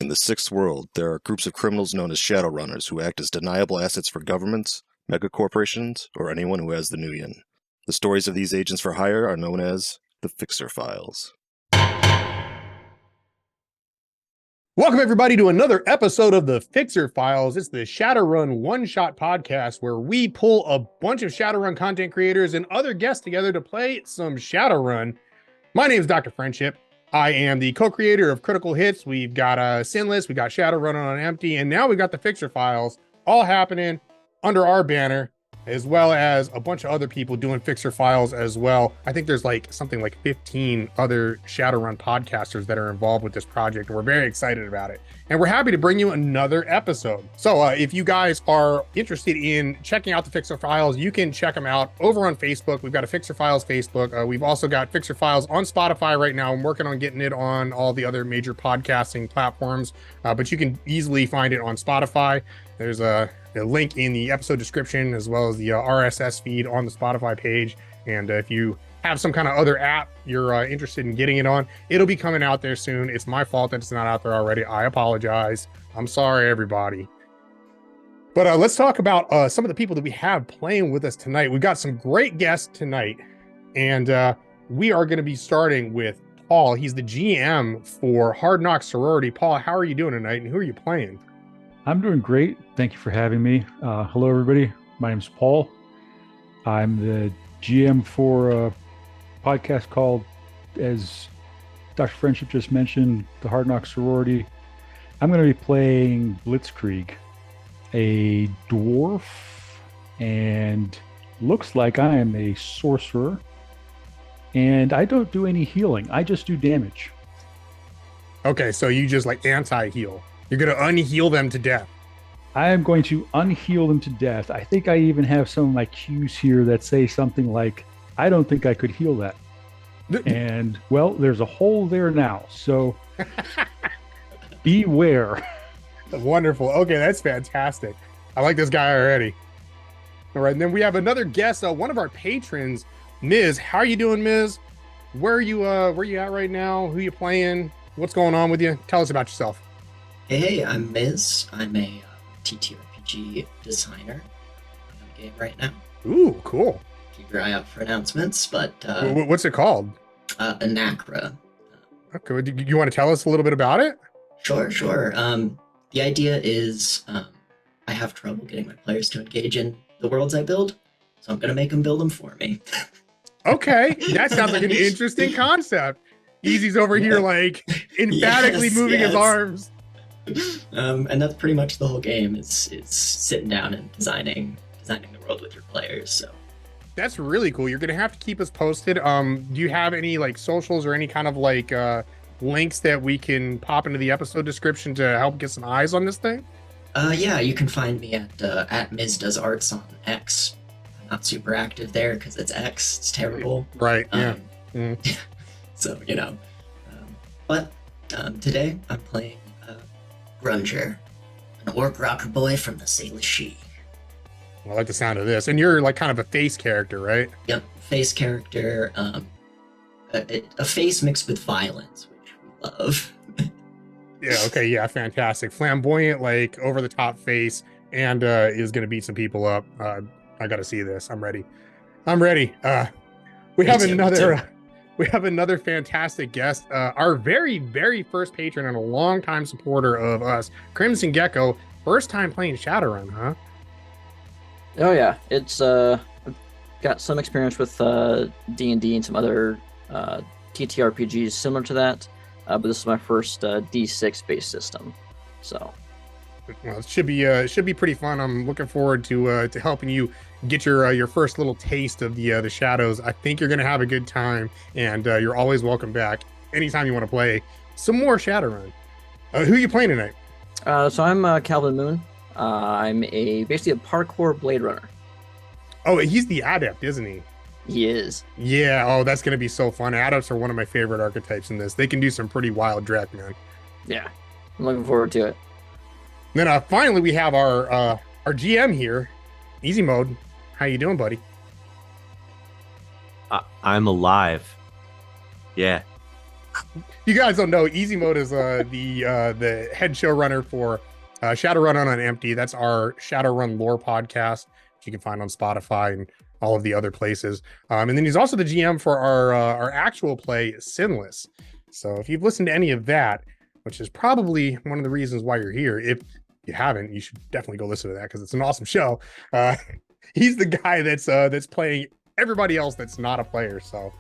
In the Sixth World, there are groups of criminals known as Shadowrunners who act as deniable assets for governments, megacorporations, or anyone who has the Nuyen. The stories of these agents for hire are known as the Fixer Files. Welcome, everybody, to another episode of the Fixer Files. It's the Shadowrun one-shot podcast where we pull a bunch of Shadowrun content creators and other guests together to play some Shadowrun. My name is Dr. Friendship. I am the co-creator of Critical Hits. We've got SINless, we got Shadowrun on Empty, and now we got the Fixer Files all happening under our banner, as well as a bunch of other people doing Fixer Files as well. I think there's something like 15 other Shadowrun podcasters that are involved with this project, and we're very excited about it. And we're happy to bring you another episode. So if you guys are interested in checking out the Fixer Files, you can check them out over on Facebook. We've got a Fixer Files Facebook. We've also got Fixer Files on Spotify right now. I'm working on getting it on all the other major podcasting platforms, but you can easily find it on Spotify. There's a link in the episode description, as well as the RSS feed on the Spotify page. And if you have some kind of other app you're interested in getting it on, it'll be coming out there soon. It's my fault that it's not out there already. I apologize. I'm sorry, everybody. But let's talk about some of the people that we have playing with us tonight. We've got some great guests tonight, and we are going to be starting with Paul. He's the GM for Hard Knocks Sorority. Paul, how are you doing tonight, and who are you playing? I'm doing great. Thank you for having me. Hello, everybody. My name's Paul. I'm the GM for a podcast called, as Dr. Friendship just mentioned, the Hard Knocks Sorority. I'm going to be playing Blitzkreig, a dwarf, and looks like I am a sorcerer. And I don't do any healing. I just do damage. Okay, so you just anti-heal. You're going to unheal them to death. I am going to unheal them to death. I think I even have some of my cues here that say something like, I don't think I could heal that. And, well, there's a hole there now. So beware. Wonderful. Okay, that's fantastic. I like this guy already. All right, and then we have another guest, one of our patrons, Ms. How are you doing, Ms.? Where are you at right now? Who you playing? What's going on with you? Tell us about yourself. Hey, I'm Miz. I'm a TTRPG designer in the game right now. Ooh, cool. Keep your eye out for announcements, but... what's it called? Anacra. Okay, do you want to tell us a little bit about it? Sure. The idea is I have trouble getting my players to engage in the worlds I build, so I'm going to make them build them for me. Okay, that sounds like an interesting concept. Easy's over here, emphatically moving his arms. And that's pretty much the whole game. Is sitting down and designing the world with your players. So that's really cool. You're gonna have to keep us posted. Do you have any socials or any kind of links that we can pop into the episode description to help get some eyes on this thing? Yeah, you can find me at Ms. Does Arts on X. I'm not super active there because it's X. It's terrible. Right. Yeah. So but today I'm playing Grunger, an orc rocker boy from the Sailor She. I like the sound of this. And you're kind of a face character, right? Yep, face character. A face mixed with violence, which we love. Yeah, okay, yeah, fantastic. Flamboyant, over the top face, and is gonna beat some people up. I gotta see this. I'm ready. We have another fantastic guest, our very, very first patron and a longtime supporter of us, Crimson Gecko. First time playing Shadowrun, huh? Oh yeah, it's got some experience with D&D and some other TTRPGs similar to that, but this is my first D6 based system. So, well, it should be pretty fun. I'm looking forward to helping you get your first little taste of the shadows. I think you're gonna have a good time, and you're always welcome back anytime you want to play some more Shadowrun. Who are you playing tonight? So I'm Calvin Moon. I'm basically a parkour Blade Runner. Oh, he's the adept, isn't he? He is. Yeah. Oh, that's gonna be so fun. Adepts are one of my favorite archetypes in this. They can do some pretty wild dreck, man. Yeah, I'm looking forward to it. Then finally we have our GM here, SoEasyMode. How you doing, buddy? I'm alive. Yeah. You guys don't know, SoEasyMode is the head showrunner for Shadowrun on Empty. That's our Shadowrun lore podcast, which you can find on Spotify and all of the other places. And then he's also the GM for our actual play, SINless. So if you've listened to any of that, which is probably one of the reasons why you're here, if you haven't, you should definitely go listen to that because it's an awesome show. He's the guy that's playing everybody else that's not a player. So.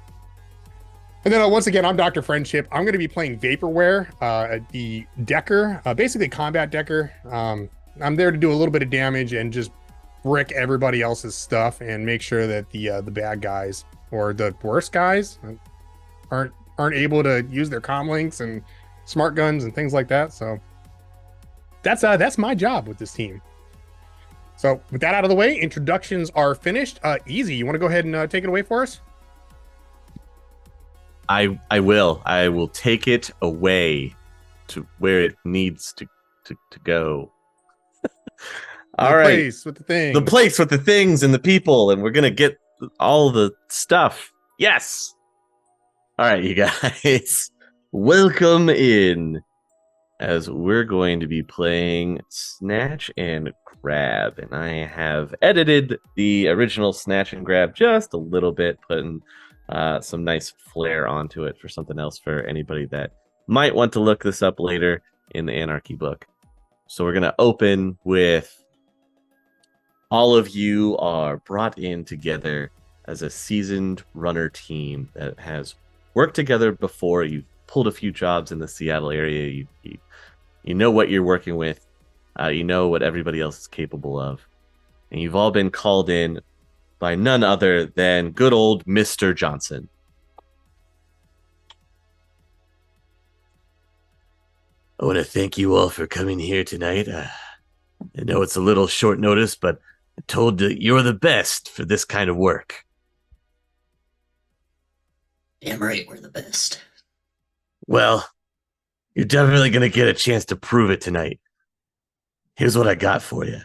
And then once again, I'm Dr. Friendship. I'm going to be playing Vaporware, the decker, basically combat decker. I'm there to do a little bit of damage and just brick everybody else's stuff and make sure that the bad guys or the worst guys aren't able to use their comm links and smart guns and things like that. So that's my job with this team. So with that out of the way, introductions are finished. Easy, you want to go ahead and take it away for us? I will take it away to where it needs to go. All right. Place with the thing. The place with the things and the people, and we're gonna get all the stuff. Yes. All right, you guys. Welcome in as we're going to be playing Snatch and Grab, and I have edited the original Snatch and Grab just a little bit, putting some nice flair onto it for something else for anybody that might want to look this up later in the Anarchy book. So we're going to open with all of you are brought in together as a seasoned runner team that has worked together before. You've pulled a few jobs in the Seattle area. You know what you're working with. You know what everybody else is capable of. And you've all been called in by none other than good old Mr. Johnson. I want to thank you all for coming here tonight. I know it's a little short notice, but I'm told that you're the best for this kind of work. Damn right, we're the best. Well, you're definitely going to get a chance to prove it tonight. Here's what I got for you.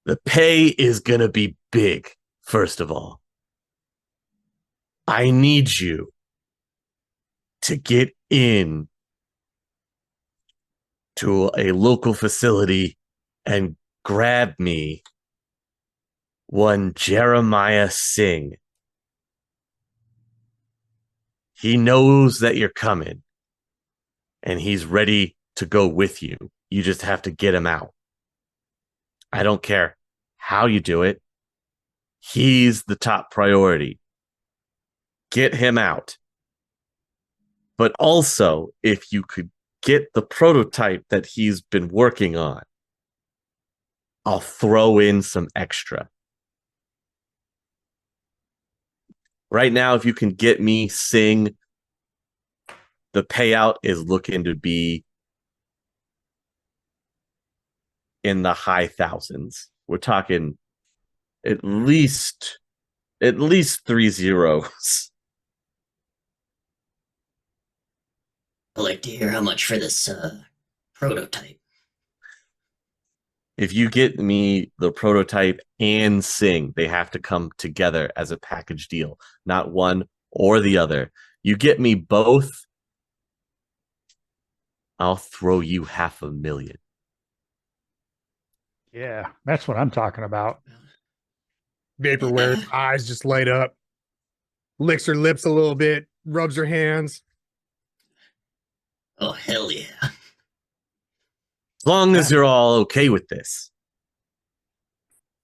The pay is going to be big. First of all, I need you to get in to a local facility and grab me one Jeremiah Singh. He knows that you're coming, and he's ready to go with you. You just have to get him out. I don't care how you do it. He's the top priority. Get him out. But also, if you could get the prototype that he's been working on, I'll throw in some extra. Right now, if you can get me Sing, the payout is looking to be in the high thousands. We're talking at least 3 zeros. I'd like to hear how much for this prototype. If you get me the prototype and Sing, they have to come together as a package deal, not one or the other. You get me both, I'll throw you $500,000. Yeah, that's what I'm talking about. Vaporware's eyes just light up, licks her lips a little bit, rubs her hands. Oh, hell yeah. As long as you're all okay with this.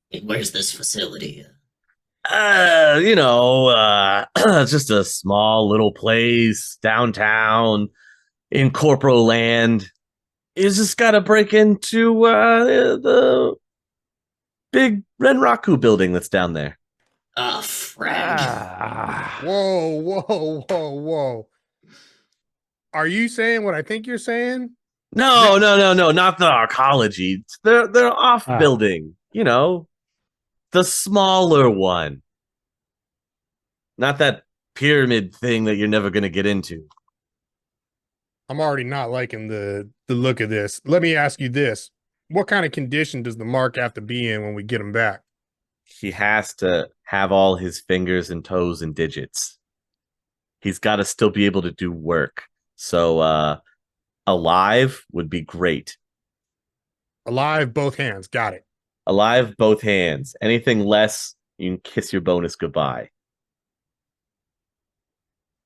Hey, where's this facility? Just a small little place downtown in Corporal Land. You just got to break into the big Renraku building that's down there. Ah, frag. Whoa. Are you saying what I think you're saying? No, not the arcology. They're off building, the smaller one. Not that pyramid thing that you're never going to get into. I'm already not liking the look of this. Let me ask you this. What kind of condition does the mark have to be in when we get him back? He has to have all his fingers and toes and digits. he's got to still be able to do work. So alive would be great. Alive, both hands. Got it. Alive, both hands. Anything less, you can kiss your bonus goodbye.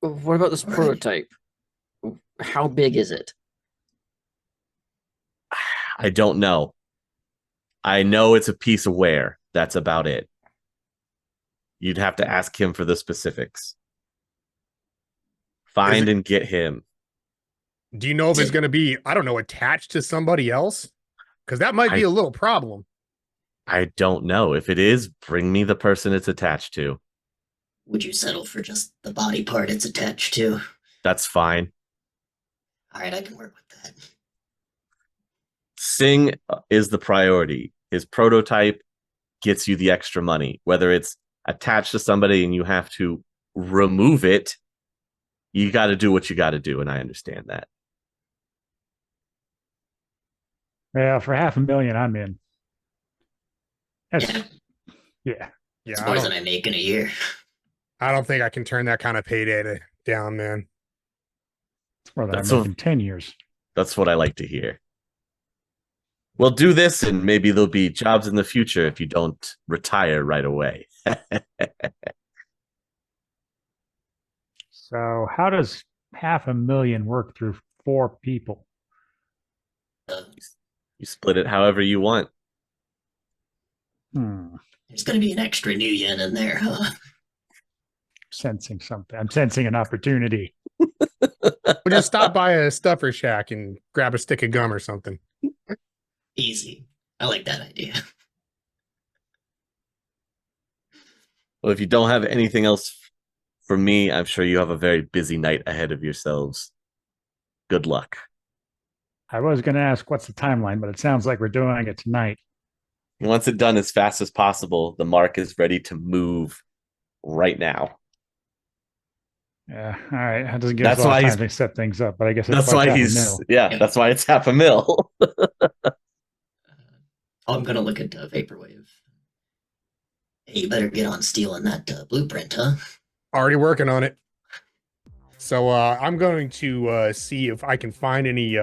What about this prototype? How big is it? I don't know. I know it's a piece of ware. That's about it. You'd have to ask him for the specifics. Find and get him. Do you know if it's going to be, I don't know, attached to somebody else? Because that might be a little problem. I don't know. If it is, bring me the person it's attached to. Would you settle for just the body part it's attached to? That's fine. All right, I can work with that. Sing is the priority. His prototype gets you the extra money. Whether it's attached to somebody and you have to remove it, you got to do what you got to do, and I understand that. Yeah, for $500,000, I'm in. That's, Yeah. yeah. It's more than I make in a year. I don't think I can turn that kind of payday down, man. It's more than That's I'm making 10 years. That's what I like to hear. Well, do this, and maybe there'll be jobs in the future if you don't retire right away. So how does $500,000 work through 4 people? You split it however you want. There's going to be an extra new yen in there, huh? Sensing something. I'm sensing an opportunity. We'll just stop by a stuffer shack and grab a stick of gum or something. Easy. I like that idea. Well, if you don't have anything else for me, I'm sure you have a very busy night ahead of yourselves. Good luck. I was going to ask what's the timeline, but it sounds like we're doing it tonight. Once it's done as fast as possible, the mark is ready to move right now. Yeah, all right. That doesn't give That's us a lot why of he's- time to set things up, but I guess That's why he's Yeah. that's why it's $500,000. I'm going to look at Vaporwave. Hey, you better get on stealing that blueprint, huh? Already working on it. So I'm going to see if I can find any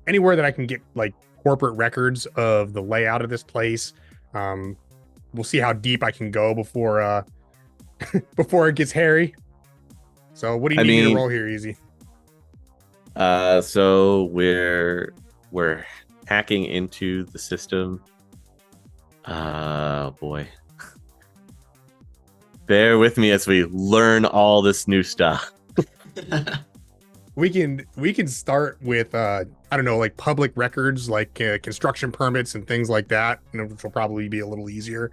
anywhere that I can get like corporate records of the layout of this place. We'll see how deep I can go before before it gets hairy. So what do you need me to roll here, Easy? So we're hacking into the system. Boy. Bear with me as we learn all this new stuff. We can start with I don't know, like public records, like construction permits and things like that, which will probably be a little easier.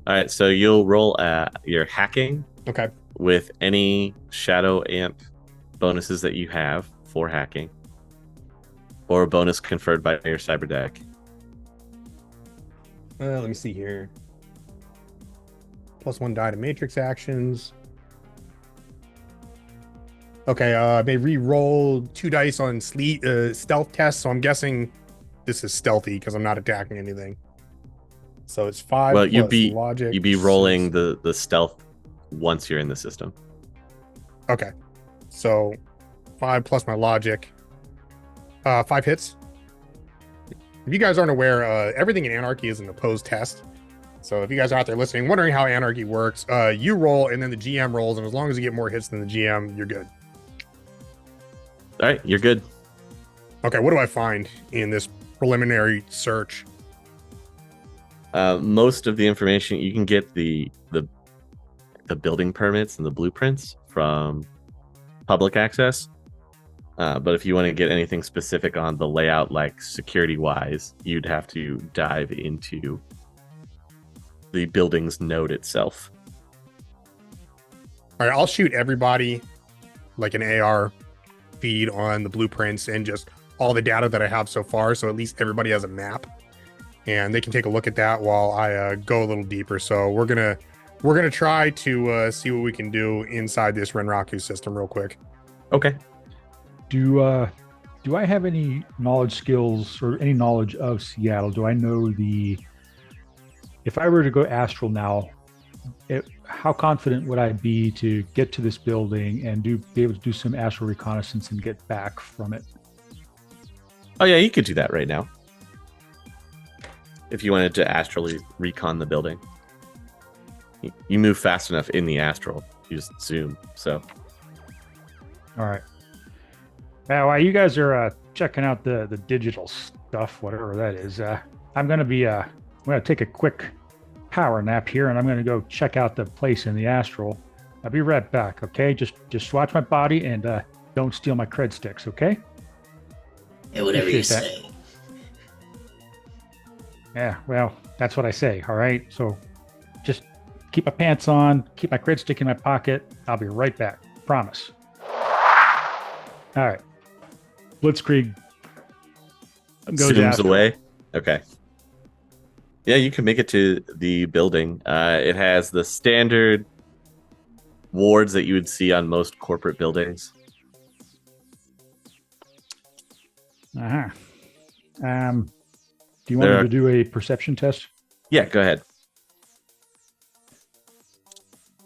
All right, so you'll roll your hacking Okay. with any shadow amp bonuses that you have for hacking, or a bonus conferred by your cyber deck. Let me see here. +1 die to matrix actions. Okay, I may re-roll 2 dice on stealth test, so I'm guessing this is stealthy because I'm not attacking anything. So it's 5 Well, plus logic. you'd be rolling the stealth once you're in the system. Okay. So 5 plus my logic. 5 hits. If you guys aren't aware, everything in Anarchy is an opposed test. So if you guys are out there listening, wondering how Anarchy works, you roll and then the GM rolls, and as long as you get more hits than the GM, you're good. All right, you're good. Okay, what do I find in this preliminary search? Most of the information you can get the building permits and the blueprints from public access. But if you want to get anything specific on the layout, like security wise, you'd have to dive into the building's node itself. All right, I'll shoot everybody like an AR feed on the blueprints and just all the data that I have so far, so at least everybody has a map and they can take a look at that while I go a little deeper. So we're gonna try to see what we can do inside this Renraku system real quick. Okay. Do I have any knowledge skills or any knowledge of Seattle? Do I know if I were to go astral now, how confident would I be to get to this building and be able to do some astral reconnaissance and get back from it? Oh yeah, you could do that right now. If you wanted to astrally recon the building. You move fast enough in the astral. You just zoom, so. All right. Now, while you guys are checking out the digital stuff, whatever that is, I'm going to take a quick power nap here, and I'm going to go check out the place in the astral. I'll be right back, okay? Just watch my body and don't steal my cred sticks, okay? Yeah, whatever you Appreciate that. say. Yeah, well, that's what I say, all right? So just keep my pants on, keep my cred stick in my pocket. I'll be right back. Promise. All right. Blitzkreig goes Zooms after. away. Okay. Yeah, you can make it to the building. It has the standard wards that you would see on most corporate buildings. Uh-huh. Do you want me to do a perception test? Yeah, go ahead.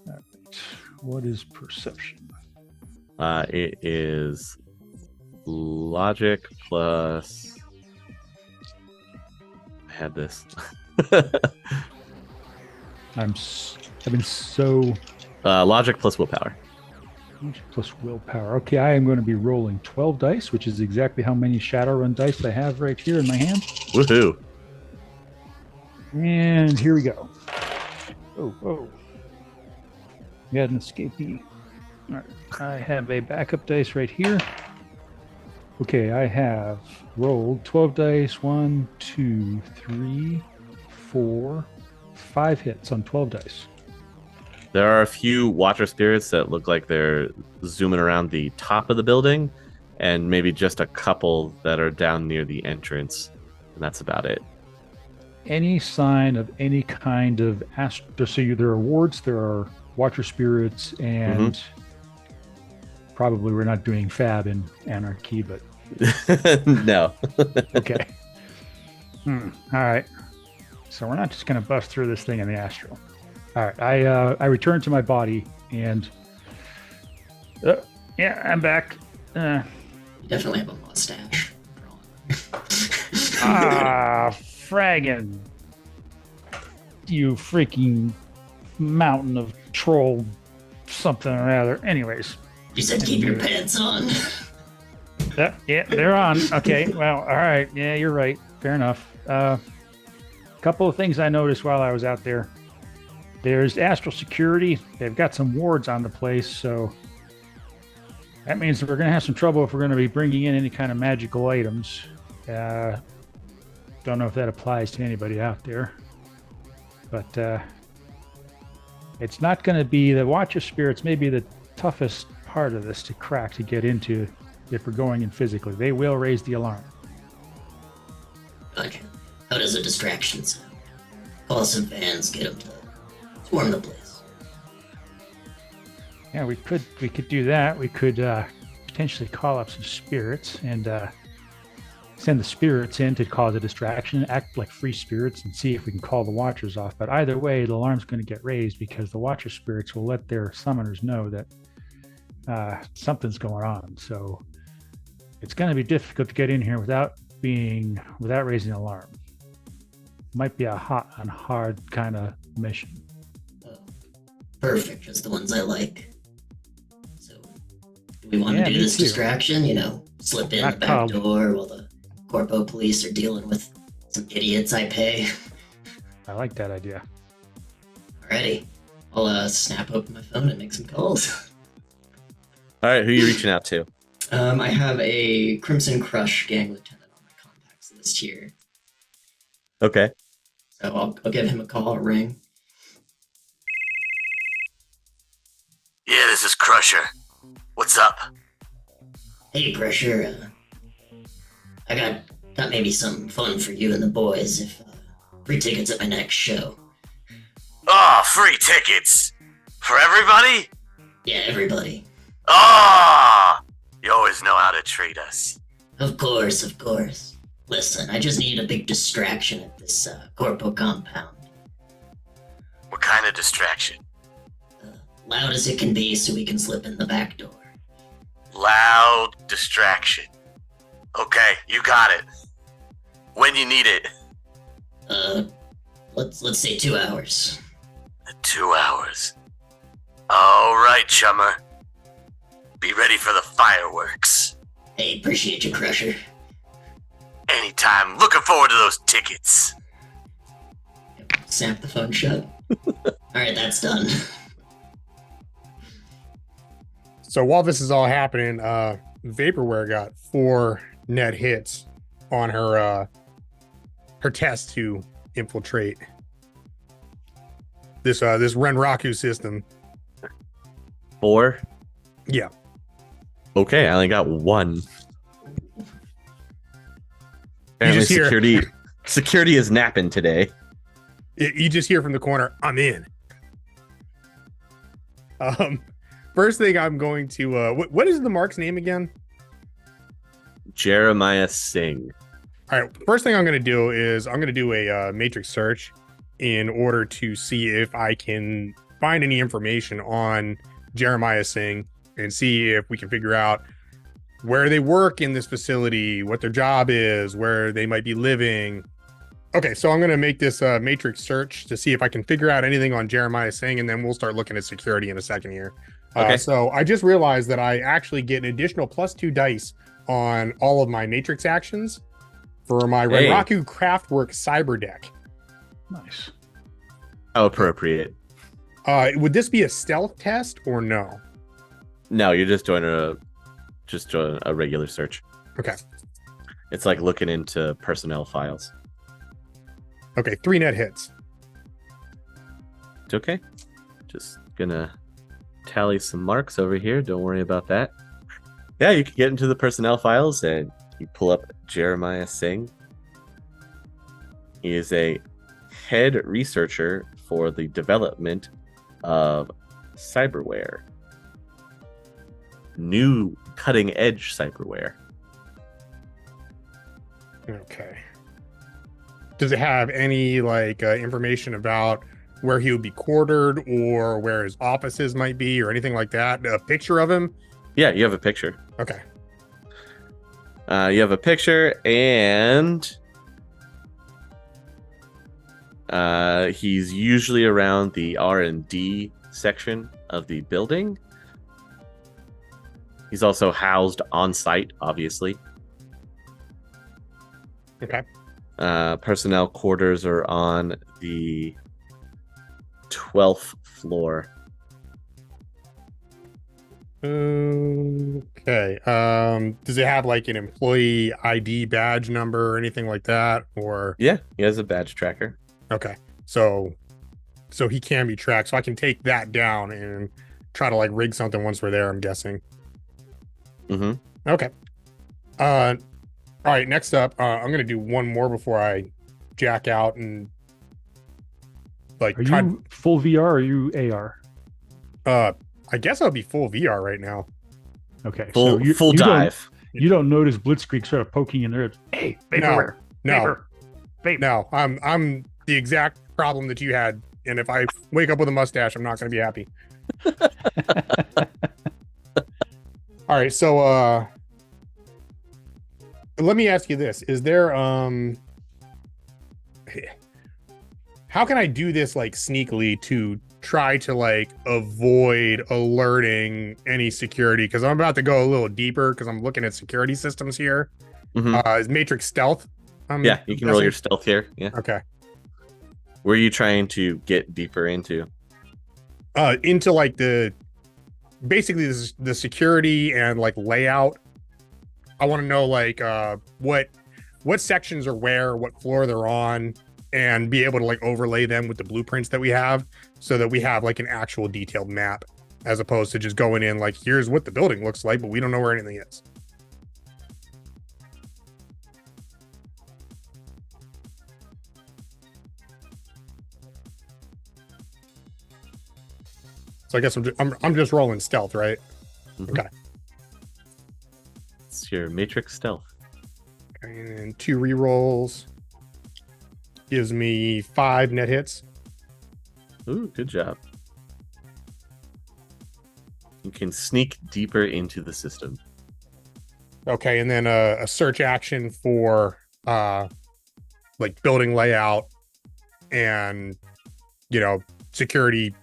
All right. What is perception? It is logic plus. I had this. I've been so Logic plus willpower. plus willpower. Okay, I am going to be rolling 12 dice, which is exactly how many Shadowrun dice I have right here in my hand. Woohoo! And here we go. Oh. We had an escapee. All right. I have a backup dice right here. Okay, I have rolled 12 dice. 1, 2, 3, 4, 5 hits on 12 dice. There are a few Watcher spirits that look like they're zooming around the top of the building, and maybe just a couple that are down near the entrance, and that's about it. Any sign of any kind of so there are wards, there are Watcher spirits, and probably we're not doing Fab in Anarchy, but No. okay. All right. So we're not just going to bust through this thing in the astral. All right. I return to my body and yeah, I'm back. You definitely have a mustache. Fraggin'. You freaking mountain of troll something or other. Anyways. You said keep your pants on. Yeah, they're on. Okay, well, all right. Yeah, you're right. Fair enough. Couple of things I noticed while I was out there. There's astral security. They've got some wards on the place, so that means that we're going to have some trouble if we're going to be bringing in any kind of magical items. Don't know if that applies to anybody out there, but it's not going to be the Watcher spirits. Maybe the toughest part of this to crack, to get into if we're going in physically. They will raise the alarm. Gotcha. How does a distraction sound? Call some fans, get them to swarm the place. Yeah, we could do that. We could potentially call up some spirits and send the spirits in to cause a distraction, act like free spirits, and see if we can call the Watchers off. But either way, the alarm's going to get raised because the Watcher spirits will let their summoners know that something's going on. So it's going to be difficult to get in here without raising an alarm. Might be a hot and hard kind of mission. Perfect, just the ones I like. So, do we want to do me this too. distraction? Slip in Not the back called. door while the corpo police are dealing with some idiots I pay. I like that idea. Alrighty, I'll snap open my phone and make some calls. All right, who are you reaching out to? I have a Crimson Crush gang lieutenant on my contacts list here, Okay. so I'll give him a call, a ring. Yeah, this is Crusher. What's up? Hey, Crusher, I got maybe some fun for you and the boys if free tickets at my next show. Oh, free tickets! For everybody? Yeah, everybody. Oh! You always know how to treat us. Of course, of course. Listen, I just need a big distraction at this corpo compound. What kind of distraction? loud as it can be so we can slip in the back door. Loud distraction. Okay, you got it. When you need it. Let's say 2 hours. 2 hours. All right, chummer. Be ready for the fireworks. Hey, appreciate you, Crusher. Anytime. Looking forward to those tickets. Snap the phone shut. Alright, that's done. So while this is all happening, Vaporware got 4 net hits on her test to infiltrate this Renraku system. 4? Yeah. Okay, I only got 1. Apparently just hear- security is napping today. You just hear from the corner, I'm in. First thing I'm going to what is the mark's name again? Jeremiah Singh. All right, first thing I'm going to do is I'm going to do a matrix search in order to see if I can find any information on Jeremiah Singh and see if we can figure out where they work in this facility, what their job is, where they might be living. Okay, so I'm going to make this matrix search to see if I can figure out anything on Jeremiah Singh, and then we'll start looking at security in a second here. Okay. So I just realized that I actually get an additional +2 dice on all of my matrix actions for my Hey. Renraku Craftwork Cyber Deck. Nice. How appropriate. Would this be a stealth test or no? No, you're just doing a regular search. Okay. It's like looking into personnel files. Okay, 3 net hits. It's okay. Just gonna tally some marks over here. Don't worry about that. Yeah, you can get into the personnel files and you pull up Jeremiah Singh. He is a head researcher for the development of cyberware. New cutting edge cyberware. Okay. Does it have any information about where he would be quartered or where his offices might be or anything like that? A picture of him? Yeah, you have a picture. Okay. You have a picture, and he's usually around the R&D section of the building. He's also housed on site, obviously. Okay. Personnel quarters are on the 12th floor. Okay. Does it have an employee ID badge number or anything like that? Or Yeah, he has a badge tracker. okay. So he can be tracked. So I can take that down and try to rig something once we're there, I'm guessing. Mm-hmm. Okay. All right, next up, I'm gonna do one more before I jack out and Are you full VR or are you AR? I guess I'll be full VR right now. Okay. Full you dive. You don't notice Blitzkreig sort of poking in there. Hey, vaporware. No, Vape. no, I'm the exact problem that you had, and if I wake up with a mustache, I'm not gonna be happy. All right, so let me ask you this: is there how can I do this sneakily to try to avoid alerting any security? Because I'm about to go a little deeper because I'm looking at security systems here. Mhm. Is Matrix stealth? Yeah, you can roll your stealth here. Yeah. Okay. Where are you trying to get deeper into? Into basically the security and layout. I want to know what sections are where, what floor they're on, and be able to overlay them with the blueprints that we have so that we have an actual detailed map as opposed to just going in here's what the building looks like, but we don't know where anything is. So I guess I'm just rolling stealth, right? Mhm. Okay. It's your matrix stealth. And 2 rerolls gives me 5 net hits. Ooh, good job. You can sneak deeper into the system. Okay, and then a search action for like building layout and security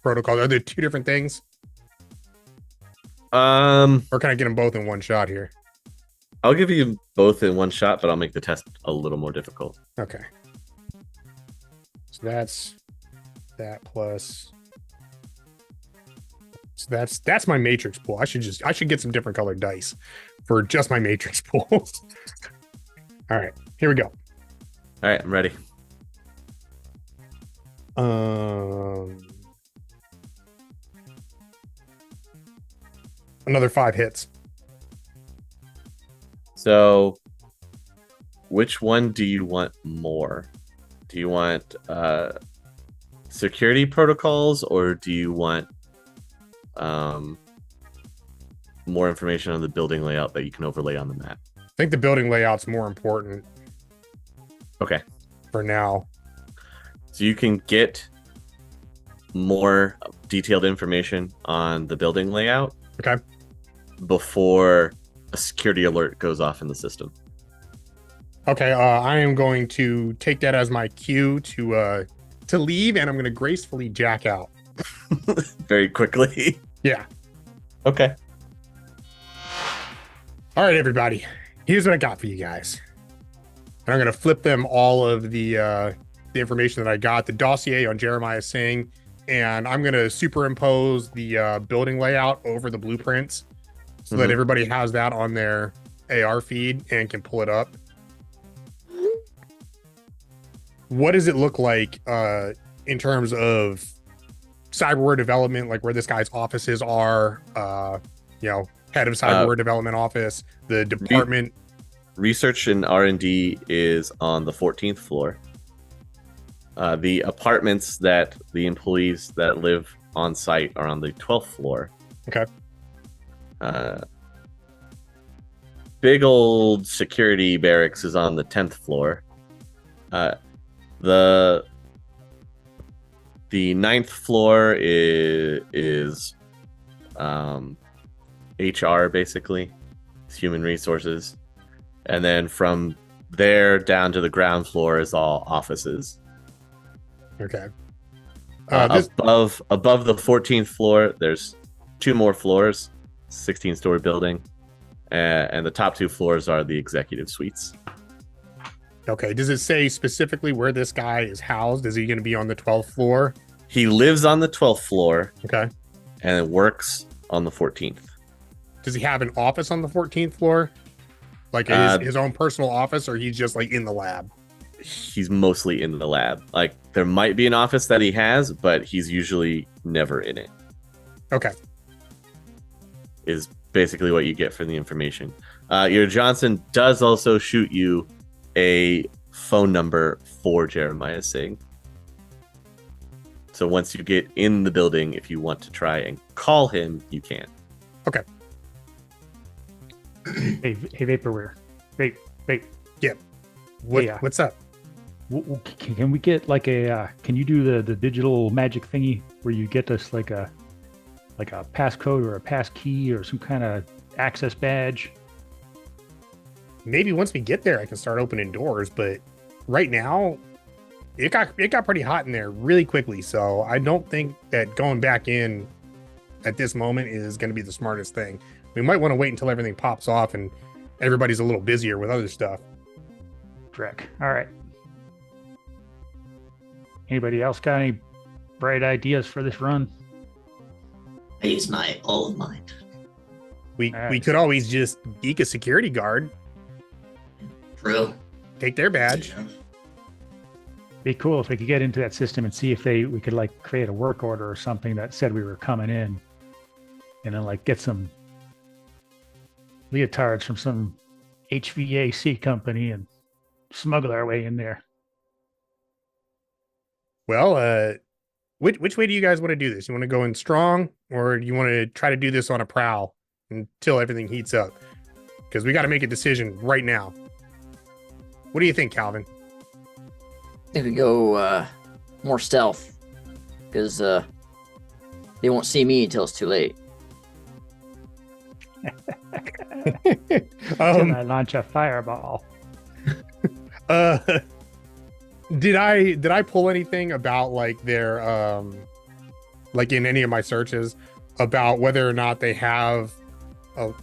protocol. Are there two different things, or can I get them both in one shot here? I'll give you both in one shot, but I'll make the test a little more difficult. Okay. So that's that plus. So that's my matrix pool. I should get some different colored dice for just my matrix pools. All right, here we go. All right, I'm ready. Another 5 hits. So, which one do you want more? Do you want security protocols, or do you want more information on the building layout that you can overlay on the map? I think the building layout's more important. Okay. For now. So you can get more detailed information on the building layout. Okay. Before a security alert goes off in the system. Okay, I am going to take that as my cue to leave, and I'm going to gracefully jack out. Very quickly. Yeah. Okay. All right, everybody. Here's what I got for you guys. And I'm going to flip them all of the information that I got, the dossier on Jeremiah Singh, and I'm going to superimpose the building layout over the blueprints so that everybody has that on their AR feed and can pull it up. What does it look like in terms of cyberware development, like where this guy's offices are, head of cyberware development office, the department? Research and R&D is on the 14th floor. The apartments that the employees that live on site are on the 12th floor. Okay. Big old security barracks is on the 10th floor. The 9th floor is HR, basically. It's human resources. And then from there down to the ground floor is all offices. Okay. Above the 14th floor, there's 2 more floors, 16-story building. And the top 2 floors are the executive suites. Okay. Does it say specifically where this guy is housed? Is he going to be on the 12th floor? He lives on the 12th floor. Okay. And it works on the 14th. Does he have an office on the 14th floor? Like his own personal office, or he's just like in the lab? He's mostly in the lab. Like, there might be an office that he has, but he's usually never in it. Okay. Is basically what you get from the information. Your Johnson does also shoot you a phone number for Jeremiah Singh. So once you get in the building, if you want to try and call him, you can. Okay. Hey, Vaporware. Wait. Yeah. What's up? Can we get like a? Can you do the digital magic thingy where you get us like a passcode or a pass key or some kind of access badge? Maybe once we get there, I can start opening doors. But right now, it got pretty hot in there really quickly. So I don't think that going back in at this moment is going to be the smartest thing. We might want to wait until everything pops off and everybody's a little busier with other stuff. Dreck. All right. Anybody else got any bright ideas for this run? I use my all of mind. We could always just geek a security guard. True. Take their badge. Yeah. Be cool if we could get into that system and see if we could like create a work order or something that said we were coming in, and then like get some leotards from some HVAC company and smuggle our way in there. Well, which way do you guys want to do this? You want to go in strong, or do you want to try to do this on a prowl until everything heats up? Because we got to make a decision right now. What do you think, Calvin? I think we go more stealth, because they won't see me until it's too late. Can I launch a fireball? Did I pull anything about like their like in any of my searches about whether or not they have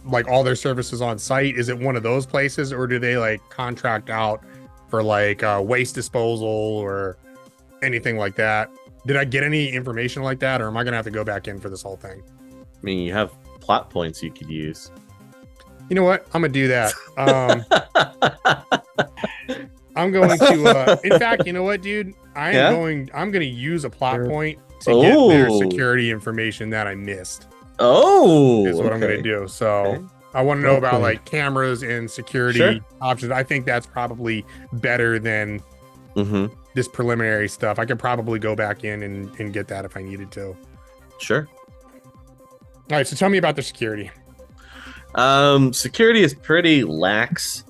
like all their services on site? Is it one of those places, or do they like contract out for like waste disposal or anything like that? Did I get any information like that, or am I gonna have to go back in for this whole thing? I mean, you have plot points you could use. You know what? I'm gonna do that. I'm going to in fact, you know what, dude? I'm gonna use a plot Sure. point to get their Oh. security information that I missed. Oh, Is what I'm okay. gonna do. So Okay. I want to know about Okay. like cameras and security Sure. options. I think that's probably better than Mm-hmm. this preliminary stuff. I could probably go back in and get that if I needed to. All Sure. right, so tell me about the security. Security is pretty lax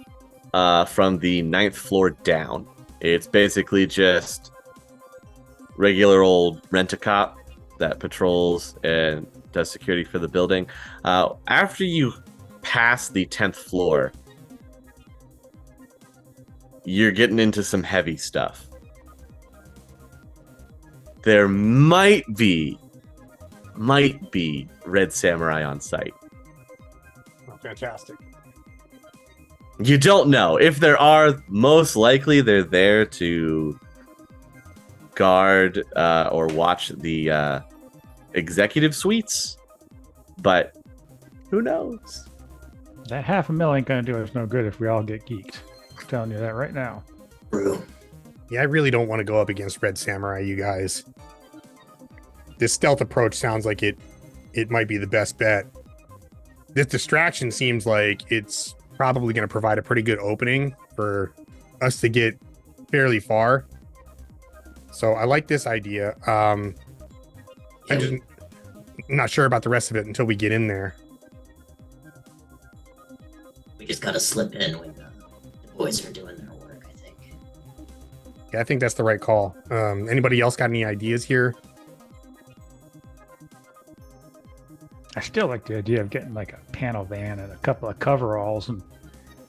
from the 9th floor down. It's basically just regular old rent-a-cop that patrols and does security for the building. After you pass the 10th floor, you're getting into some heavy stuff. There might be Red Samurai on site. Oh, fantastic. You don't know. If there are, most likely they're there to guard or watch the executive suites. But who knows? That $500,000 ain't gonna do us no good if we all get geeked. I'm telling you that right now. True. Yeah, I really don't want to go up against Red Samurai, you guys. This stealth approach sounds like it might be the best bet. This distraction seems like it's probably going to provide a pretty good opening for us to get fairly far. So I like this idea. I'm just not sure about the rest of it until we get in there. We just gotta slip in when the boys are doing their work, I think. Yeah, I think that's the right call. Anybody else got any ideas here? I still like the idea of getting like a panel van and a couple of coveralls and,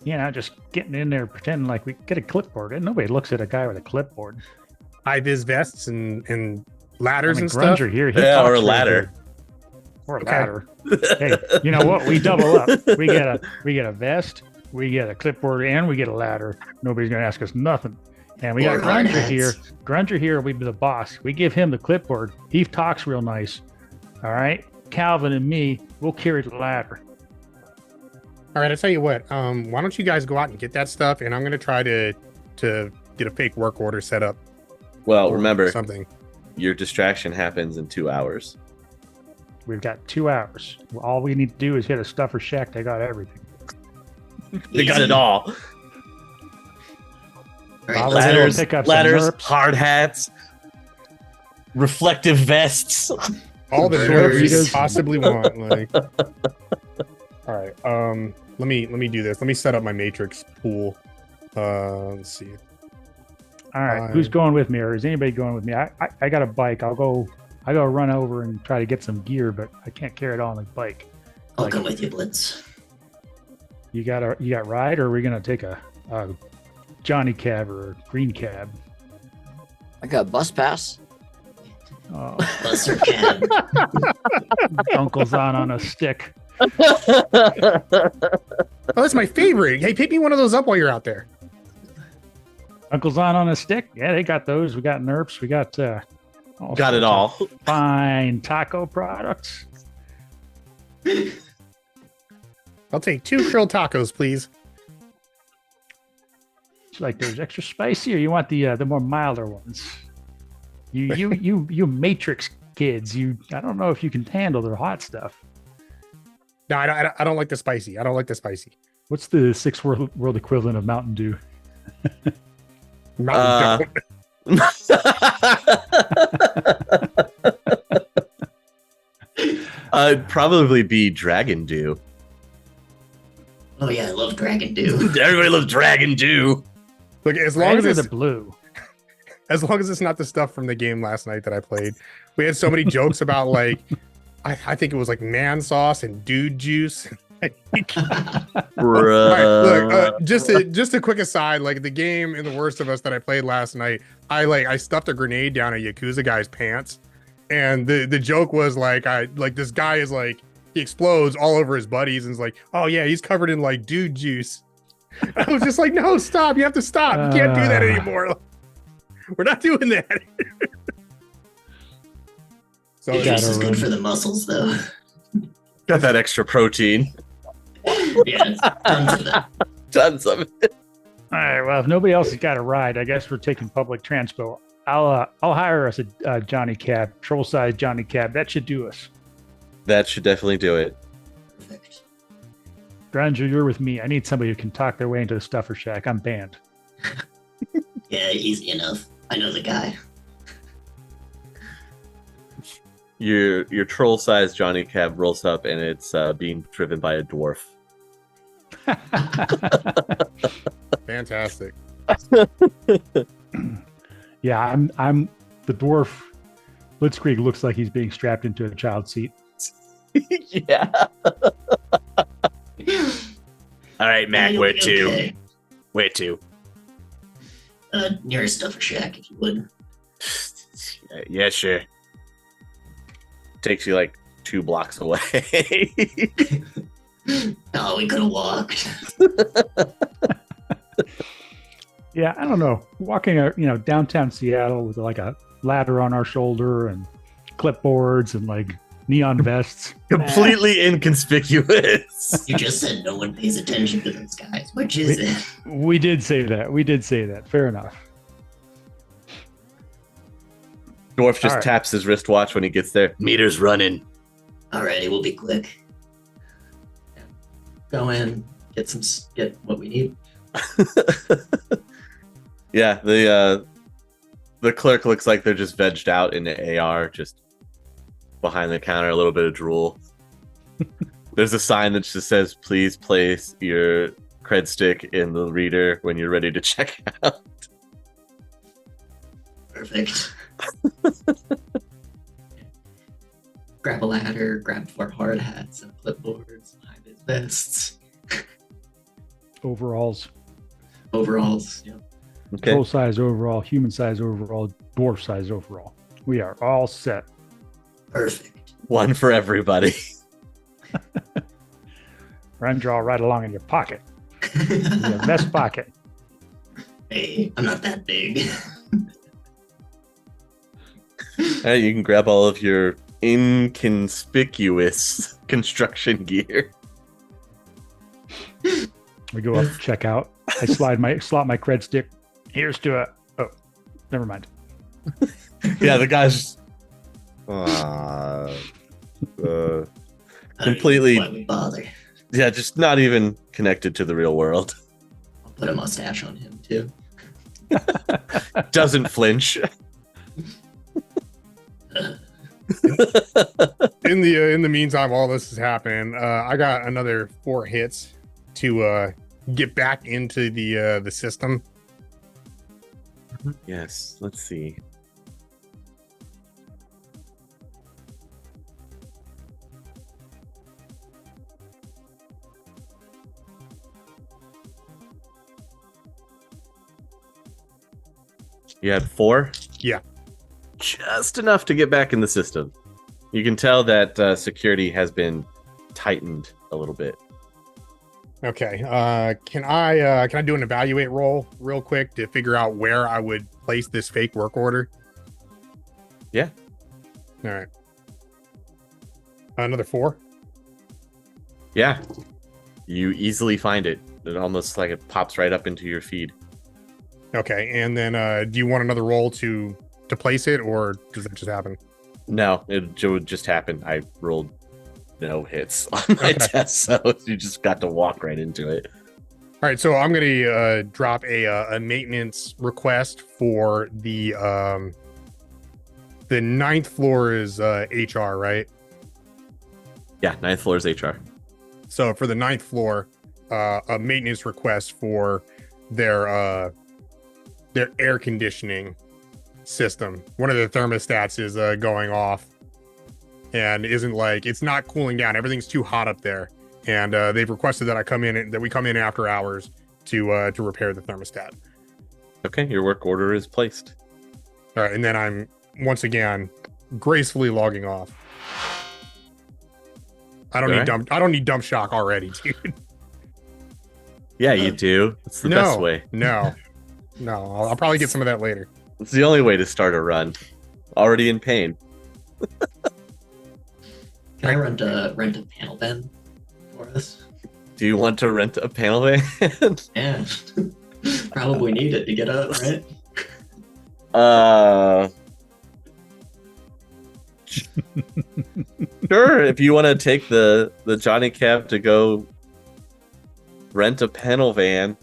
you know, just getting in there pretending like we get a clipboard. And nobody looks at a guy with a clipboard. High-vis vests and I ladders mean, and stuff? Grunger here. He Yeah, talks or a real ladder. good. Or a Okay. ladder. Hey, you know what? We double up. We get a vest, we get a clipboard, and we get a ladder. Nobody's gonna ask us nothing. And we got Or hard Grunger here. hats. Grunger here will be the boss. We give him the clipboard. He talks real nice. All right. Calvin and me, we'll carry the ladder. All right, I'll tell you what. Why don't you guys go out and get that stuff, and I'm gonna try to get a fake work order set up. Well, or remember, something. your distraction happens in 2 hours. We've got 2 hours. All we need to do is hit a stuffer shack. They got everything. They got it all. All right, I'll let's let Ladders, pick up some ladders, merps. hard hats, reflective vests. All the Burgers. nerves you could possibly want. Like, all right. Let me do this. Let me set up my matrix pool. Let's see. All right. Who's going with me, or is anybody going with me? I got a bike. I'll go run over and try to get some gear, but I can't carry it all on the bike. I'll come with you, Blitz. You got ride, or are we gonna take a Johnny cab or a green cab? I got a bus pass. Oh, Bus or cab. Uncle's on a stick. Oh, that's my favorite. Hey, pick me one of those up while you're out there. Uncle's on a stick. Yeah, they got those. We got nerps. We got Got it all. fine taco products. I'll take 2 grilled tacos, please. It's like those extra spicy, or you want the more milder ones? You Matrix kids. I don't know if you can handle their hot stuff. No, I don't like the spicy. I don't like the spicy. What's the sixth world equivalent of Mountain Dew? Mountain Dew. It'd probably be Dragon Dew. Oh yeah, I love Dragon Dew. Everybody loves Dragon Dew. Look, as long as Red or it's the blue. not the stuff from the game last night that I played. We had so many jokes about like I think it was like man sauce and dude juice. Bruh. All right, look, just a quick aside, like the game in The Worst of Us that I played last night, I stuffed a grenade down a Yakuza guy's pants, and the joke was like this guy is like, he explodes all over his buddies and is like, oh yeah, he's covered in like dude juice. I was just like, no, stop, you have to stop, you can't do that anymore. We're not doing that. So Juice is good for the muscles, though. Got that extra protein. Yeah, tons of that. Tons of it. All right. Well, if nobody else has got a ride, I guess we're taking public transpo. I'll hire us a Johnny Cab, troll size Johnny Cab. That should do us. That should definitely do it. Perfect. Grunger, you're with me. I need somebody who can talk their way into the stuffer shack. I'm banned. Yeah, easy enough. I know the guy. Your troll-sized Johnny Cab rolls up, and it's being driven by a dwarf. fantastic. Yeah, I'm the dwarf. Blitzkreig looks like he's being strapped into a child seat. Yeah. All right, Mac, You'll where be to? okay. Where to? Near a stuffer shack, if you would. Yeah, sure. Takes you like 2 blocks away. Oh, we could have walked. Yeah, I don't know. Walking, downtown Seattle with like a ladder on our shoulder and clipboards and like neon vests. Completely inconspicuous. You just said no one pays attention to those guys. Which is it? We did say that. Fair enough. Dwarf just All right. taps his wristwatch when he gets there. Meter's running. Alrighty, we'll be quick. Go in, get what we need. Yeah, the clerk looks like they're just vegged out in the AR, just behind the counter, a little bit of drool. There's a sign that just says, please place your cred stick in the reader when you're ready to check out. Perfect. Grab a ladder, grab 4 hard hats and clipboards, behind his vests, Overalls, overalls. Yep. Okay. troll size overall, human size overall, dwarf size overall. We are all set. Perfect. One for everybody. Run draw right along in your pocket, your vest pocket. Hey, I'm not that big. You can grab all of your inconspicuous construction gear. We go up, check out. I slot my cred stick. Here's to a. Oh, never mind. Yeah, the guy's completely, Why we bother? yeah, just not even connected to the real world. I'll put a mustache on him too. Doesn't flinch. In the meantime, all this is happening. I got another 4 hits to get back into the system. Yes, let's see. You had 4? Yeah. Just enough to get back in the system. You can tell that security has been tightened a little bit. Okay. Can I do an evaluate roll real quick to figure out where I would place this fake work order? Yeah. All right. Another 4. Yeah. You easily find it. It almost like it pops right up into your feed. Okay. And then do you want another roll to place it, or does that just happen? No, it would just happen. I rolled no hits on my Okay. test, so you just got to walk right into it. All right, so I'm gonna drop a maintenance request for the 9th floor is HR, right? Yeah, 9th floor is HR. So for the 9th floor, a maintenance request for their air conditioning system. One of the thermostats is going off and isn't, like, it's not cooling down. Everything's too hot up there. and they've requested that we come in after hours to repair the thermostat. Okay, your work order is placed. All right, and then I'm once again gracefully logging off. I don't need dump shock already, dude. Yeah, you do. It's the best way. No. I'll probably get some of that later. It's the only way to start a run. Already in pain. Can I rent a panel van for us? Do you want to rent a panel van? Yeah. Probably need it to get up, right? Sure, if you want to take the Johnny Cab to go rent a panel van,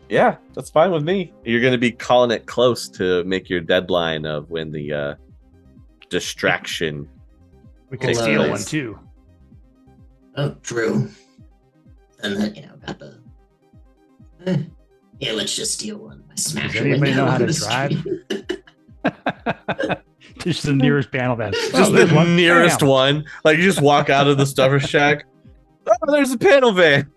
yeah, that's fine with me. You're going to be calling it close to make your deadline of when the distraction. We could Well, steal one too. Oh, true. And then, got the... yeah, let's just steal one. I smash Does a anybody window know how on to the drive? street. Just the nearest panel van. Just there's the one. nearest Bam. one. Like, you just walk out of the stuffer shack. Oh, there's a panel van.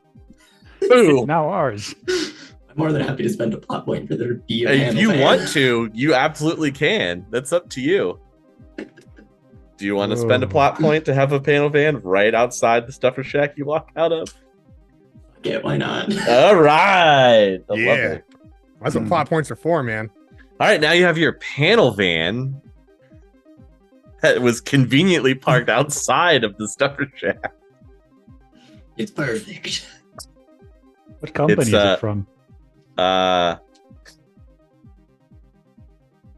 Ooh. Now ours. I'm more than happy to spend a plot point for there to be a If panel you van. want to, you absolutely can. That's up to you. Do you want to spend a plot point to have a panel van right outside the stuffer shack you walk out of? Yeah, why not? All right. I love Yeah. it. That's what plot points are for, man. All right, now you have your panel van that was conveniently parked outside of the stuffer shack. It's perfect. What company It's, is it from?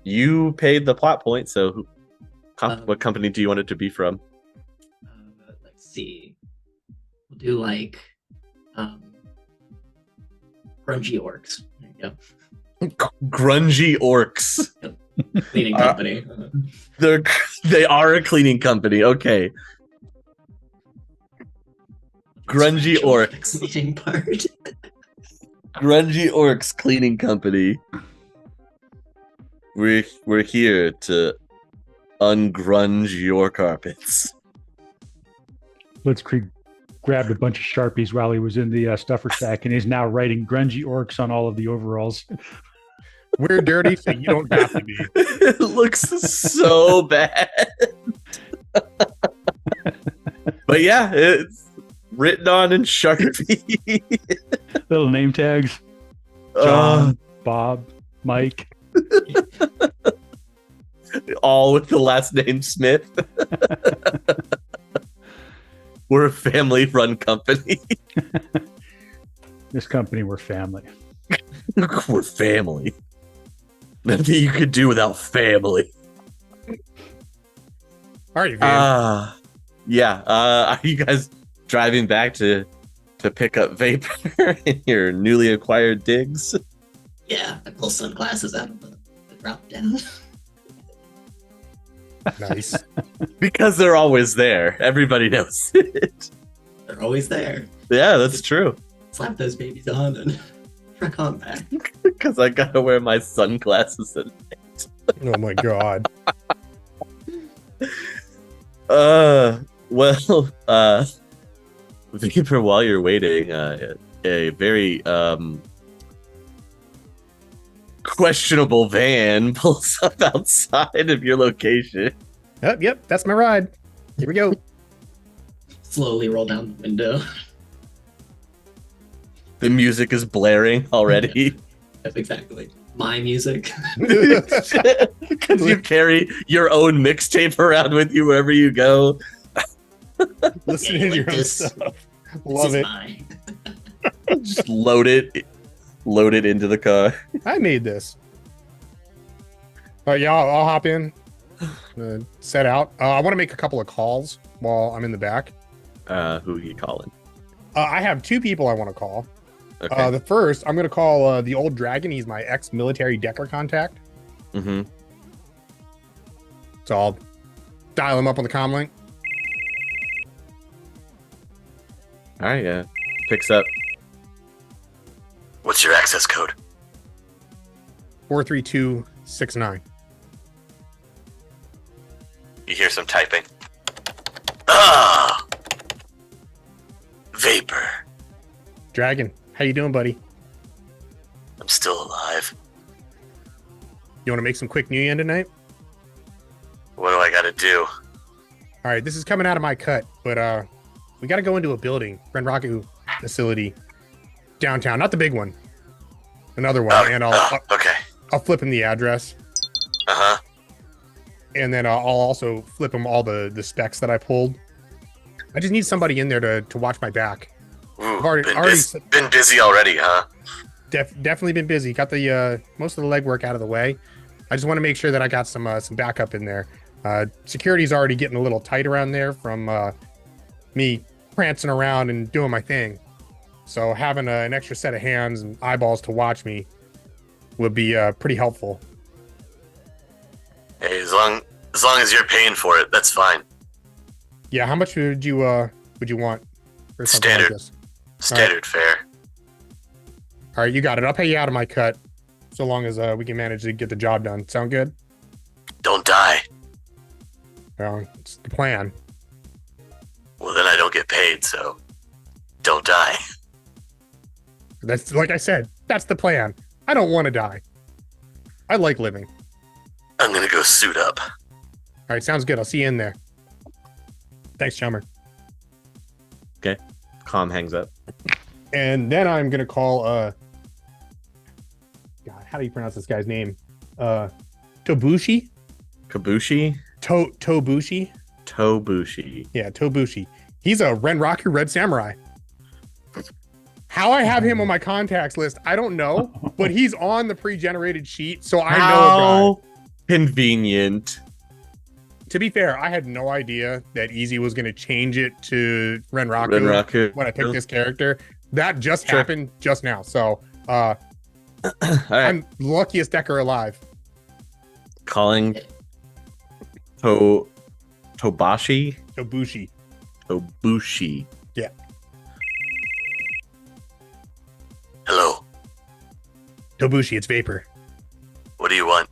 You paid the plot point, so what Um, company do you want it to be from? Let's see. We'll do like grungy orcs. There you go. Grungy Orcs. Cleaning company. They are a cleaning company. Okay. Grungy Orcs. Cleaning part. Grungy Orcs Cleaning Company. We're here to ungrunge your carpets. Blitzkreig grabbed a bunch of Sharpies while he was in the stuffer shack and is now writing grungy orcs on all of the overalls. We're dirty, so you don't have to be. It looks so bad. But yeah, it's written on in Sharpie. Little name tags. John, Bob, Mike. All with the last name Smith. We're a family-run company. This company, we're family. We're family. Nothing you could do without family. All right, Van. Yeah. Are you guys driving back to pick up Vapor in your newly acquired digs? Yeah, I pull sunglasses out of the drop down. Nice. Because they're always there. Everybody knows it. They're always there. Yeah, that's true. Slap those babies on and truck on back. Because I gotta wear my sunglasses at night. Oh my god. Well, Vapor, while you're waiting, a very questionable van pulls up outside of your location. Yep, that's my ride. Here we go. Slowly roll down the window. The music is blaring already. That's exactly my music. Because you carry your own mixtape around with you wherever you go. Listening to your own This- stuff. This Love is it. mine. Just load it into the car. I made this. All right, yeah, I'll hop in. Set out. I want to make a couple of calls while I'm in the back. Who are you calling? I have two people I want to call. Okay. The first, I'm going to call the old dragon. He's my ex-military Decker contact. Mm-hmm. So I'll dial him up on the comm link. All right, yeah. Picks up. What's your access code? 43269. You hear some typing. Ah! Dragon, how you doing, buddy? I'm still alive. You want to make some quick New Yen tonight? What do I gotta do? All right, this is coming out of my cut, but we got to go into a building, Renraku facility, downtown, not the big one, another one, and Okay. I'll flip him the address, Uh-huh. and then I'll also flip him all the specs that I pulled. I just need somebody in there to watch my back. Ooh, I've already been busy already, huh? definitely been busy. Got the most of the legwork out of the way. I just want to make sure that I got some backup in there. Security's already getting a little tight around there from me prancing around and doing my thing. So having an extra set of hands and eyeballs to watch me would be pretty helpful. Hey, as long as you're paying for it, that's fine. Yeah, how much would you want for something like Standard. this? Standard fare. All right, you got it. I'll pay you out of my cut, so long as we can manage to get the job done. Sound good? Don't die. Well, it's the plan. Well, then I don't get paid, so don't die. That's like I said. That's the plan. I don't want to die. I like living. I'm gonna go suit up. All right, sounds good. I'll see you in there. Thanks, Chummer. Calm hangs up. And then I'm gonna call God, how do you pronounce this guy's name? Tobushi? Kabushi? Tobushi? Tobushi. Yeah, Tobushi. He's a Renraku Red Samurai. How I have him on my contacts list, I don't know, but he's on the pre-generated sheet, so I know a How convenient. guy. To be fair, I had no idea that Easy was going to change it to Renraku when I picked this character. That just Sure. happened just now, so All right. I'm luckiest Decker alive. Calling Tobashi? Tobushi. Tobushi. Hello. Tobushi, it's Vapor. What do you want?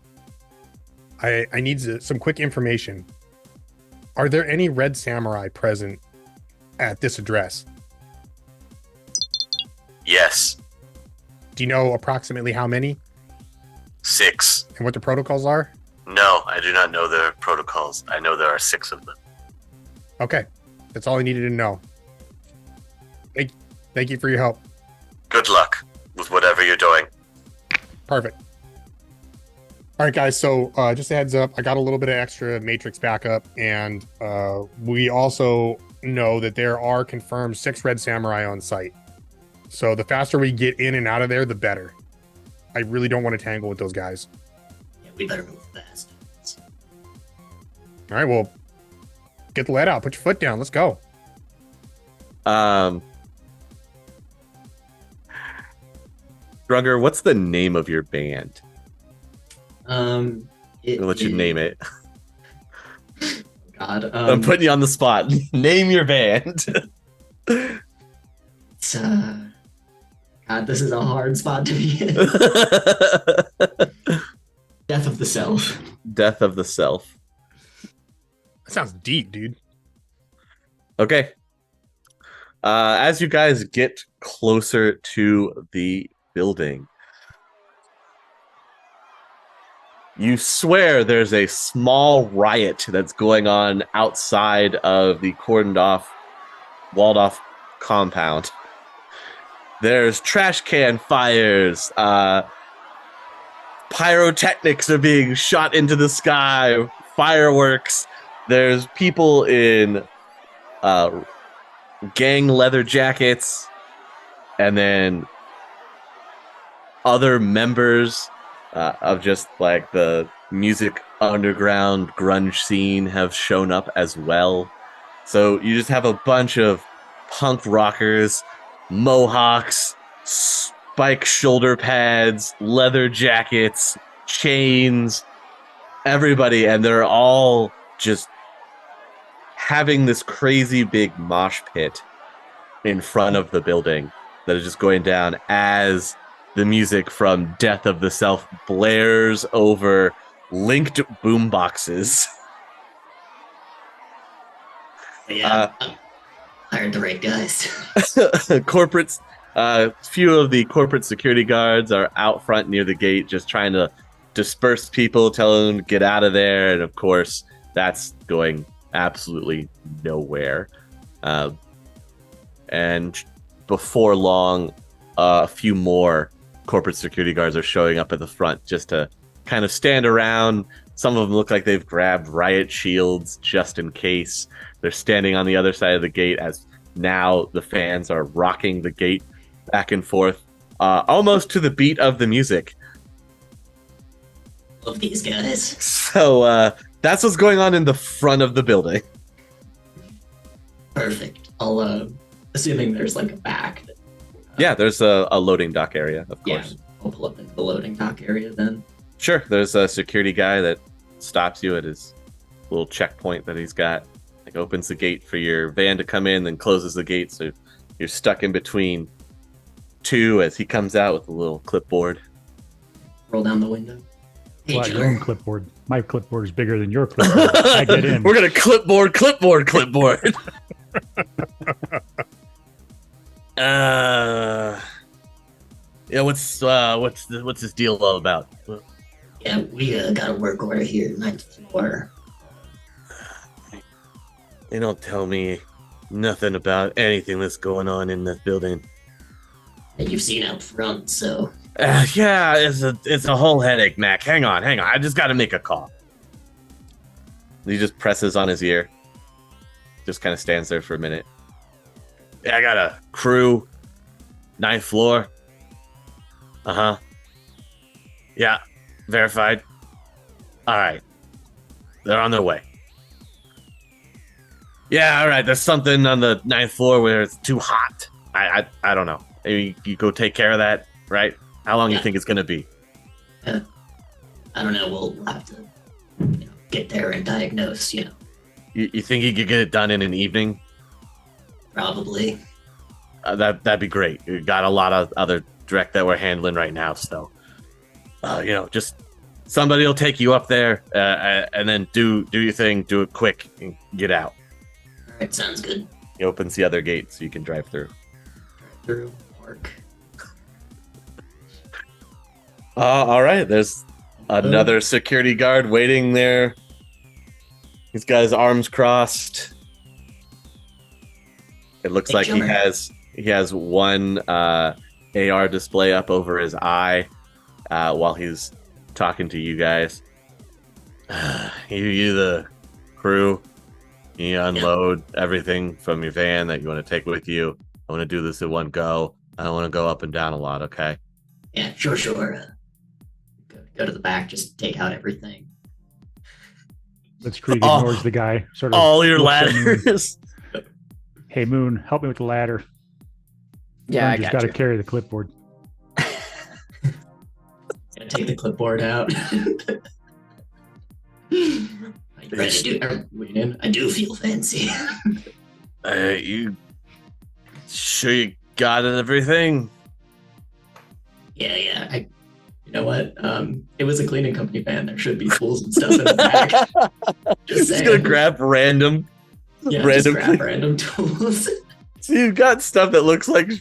I need some quick information. Are there any Red Samurai present at this address? Yes. Do you know approximately how many 6. and what the protocols are? No, I do not know their protocols. I know there are 6 of them. Okay, that's all I needed to know. Thank you for your help. Good luck with whatever you're doing. Perfect. All right, guys. So just a heads up, I got a little bit of extra Matrix backup, and we also know that there are confirmed 6 Red Samurai on site. So the faster we get in and out of there, the better. I really don't want to tangle with those guys. Yeah, we better move fast. All right, well, get the lead out. Put your foot down. Let's go. Grunger, what's the name of your band? It I'll let you is- name it. God, I'm putting you on the spot. Name your band. it's, God, this is a hard spot to be in. Death of the Self. Death of the Self. That sounds deep, dude. Okay. As you guys get closer to the building, you swear there's a small riot that's going on outside of the cordoned off, walled off compound. There's trash can fires. Pyrotechnics are being shot into the sky. Fireworks. There's people in gang leather jackets. And then other members of just like the music underground grunge scene have shown up as well. So you just have a bunch of punk rockers, mohawks, spike shoulder pads, leather jackets, chains, everybody, and they're all just having this crazy big mosh pit in front of the building that is just going down as the music from Death of the Self blares over linked boomboxes. Yeah, hired the right guys. Corporates, Few of the corporate security guards are out front near the gate, just trying to disperse people, tell them to get out of there. And of course, that's going absolutely nowhere. And before long, a few more corporate security guards are showing up at the front just to kind of stand around. Some of them look like they've grabbed riot shields just in case. They're standing on the other side of the gate as now the fans are rocking the gate back and forth, almost to the beat of the music. Love these guys. So that's what's going on in the front of the building. Perfect. I'll, assuming there's like a back. Yeah, there's a loading dock area, of Yeah, course. I'll pull up into the loading dock area then. Sure, there's a security guy that stops you at his little checkpoint that he's got. Like opens the gate for your van to come in, then closes the gate, so you're stuck in between two as he comes out with a little clipboard. Roll down the window. Hey, Well, your Joe. own clipboard. My clipboard is bigger than your clipboard. I get in. We're gonna clipboard. Yeah, what's this deal all about? Yeah, we got a work order here, 9th floor. They don't tell me nothing about anything that's going on in this building. That you've seen out front, so Yeah, it's a whole headache, Mac. Hang on. I just got to make a call. He just presses on his ear. Just kind of stands there for a minute. Yeah, I got a crew, 9th floor. Uh-huh. Yeah, verified. All right. They're on their way. Yeah, all right. There's something on the 9th floor where it's too hot. I don't know. Maybe you go take care of that, right? How long do you think it's going to be? I don't know. We'll have to get there and diagnose, You think you could get it done in an evening? Probably. That'd be great. We got a lot of other direct that we're handling right now, so just somebody will take you up there and then do your thing, do it quick, and get out. All right, sounds good. He opens the other gate so you can drive through. Through work. All right. There's another security guard waiting there. He's got his arms crossed. It looks like he has one AR display up over his eye while he's talking to you guys. You the crew, you unload everything from your van that you want to take with you. I want to do this in one go. I don't want to go up and down a lot, okay? Yeah, sure. Go to the back, just take out everything. Blitzkreig ignores the guy. Sort of All your looks at Moon. ladders. Hey, Moon, help me with the ladder. Yeah, I just got got to you. carry the clipboard. Gonna take the clipboard out. I do feel fancy. You sure you got everything? Yeah. You know what? It was a cleaning company van. There should be tools and stuff in the back. Just Just gonna saying. grab random random tools. So you've got stuff that looks like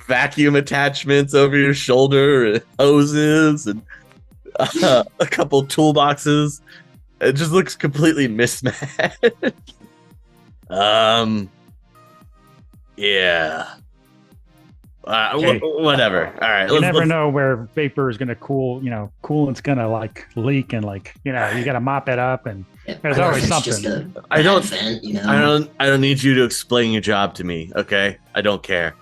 vacuum attachments over your shoulder, and hoses, and a couple toolboxes. It just looks completely mismatched. Yeah. Hey, whatever. All right. You never know where vapor is going to cool. Coolant's going to leak and you got to mop it up, and there's always something. I don't vent, I don't need you to explain your job to me, okay? I don't care.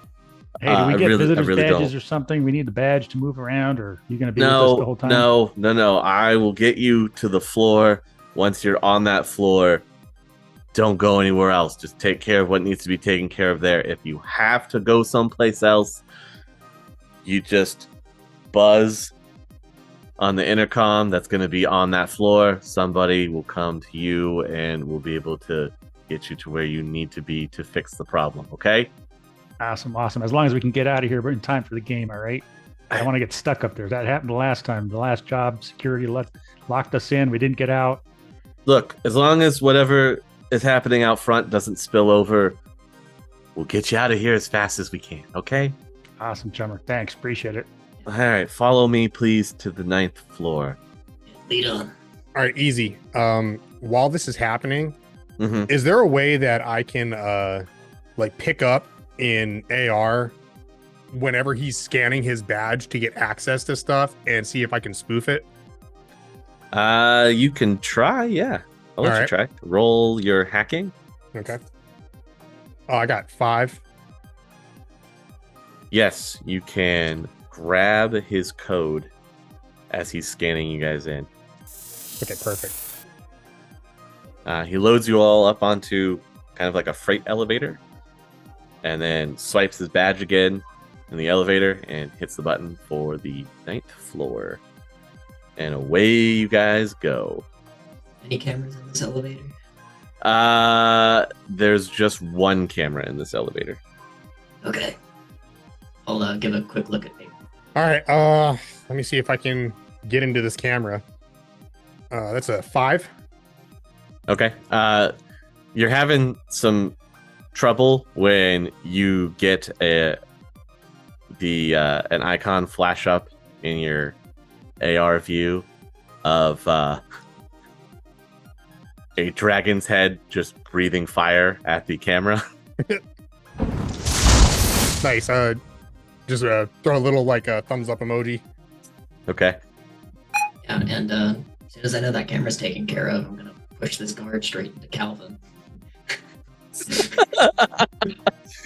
Hey, do we get visitors really badges don't. or something? We need the badge to move around, or are you going to be with us the whole time? No. I will get you to the floor. Once you're on that floor, don't go anywhere else. Just take care of what needs to be taken care of there. If you have to go someplace else, you just buzz on the intercom that's going to be on that floor. Somebody will come to you and will be able to get you to where you need to be to fix the problem, okay? Awesome. As long as we can get out of here in time for the game, all right? I don't want to get stuck up there. That happened the last time. The last job, security locked us in. We didn't get out. Look, as long as whatever is happening out front doesn't spill over, we'll get you out of here as fast as we can, okay? Awesome, Chummer. Thanks. Appreciate it. All right, follow me, please, to the 9th floor. Lead on. All right, easy. While this is happening, Mm-hmm. is there a way that I can like pick up in AR whenever he's scanning his badge to get access to stuff and see if I can spoof it? You can try, yeah. I'll let you try. Roll your hacking. Okay. Oh, I got 5. Yes, you can grab his code as he's scanning you guys in. Okay, perfect. He loads you all up onto kind of like a freight elevator, and then swipes his badge again in the elevator and hits the button for the 9th floor. And away you guys go. Any cameras in this elevator? There's just one camera in this elevator. Okay. I'll give a quick look at me. All right. Let me see if I can get into this camera. That's a 5. Okay. You're having some trouble when you get an icon flash up in your AR view of a dragon's head just breathing fire at the camera. Nice. Just throw a little like a thumbs up emoji. Okay. Yeah, and as soon as I know that camera's taken care of, I'm gonna push this guard straight into Calvin.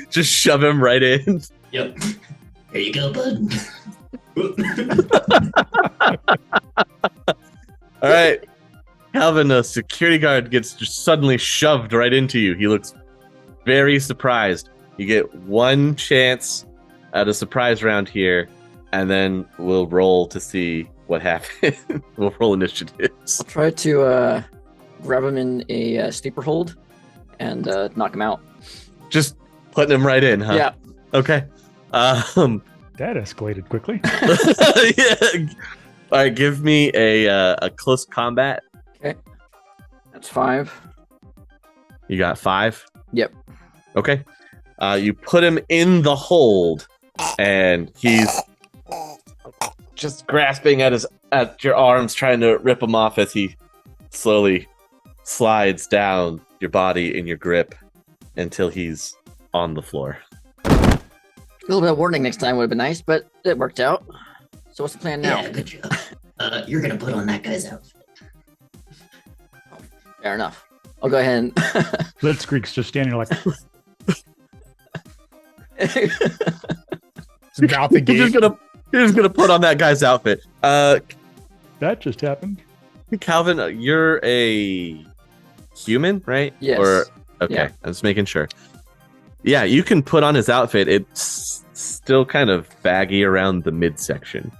Just shove him right in. Yep. Here you go, bud. All right. Calvin, a security guard gets just suddenly shoved right into you. He looks very surprised. You get one chance at a surprise round here, and then we'll roll to see what happens. We'll roll initiatives. I'll try to grab him in a sleeper hold and knock him out. Just putting him right in, huh? Yeah. Okay. That escalated quickly. Yeah. All right, give me a close combat. Okay. That's 5. You got 5? Yep. Okay. You put him in the hold, and he's just grasping at your arms, trying to rip them off as he slowly slides down your body in your grip until he's on the floor. A little bit of warning next time would have been nice, but it worked out. So what's the plan now? Yeah, good job. You're gonna put on that guy's outfit. Fair enough. I'll go ahead and Blitzkreig's just standing like, Just mouth the You're gate. just gonna put on that guy's outfit. that just happened. Calvin, you're a human, right? Yes. Or okay, Yeah. I'm just making sure. Yeah, you can put on his outfit. It's still kind of baggy around the midsection.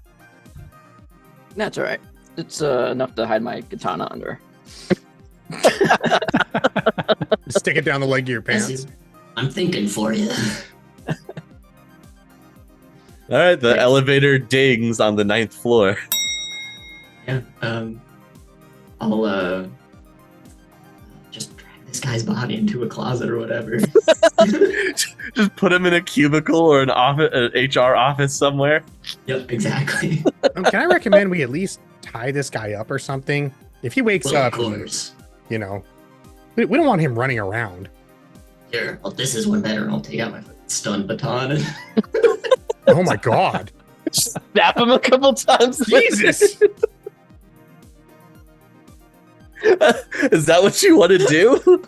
That's all right. It's enough to hide my katana under. Stick it down the leg of your pants. I'm thinking for you. All right, the elevator dings on the 9th floor. Yeah. I'll just drag this guy's body into a closet or whatever. Just put him in a cubicle or an office, an HR office somewhere. Yep, exactly. Can I recommend we at least tie this guy up or something? If he wakes Well, of up, and, course. you know, we don't want him running around. Here, well, this is one better. I'll take out my stun baton. And Oh my god. Snap him a couple times. Jesus. Is that what you want to do?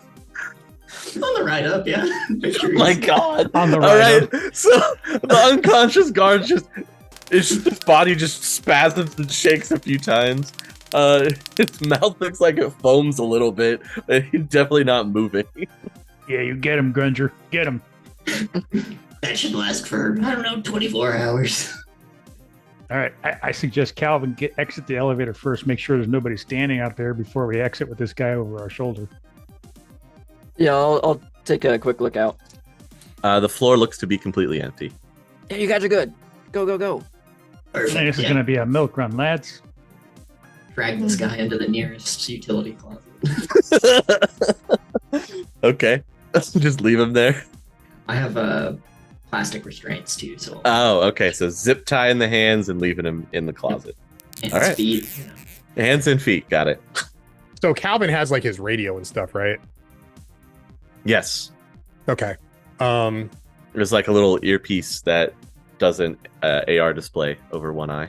on the ride up, yeah. Picture My easy. God. On the All right. right. So the unconscious guard his body just spasms and shakes a few times. His mouth looks like it foams a little bit, but he's definitely not moving. Yeah, you get him, Grunger. Get him. That should last for, I don't know, 24 hours. All right. I suggest Calvin exit the elevator first. Make sure there's nobody standing out there before we exit with this guy over our shoulder. Yeah, I'll take a quick look out. The floor looks to be completely empty. Yeah, you guys are good. Go, go, go. Perfect. This is yeah. going to be a milk run, lads. Drag this guy into the nearest utility closet. Okay. Just leave him there. I have plastic restraints too. So Oh, okay. So zip tie in the hands and leaving him in the closet. hands, all right. feet. Hands and feet. Got it. So Calvin has like his radio and stuff, right? Yes. Okay. There's like a little earpiece that does an AR display over one eye.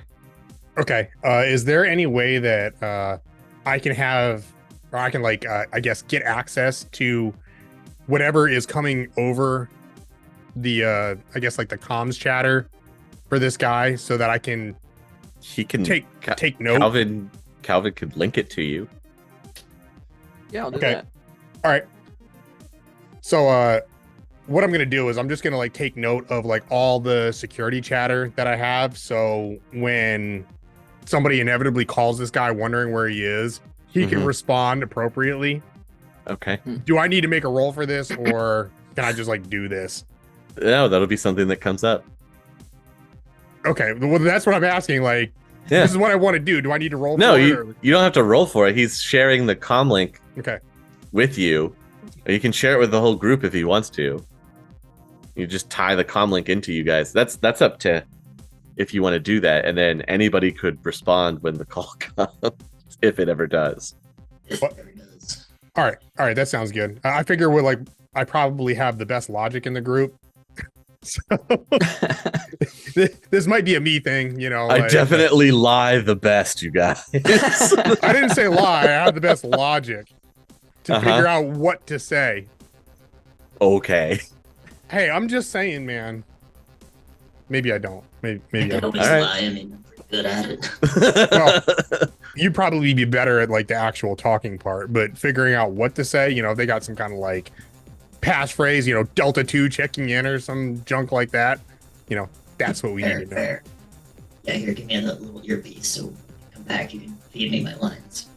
Okay. Is there any way that I can have, or I can like, I guess, get access to whatever is coming over the, I guess, like the comms chatter for this guy, so that I can He can take note? Calvin could link it to you. Yeah, I'll do Okay. that. All right. So, what I'm gonna do is I'm just gonna like take note of like all the security chatter that I have. So when somebody inevitably calls this guy wondering where he is, he can Mhm. respond appropriately. Okay. Do I need to make a roll for this, or can I just like do this? No, that'll be something that comes up. Okay, well that's what I'm asking. Like, Yeah. this is what I want to do. Do I need to roll? No, for it, you don't have to roll for it. He's sharing the comm link or... Okay. with you. You can share it with the whole group if he wants to. You just tie the comm link into you guys. That's up to if you want to do that, and then anybody could respond when the call comes, if it ever does. If What? it ever does. All right, that sounds good. I figure with like I probably have the best logic in the group. So this might be a me thing, you know. I like- definitely lie the best, you guys. I didn't say lie. I have the best logic to Uh-huh. figure out what to say. Okay. Hey, I'm just saying, man. Maybe I don't. Maybe I I can don't. always All right. lie. I mean, I'm pretty good at it. Well, you'd probably be better at like the actual talking part, but figuring out what to say, you know, if they got some kind of like passphrase, you know, Delta 2 checking in or some junk like that, you know, that's what we Fair, need to know. fair. Yeah, here, give me that little earpiece. So when you come back, you can feed me my lines.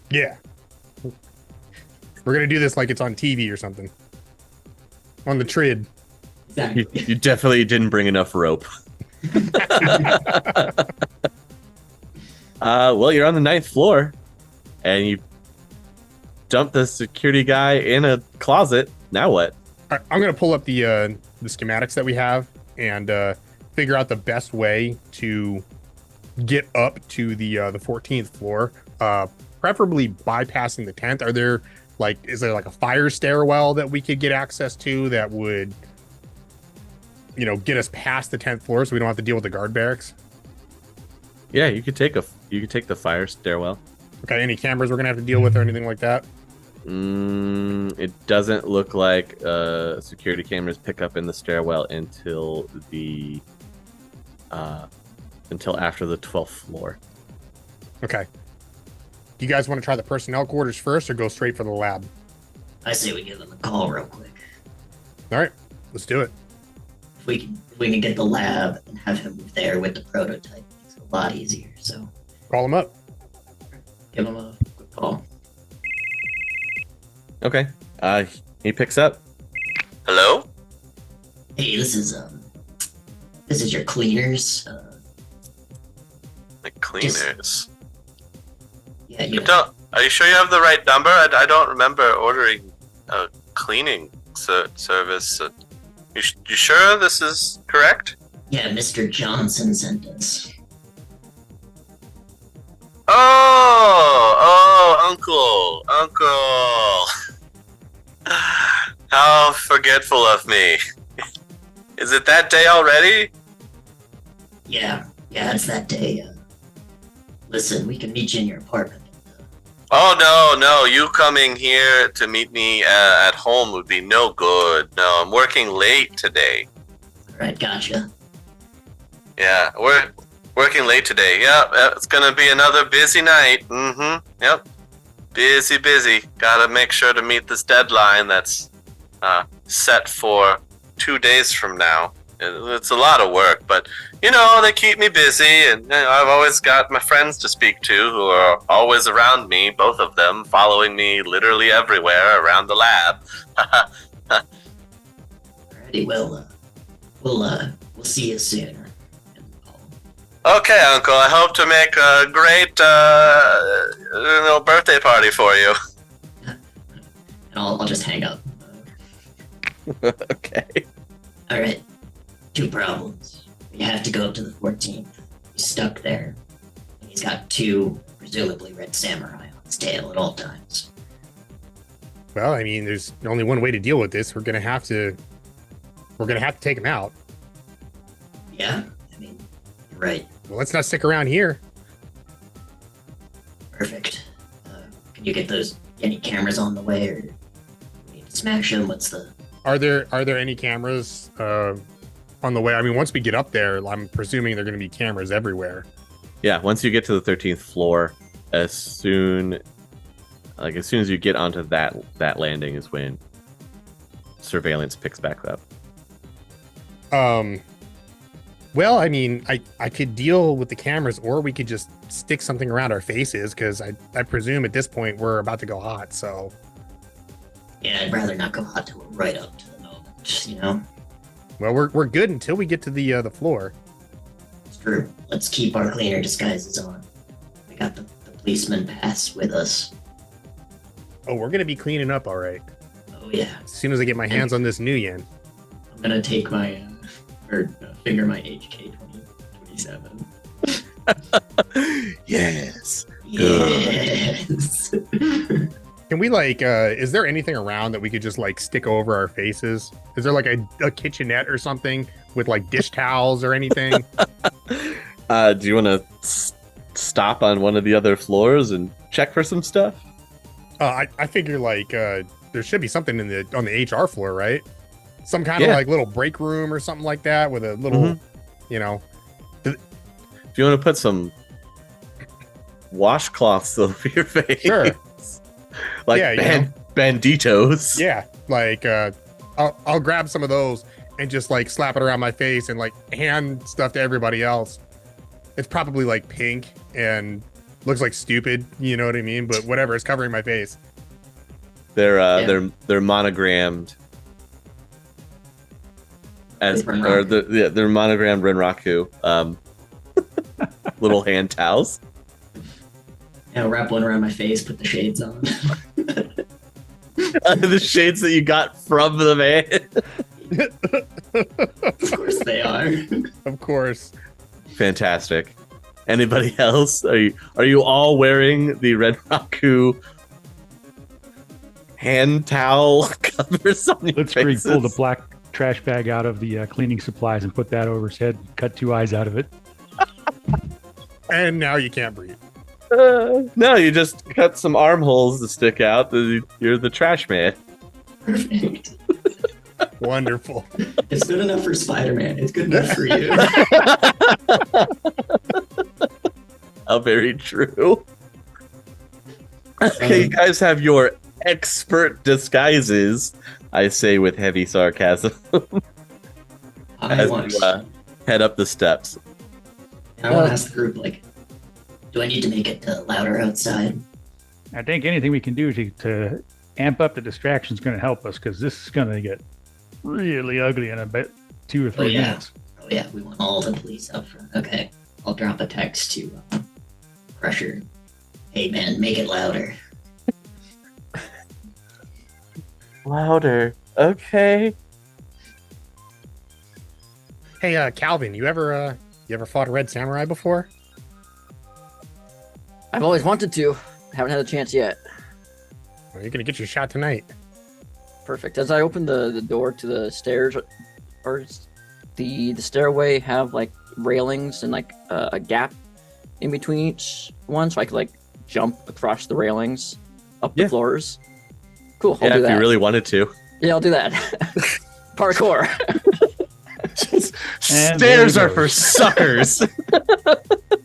Yeah. We're going to do this like it's on TV or something. On the trid. Exactly. you definitely didn't bring enough rope. Well, you're on the 9th floor, and you dump the security guy in a closet. Now what? All right, I'm going to pull up the schematics that we have and figure out the best way to get up to the 14th floor, preferably bypassing the 10th. Is there like a fire stairwell that we could get access to that would, you know, get us past the 10th floor so we don't have to deal with the guard barracks? Yeah, you could take the fire stairwell. Okay, any cameras we're gonna have to deal with or anything like that? It doesn't look like security cameras pick up in the stairwell until after the 12th floor. Okay. Do you guys want to try the personnel quarters first or go straight for the lab? I say we give them a call real quick. All right, let's do it. If we can get the lab and have him there with the prototype, it's a lot easier. So Call them up. give him a quick call. Okay. He picks up. Hello? Hey, this is your cleaners. The cleaners. Yeah, You don't. Are you sure you have the right number? I don't remember ordering a cleaning service. You sure this is correct? Yeah, Mr. Johnson sent us. Uncle. How forgetful of me. Is it that day already? Yeah, it's that day. Listen, we can meet you in your apartment. Oh, no. You coming here to meet me at home would be no good. No, I'm working late today. Alright, gotcha. Yeah, we're working late today. Yep, it's gonna be another busy night. Yep. Busy. Gotta make sure to meet this deadline that's set for 2 days from now. It's a lot of work, but, you know, they keep me busy, and you know, I've always got my friends to speak to who are always around me, both of them, following me literally everywhere around the lab. Alrighty, well, we'll see you soon. Okay, Uncle, I hope to make a great birthday party for you. And I'll just hang up. Okay. Alright, two problems. We have to go up to the 14th. He's stuck there. And he's got two, presumably red samurai on his tail at all times. Well, I mean, there's only one way to deal with this. We're gonna have to take him out. Yeah, I mean, you're right. Well, let's not stick around here. Perfect. Can you get any cameras on the way, or we need to smash them? What's the... Are there any cameras on the way? I mean, once we get up there, I'm presuming there are going to be cameras everywhere. Yeah, once you get to the 13th floor, as soon as you get onto that landing is when surveillance picks back up. Well, I mean, I could deal with the cameras, or we could just stick something around our faces, because I presume at this point we're about to go hot, so... Yeah, I'd rather not go hot till we're right up to the moment, you know? Well, we're good until we get to the floor. It's true. Let's keep our cleaner disguises on. We got the policeman pass with us. Oh, we're going to be cleaning up, all right. Oh, yeah. As soon as I get my hands on this new yen. I'm gonna take my, finger my HK 2027. Yes. Yes. Can we, is there anything around that we could just, stick over our faces? Is there, a kitchenette or something with, dish towels or anything? Do you want to stop on one of the other floors and check for some stuff? I figure, there should be something on the HR floor, right? Some kind of, little break room or something like that with a little, you know... If you want to put some washcloths over your face. Sure. Banditos. Yeah, I'll grab some of those and just slap it around my face and hand stuff to everybody else. It's probably pink and looks stupid, you know what I mean? But whatever, it's covering my face. They're monogrammed as they're monogrammed Renraku. Little hand towels. I'll wrap one around my face, put the shades on. The shades that you got from the man. Of course they are. Of course. Fantastic. Anybody else? Are you all wearing the Renraku hand towel covers on your Blitzkreig faces? pulled a black trash bag out of the cleaning supplies and put that over his head, cut two eyes out of it. And now you can't breathe. No, you just cut some armholes to stick out. You're the trash man. Perfect. Wonderful. It's good enough for Spider-Man. It's good enough for you. How very true. Okay, you guys have your expert disguises, I say with heavy sarcasm, as you head up the steps. I want to ask the group, do I need to make it louder outside? I think anything we can do to amp up the distraction is going to help us, because this is going to get really ugly in about 2 or 3 minutes. Oh yeah, we want all the police up front. Okay, I'll drop a text to Crusher. Hey man, make it louder. Louder. Okay. Hey, Calvin, you ever fought a red samurai before? I've always wanted to. Haven't had a chance yet. Well, you're gonna get your shot tonight. Perfect. As I open the door to the stairs, or the stairway have railings and a gap in between each one, so I could jump across the railings up the floors. Cool. I'll do that. If you really wanted to. Yeah, I'll do that. Parkour. Stairs are for suckers.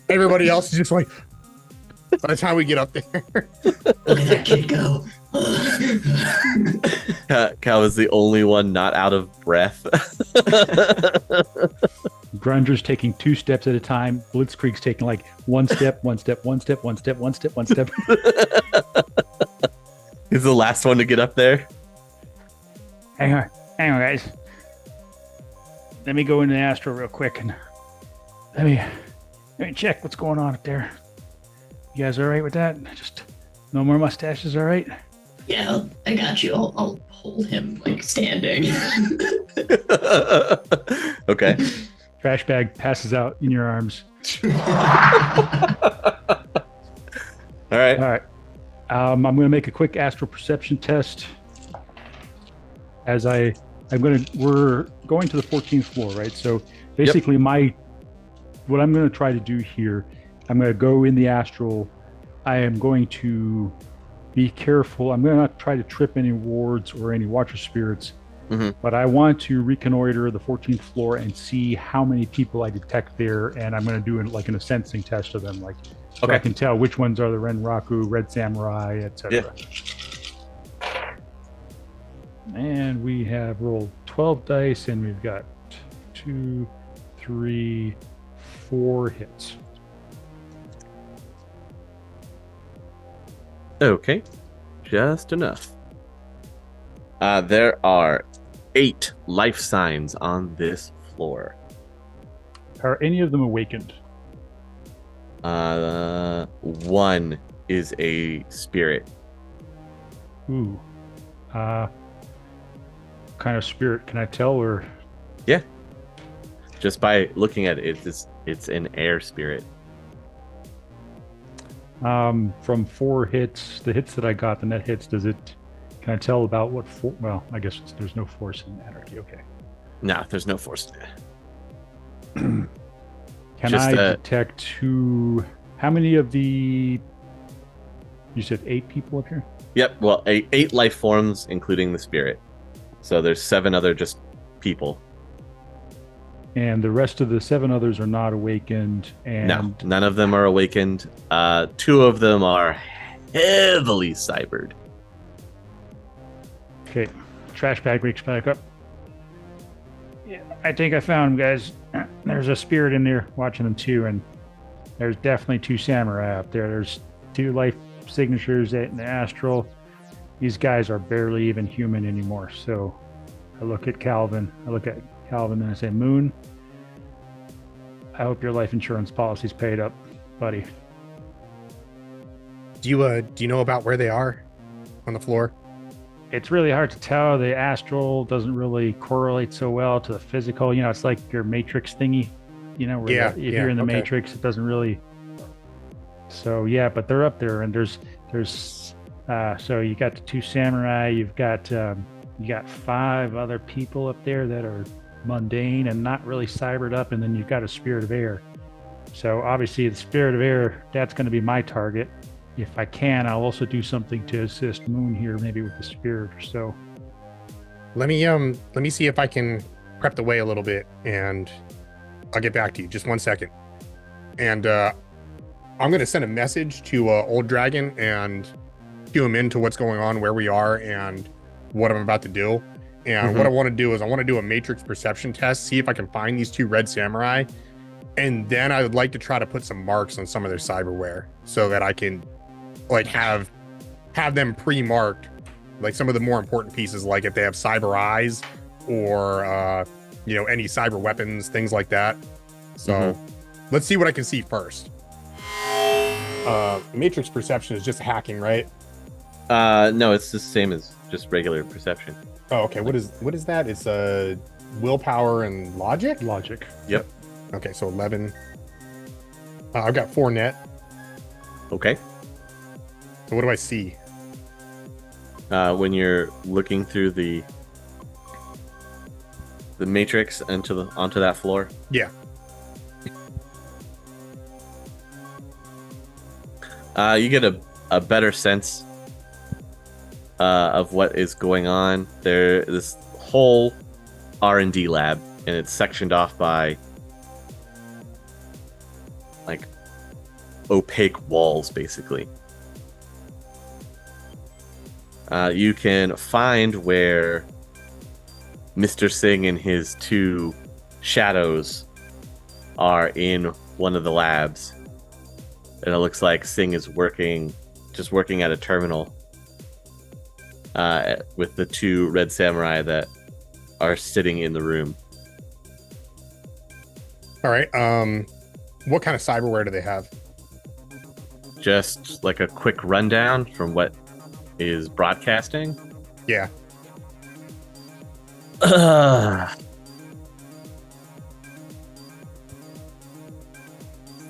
Everybody else is just by the time we get up there. Look at that kid go. Cal is the only one not out of breath. Grunger's taking 2 steps at a time. Blitzkrieg's taking 1 step, 1 step, 1 step, 1 step, 1 step, 1 step. He's the last one to get up there. Hang on, guys. Let me go into Astro real quick and let me check what's going on up there. You guys all right with that? Just no more mustaches, all right? Yeah, I got you. I'll hold him standing. Okay. Trash bag passes out in your arms. All right. All right. I'm going to make a quick astral perception test. We're going to the 14th floor, right? So basically, what I'm going to try to do here, I'm going to go in the astral. I am going to be careful. I'm going to not try to trip any wards or any watcher spirits, but I want to reconnoiter the 14th floor and see how many people I detect there. And I'm going to do an sensing test of them, so I can tell which ones are the Renraku, Red Samurai, etc. Yeah. And we have rolled 12 dice, and we've got 2, 3, 4 hits. Okay, just enough. There are 8 life signs on this floor. Are any of them awakened? 1 is a spirit. Ooh. What kind of spirit can I tell? Or Yeah. Just by looking at it, it's an air spirit. from 4 hits, the hits that I got, the net hits, can I tell about what well, I guess there's no force in anarchy. Okay. No, there's no force in it. Can Just, I detect how many of you said 8 people up here? Yep, well, 8 life forms, including the spirit. So there's 7 other just people. And the rest of the 7 others are not awakened. And No, none of them are awakened. 2 of them are heavily cybered. Okay, trash bag reaches back up. Yeah, I think I found them, guys. There's a spirit in there watching them too, and there's definitely 2 samurai up there. There's 2 life signatures in the astral. These guys are barely even human anymore. So I look at Calvin. And I say, Moon, I hope your life insurance policy's paid up, buddy. Do you know about where they are on the floor? It's really hard to tell. The astral doesn't really correlate so well to the physical. It's like your matrix thingy, where if you're in the matrix, it doesn't really. So yeah, but they're up there, and there's so you got the 2 samurai, you got 5 other people up there that are mundane and not really cybered up, and then you've got a spirit of air. So obviously the spirit of air, that's going to be my target. If I can, I'll also do something to assist Moon here, maybe with the spirit or so. Let me see if I can prep the way a little bit, and I'll get back to you. Just 1 second. And I'm going to send a message to Old Dragon and cue him into what's going on, where we are, and what I'm about to do. And what I want to do is I want to do a matrix perception test, see if I can find these 2 red samurai. And then I would like to try to put some marks on some of their cyberware so that I can have them pre-marked, some of the more important pieces, like if they have cyber eyes or any cyber weapons, things like that. So let's see what I can see first. Matrix perception is just hacking, right? No, it's the same as just regular perception. Oh, okay. What is that? It's willpower and logic? Logic. Yep. Okay, so 11. I've got 4 net. Okay. So what do I see? When you're looking through the matrix onto that floor. Yeah. You get a better sense of what is going on. This whole R&D lab, and it's sectioned off by opaque walls, basically. You can find where Mr. Singh and his 2 shadows are in one of the labs. And it looks like Singh is working at a terminal with the 2 red samurai that are sitting in the room. All right. What kind of cyberware do they have? Just like a quick rundown from what is broadcasting. Yeah.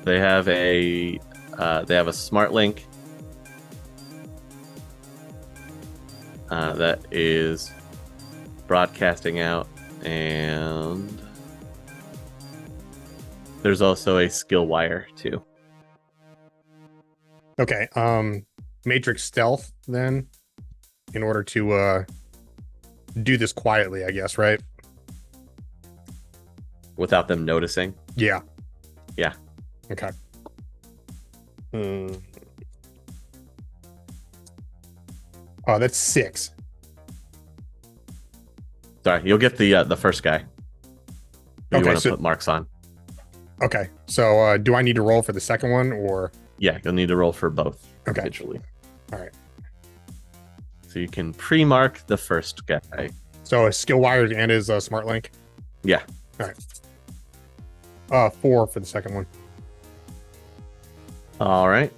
They have a smart link that is broadcasting out, and there's also a skill wire too. Okay. Matrix stealth then, in order to do this quietly, I guess, right? Without them noticing. Yeah. Yeah. Okay. Oh, that's 6. Sorry, you'll get the first guy. You Okay, want to so- put marks on. Okay. So do I need to roll for the second one or? Yeah, you'll need to roll for both Okay. individually. All right. So you can pre-mark the first guy. So his skill wires and his smart link. Yeah. All right. 4 for the second one. All right.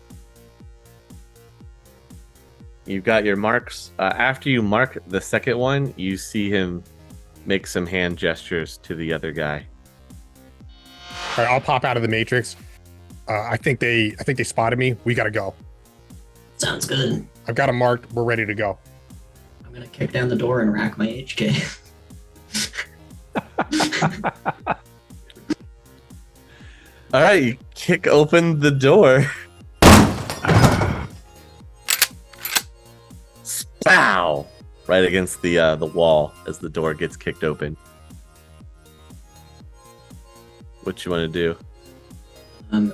You've got your marks. After you mark the second one, you see him make some hand gestures to the other guy. All right. I'll pop out of the matrix. I think they spotted me. We got to go. Sounds good. I've got them marked. We're ready to go. I'm gonna kick down the door and rack my HK. All right, you kick open the door. Spow! Right against the wall as the door gets kicked open. What you want to do?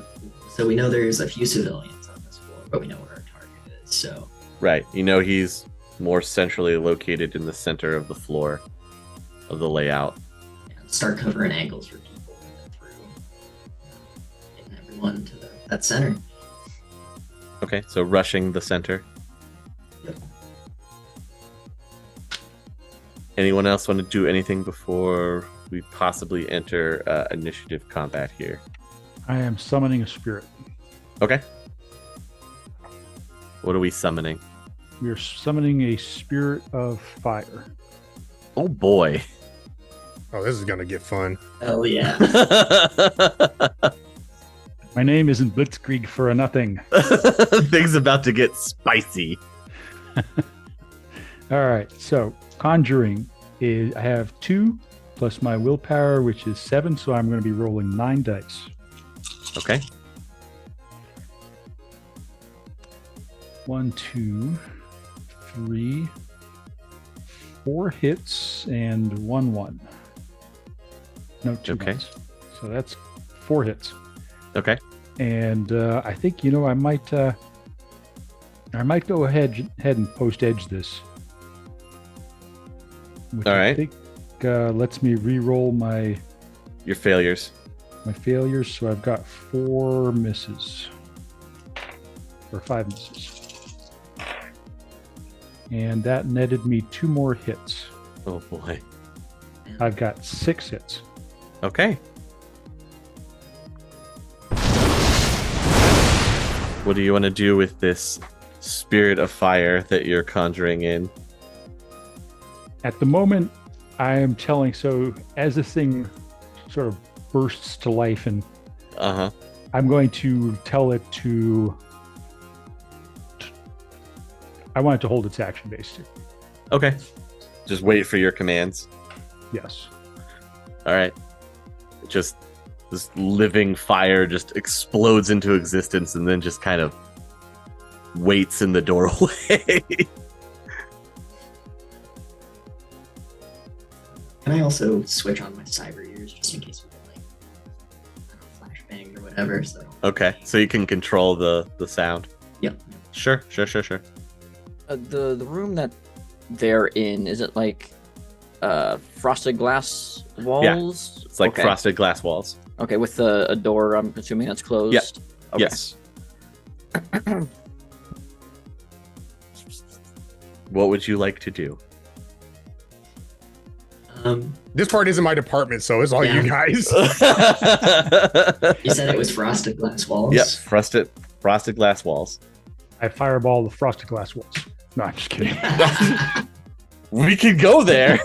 So we know there's a few civilians on this floor, but we know where our target is. So Right, you know he's more centrally located in the center of the floor of the layout. yeah, start covering angles for people and then through, getting everyone to that center. Okay, so rushing the center. Yep. Anyone else want to do anything before we possibly enter initiative combat here? I am summoning a spirit. Okay. What are we summoning? We are summoning a spirit of fire. Oh boy. Oh, this is gonna get fun. Oh yeah. My name isn't Blitzkreig for a nothing. Things about to get spicy. All right, so conjuring is I have 2 plus my willpower, which is 7, so I'm going to be rolling 9 dice. Okay. 1, 2, 3, 4 hits and 1. No, 2 Okay. ones. So that's 4 hits. Okay. And I think I might go ahead and post edge this. Which All I right. think lets me re-roll my Your failures. failures. So I've got 4 misses or 5 misses, and that netted me 2 more hits. Oh boy. I've got 6 hits. Okay. What do you want to do with this spirit of fire that you're conjuring in? At the moment, I am telling. So as this thing sort of bursts to life, and Uh-huh. I'm going to tell it to. I want it to hold its action, basically. Okay. Just wait for your commands. Yes. All right. Just this living fire just explodes into existence and then just kind of waits in the doorway. Can I also switch on my cyber ears just in case we get flashbang or whatever? So Okay, so you can control the sound. yep. Sure. The room that they're in, is it like frosted glass walls? It's like okay. frosted glass walls. Okay, with a door, I'm assuming that's closed. Yep. Okay. Yes. What would you like to do? This part isn't my department, so it's all Yeah. you guys. You said it was frosted glass walls. Yep, frosted glass walls. I fireball the frosted glass walls. No, I'm just kidding. We could go there.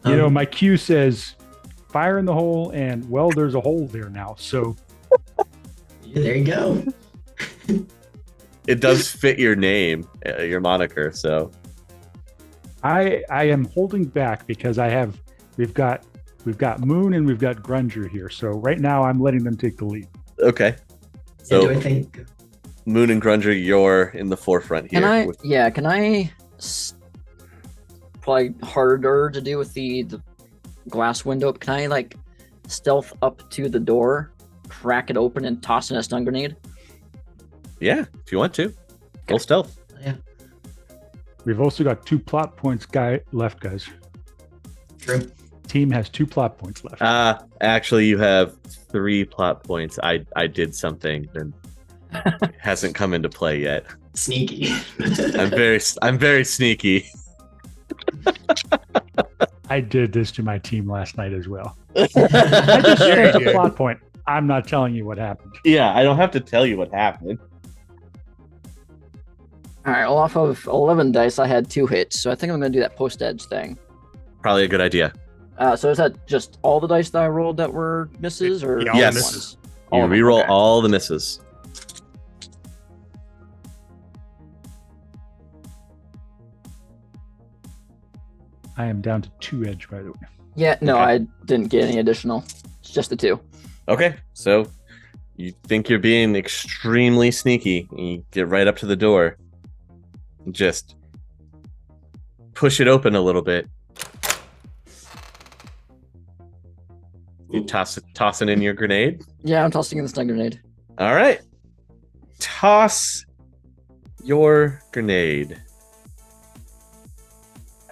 You know, my cue says fire in the hole, and well, there's a hole there now. So Yeah, there you go. It does fit your name, your moniker. So I am holding back because we've got Moon and we've got Grunger here. So right now I'm letting them take the lead. okay. So, So do I think? Moon and Grunger, you're in the forefront here. Can I probably harder to do with the glass window. Can I like stealth up to the door, crack it open, and toss in a stun grenade? Yeah, if you want to. Roll stealth. Yeah, We've also got 2 plot points left, guys. true. Team has 2 plot points left. Actually, you have 3 plot points. I did something and it hasn't come into play yet. Sneaky. I'm very sneaky. I did this to my team last night as well. I just Yeah, spent you a did. plot point. I'm not telling you what happened. Yeah, I don't have to tell you what happened. All right, well, off of 11 dice, I had 2 hits, so I think I'm going to do that post edge thing. Probably a good idea. So is that just all the dice that I rolled that were misses, or Yeah, all the Yes. misses. You of them? reroll Okay. all the misses. I am down to 2 edge, by the way. Yeah, no, Okay. I didn't get any additional. It's just the 2. Okay, so you think you're being extremely sneaky. You get right up to the door. Just push it open a little bit. You tossing in your grenade. Yeah, I'm tossing in the stun grenade. All right. Toss your grenade.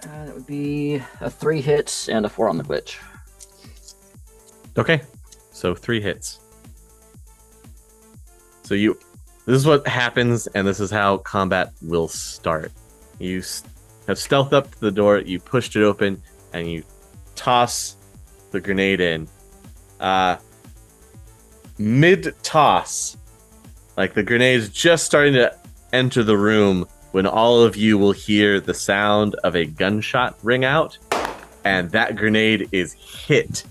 That would be a 3 hits and a 4 on the glitch. Okay. So 3 hits. So this is what happens, and this is how combat will start. You have stealthed up to the door, you pushed it open, and you toss the grenade in. Mid-toss, like the grenade is just starting to enter the room when all of you will hear the sound of a gunshot ring out, and that grenade is hit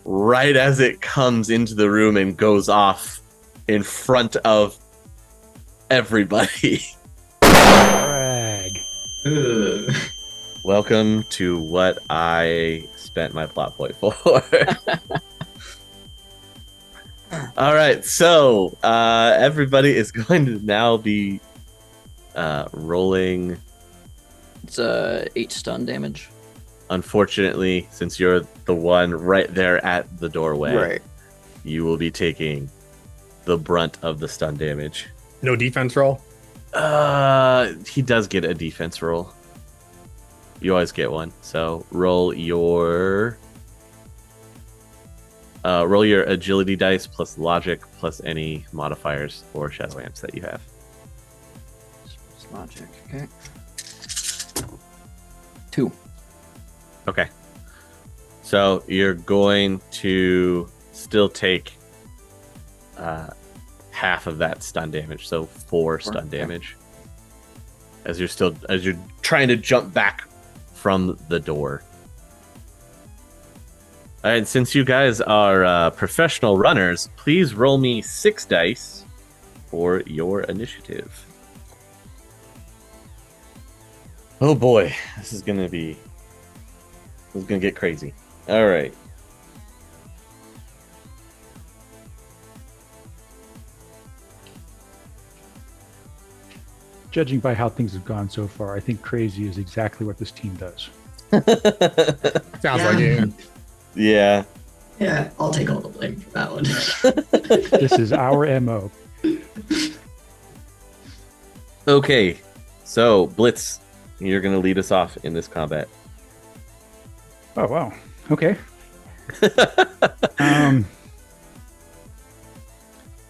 right as it comes into the room and goes off in front of everybody. Brag. Ugh. Welcome to what I spent my plot point for. All right, so everybody is going to now be rolling. It's 8 stun damage. Unfortunately, since you're the one right there at the doorway, you will be taking the brunt of the stun damage. No defense roll. He does get a defense roll. You always get one. So roll your agility dice plus logic plus any modifiers or shadow amps that you have. It's logic. Okay. 2. Okay. So you're going to still take half of that stun damage, so 4 stun okay. damage. As you're trying to jump back from the door. All right, since you guys are professional runners, please roll me 6 dice for your initiative. Oh boy, this is gonna get crazy. All right. Judging by how things have gone so far, I think crazy is exactly what this team does. Sounds like it. Yeah. Yeah, I'll take all the blame for that one. This is our MO. Okay, so Blitz, you're gonna lead us off in this combat. Oh, wow. Okay.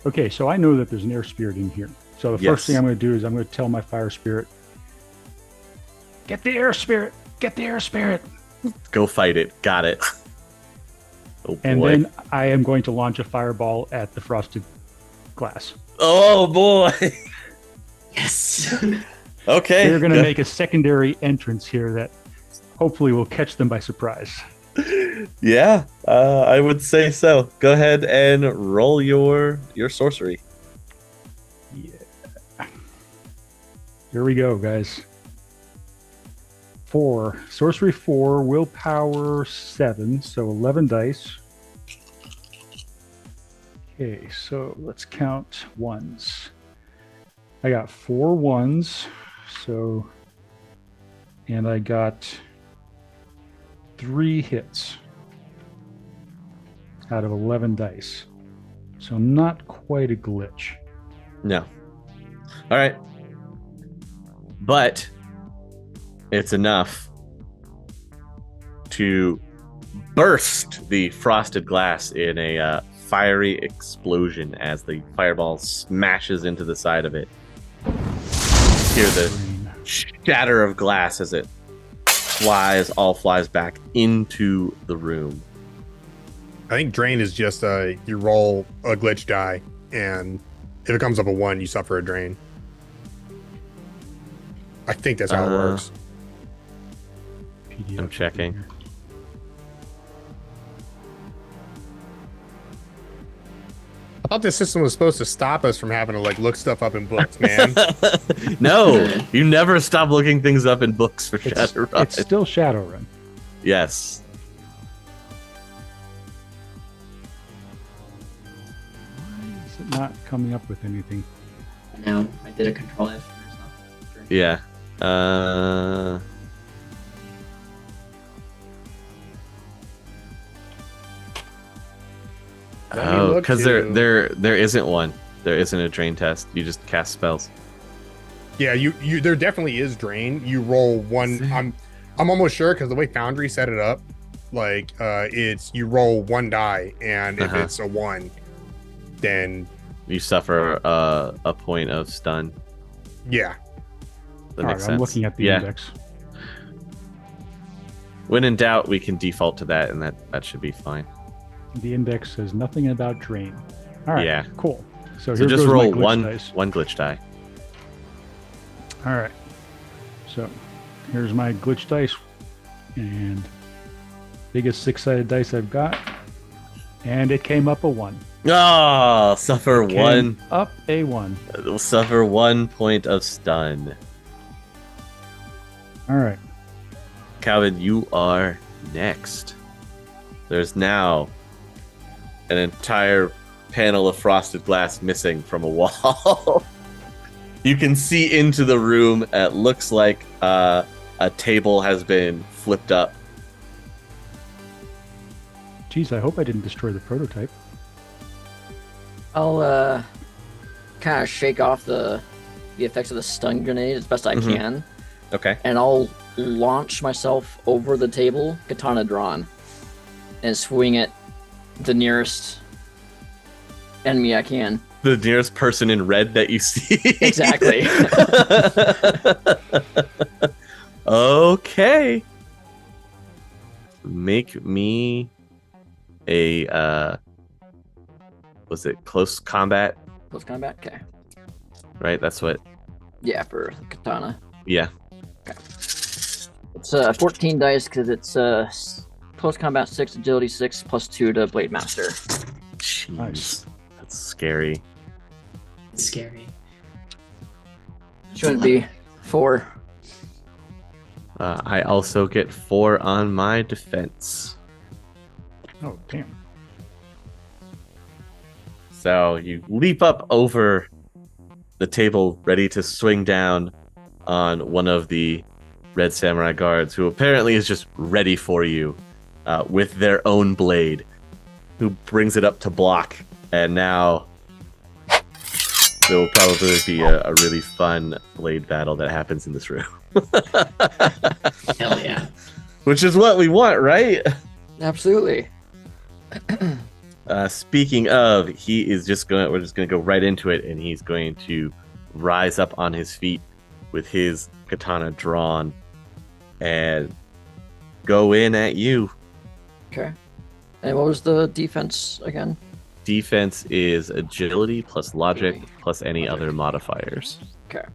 Okay, so I know that there's an air spirit in here. So the first Yes. thing I'm going to do is I'm going to tell my fire spirit, get the air spirit, get the air spirit. Go fight it. Got it. Oh boy. And then I am going to launch a fireball at the frosted glass. Oh boy. Yes. Okay. They're going to good. make a secondary entrance here that hopefully will catch them by surprise. Yeah, I would say so. Go ahead and roll your sorcery. Yeah. Here we go, guys. 4. Sorcery 4, willpower 7, so 11 dice. Okay, so let's count ones. I got 4 ones, so, and I got 3 hits out of 11 dice. So not quite a glitch. No. All right. But it's enough to burst the frosted glass in a fiery explosion as the fireball smashes into the side of it. Hear the shatter of glass as it all flies back into the room. I think drain is just you roll a glitch die, and if it comes up a 1, you suffer a drain. I think that's how it works. PDF I'm checking. I thought this system was supposed to stop us from having to like look stuff up in books, man. No, you never stop looking things up in books for It's Shadowrun. it's still Shadowrun. Yes. Why is it not coming up with anything? Now I did a control F. Yeah. Let me Oh, look because too. there isn't one. There isn't a drain test. You just cast spells. Yeah, you there definitely is drain. You roll one. I'm almost sure because the way Foundry set it up, like it's you roll 1 die, and if it's a 1, then You suffer a point of stun. yeah. That All makes right, sense. I'm looking at the Yeah. index. When in doubt, we can default to that, and that should be fine. The index says nothing about drain. All right, Yeah. cool. So So here just goes roll my glitch dice. one glitch die. All right. So here's my glitch dice, and biggest 6-sided dice I've got, and it came up a 1. Oh, suffer Came one. up a 1. Suffer 1 point of stun. All right. Calvin, you are next. There's now an entire panel of frosted glass missing from a wall. You can see into the room. It looks like a table has been flipped up. Geez, I hope I didn't destroy the prototype. I'll kind of shake off the effects of the stun grenade as best I can, Okay. and I'll launch myself over the table, katana drawn, and swing at the nearest enemy I can. The nearest person in red that you see. Exactly. Okay. Make me a was it close combat? Close combat? Okay. Right? That's what Yeah, for katana. yeah. It's 14 dice because it's close combat 6, agility 6, +2 to blade master. Jeez. Nice. That's scary. It's scary. Shouldn't be 4. I also get 4 on my defense. Oh, damn. So you leap up over the table, ready to swing down on one of the Red Samurai guards, who apparently is just ready for you with their own blade, who brings it up to block. And now there will probably be a really fun blade battle that happens in this room. Hell yeah. Which is what we want, right? Absolutely. Speaking of, we're just gonna go right into it, and he's going to rise up on his feet with his katana drawn and go in at you. Okay. And what was the defense again? Defense is agility plus logic Agility. plus any Logic. other modifiers. Okay.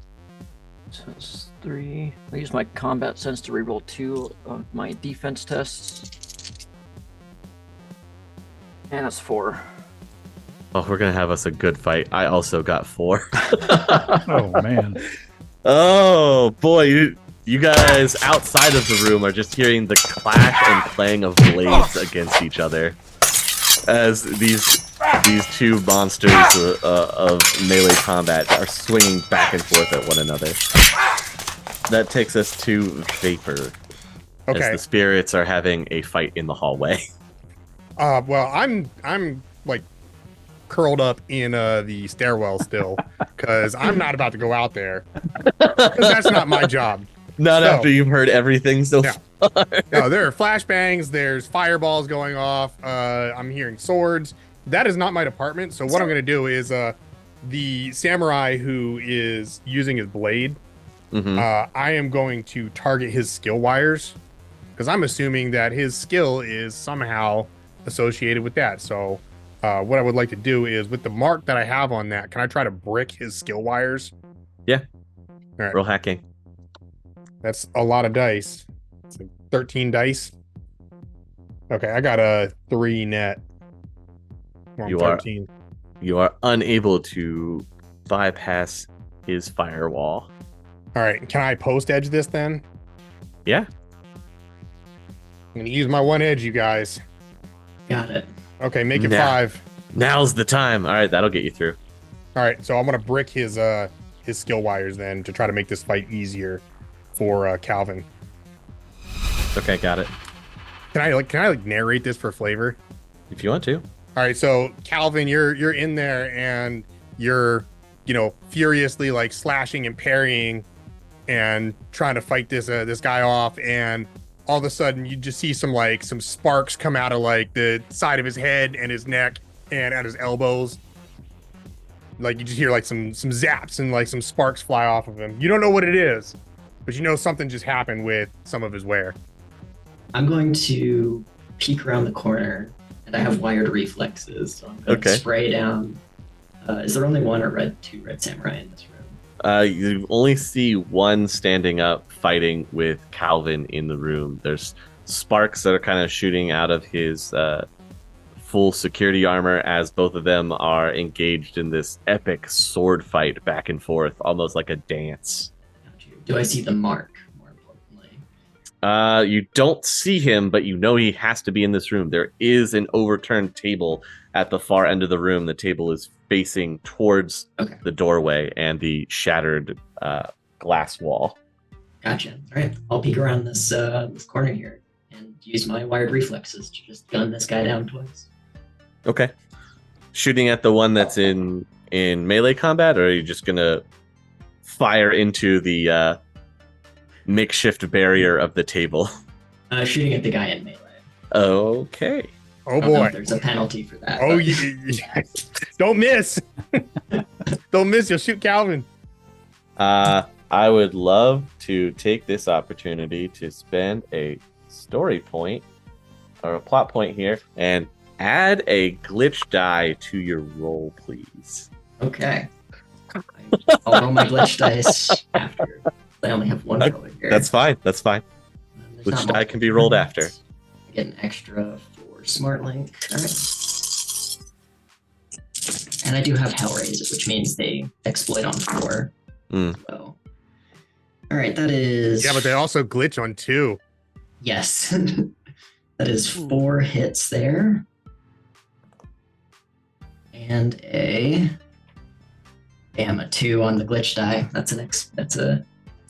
So it's 3. I use my combat sense to reroll 2 of my defense tests. And it's 4. Oh, we're gonna have us a good fight. I also got 4. Oh man. Oh boy, you guys outside of the room are just hearing the clash and clang of blades against each other as these two monsters of melee combat are swinging back and forth at one another. That takes us to Vapor. Okay. As the spirits are having a fight in the hallway. Well, I'm like curled up in the stairwell still because I'm not about to go out there because that's not my job. Not So- after you've heard everything so Yeah. far. No, there are flashbangs. There's fireballs going off. I'm hearing swords. That is not my department. So what I'm going to do is the samurai who is using his blade, Mhm. I am going to target his skill wires because I'm assuming that his skill is somehow associated with that. So what I would like to do is with the mark that I have on that, can I try to brick his skill wires? Yeah. All right. Roll hacking. That's a lot of dice. It's like 13 dice. Okay, I got a 3 net. Well, You are unable to bypass his firewall. All right, can I post edge this then? Yeah. I'm gonna use my 1 edge, you guys. Got it. Okay, make it Nah. 5. Now's the time. All right, that'll get you through. All right, so I'm gonna brick his skill wires then to try to make this fight easier for Calvin. Okay, got it. Can I narrate this for flavor? If you want to. All right, so Calvin, you're in there and you're, furiously like slashing and parrying and trying to fight this guy off, and all of a sudden you just see some sparks come out of like the side of his head and his neck and at his elbows. Like you just hear like some zaps and like some sparks fly off of him. You don't know what it is, but you know something just happened with some of his wear. I'm going to peek around the corner, and I have wired reflexes, so I'm going to Okay. spray down. Is there only one or two red samurai in this room? You only see one standing up fighting with Calvin in the room. There's sparks that are kind of shooting out of his full security armor as both of them are engaged in this epic sword fight back and forth, almost like a dance. Do I see the mark, more importantly? You don't see him, but you know he has to be in this room. There is an overturned table at the far end of the room. The table is facing towards Okay. the doorway and the shattered glass wall. Gotcha. All right, I'll peek around this corner here and use my wired reflexes to just gun this guy down twice. Okay. Shooting at the one that's in melee combat, or are you just gonna fire into the makeshift barrier of the table? Shooting at the guy in melee. Okay. Oh I don't know boy. if there's a penalty for that. Oh, but- you don't miss. Don't miss. You'll shoot Calvin. I would love to take this opportunity to spend a story point or a plot point here and add a glitch die to your roll, please. Okay. I'll roll my glitch dice after. I only have one color here. That's fine. That's fine. There's Glitch not die can be rolled after. I get an extra for Smart Link. All right. And I do have Hellraise, which means they exploit on 4. Mm. So. All right, that is. Yeah, but they also glitch on 2. Yes. That is 4 hits there. And a 2 on the glitch die. That's a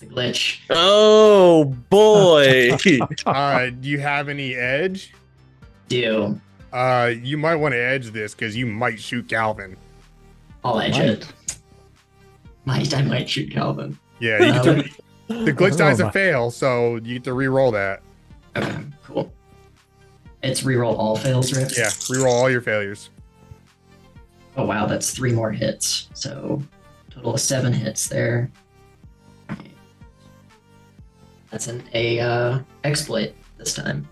glitch. Oh boy. Do you have any edge? Do. You might want to edge this because you might shoot Calvin. I'll edge it. I might shoot Calvin. Yeah, you get to, the glitch die's Oh, a fail, so you get to re-roll that. Okay, cool. It's reroll all fails, right? Yeah, re-roll all your failures. Oh wow, that's 3 more hits. So total of 7 hits there. That's an exploit this time.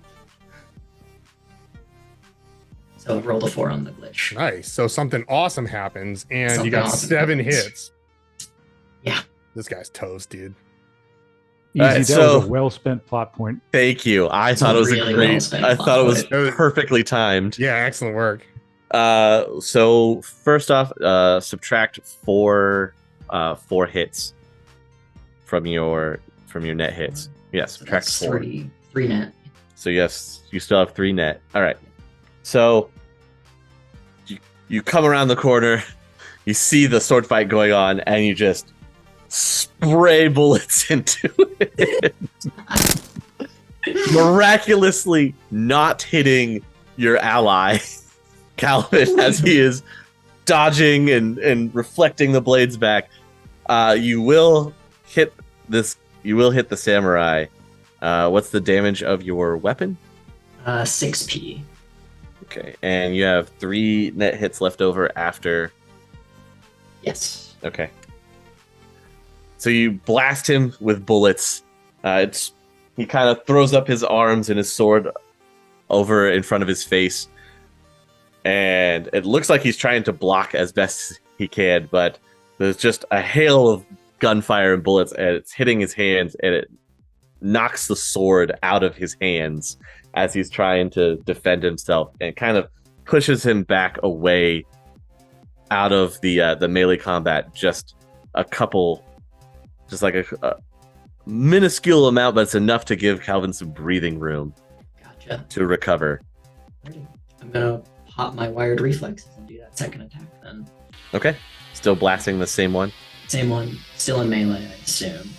So I rolled a 4 on the glitch. Nice. So something awesome happens, and you Something got awesome 7 happens. hits. Yeah. This guy's toast, dude. Easy. Alright, That so- was a well spent plot point. Thank you. I thought it was really a great. well spent I thought it was plot. perfectly timed. Yeah, excellent work. So first off, subtract four hits from your net hits. Yes, So subtract that's 4. three net. So yes, you still have 3 net. All right. So you come around the corner, you see the sword fight going on, and you just spray bullets into it. Miraculously not hitting your ally, Calvin, as he is dodging and reflecting the blades back. You will hit this. You will hit the samurai. What's the damage of your weapon? 6p. Okay, and you have 3 net hits left over after. Yes. Okay. So you blast him with bullets. He kind of throws up his arms and his sword over in front of his face. And it looks like he's trying to block as best he can, but there's just a hail of gunfire and bullets, and it's hitting his hands, and it knocks the sword out of his hands as he's trying to defend himself, and kind of pushes him back away out of the melee combat. Just like a minuscule amount, but it's enough to give Calvin some breathing room Gotcha. to recover. Alrighty. I'm gonna pop my wired reflexes and do that second attack then. Okay, still blasting the same one. Same one, still in melee, I assume.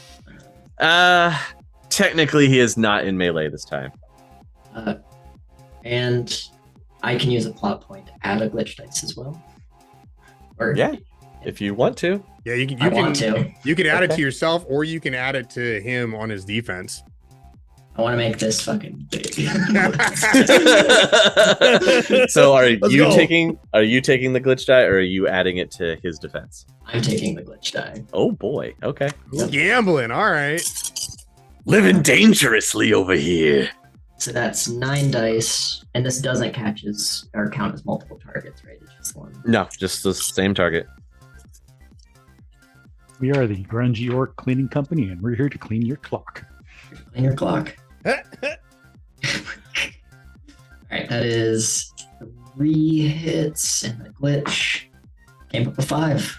Technically he is not in melee this time. And I can use a plot point to add a glitch dice as well. Or Yeah, if you want to. Yeah, you can. I want to. You can add it Okay. to yourself, or you can add it to him on his defense. I want to make this fucking big. So are Let's you go. taking the glitch die, or are you adding it to his defense? I'm taking the glitch die. Oh boy, okay. Who's gambling? All right. Living dangerously over here. So that's 9 dice, and this doesn't count as multiple targets, right? It's just one. No, just the same target. We are the Grungy Orc Cleaning Company, and we're here to clean your clock. Clean your clock. All right, that is 3 hits, and the glitch came up with 5.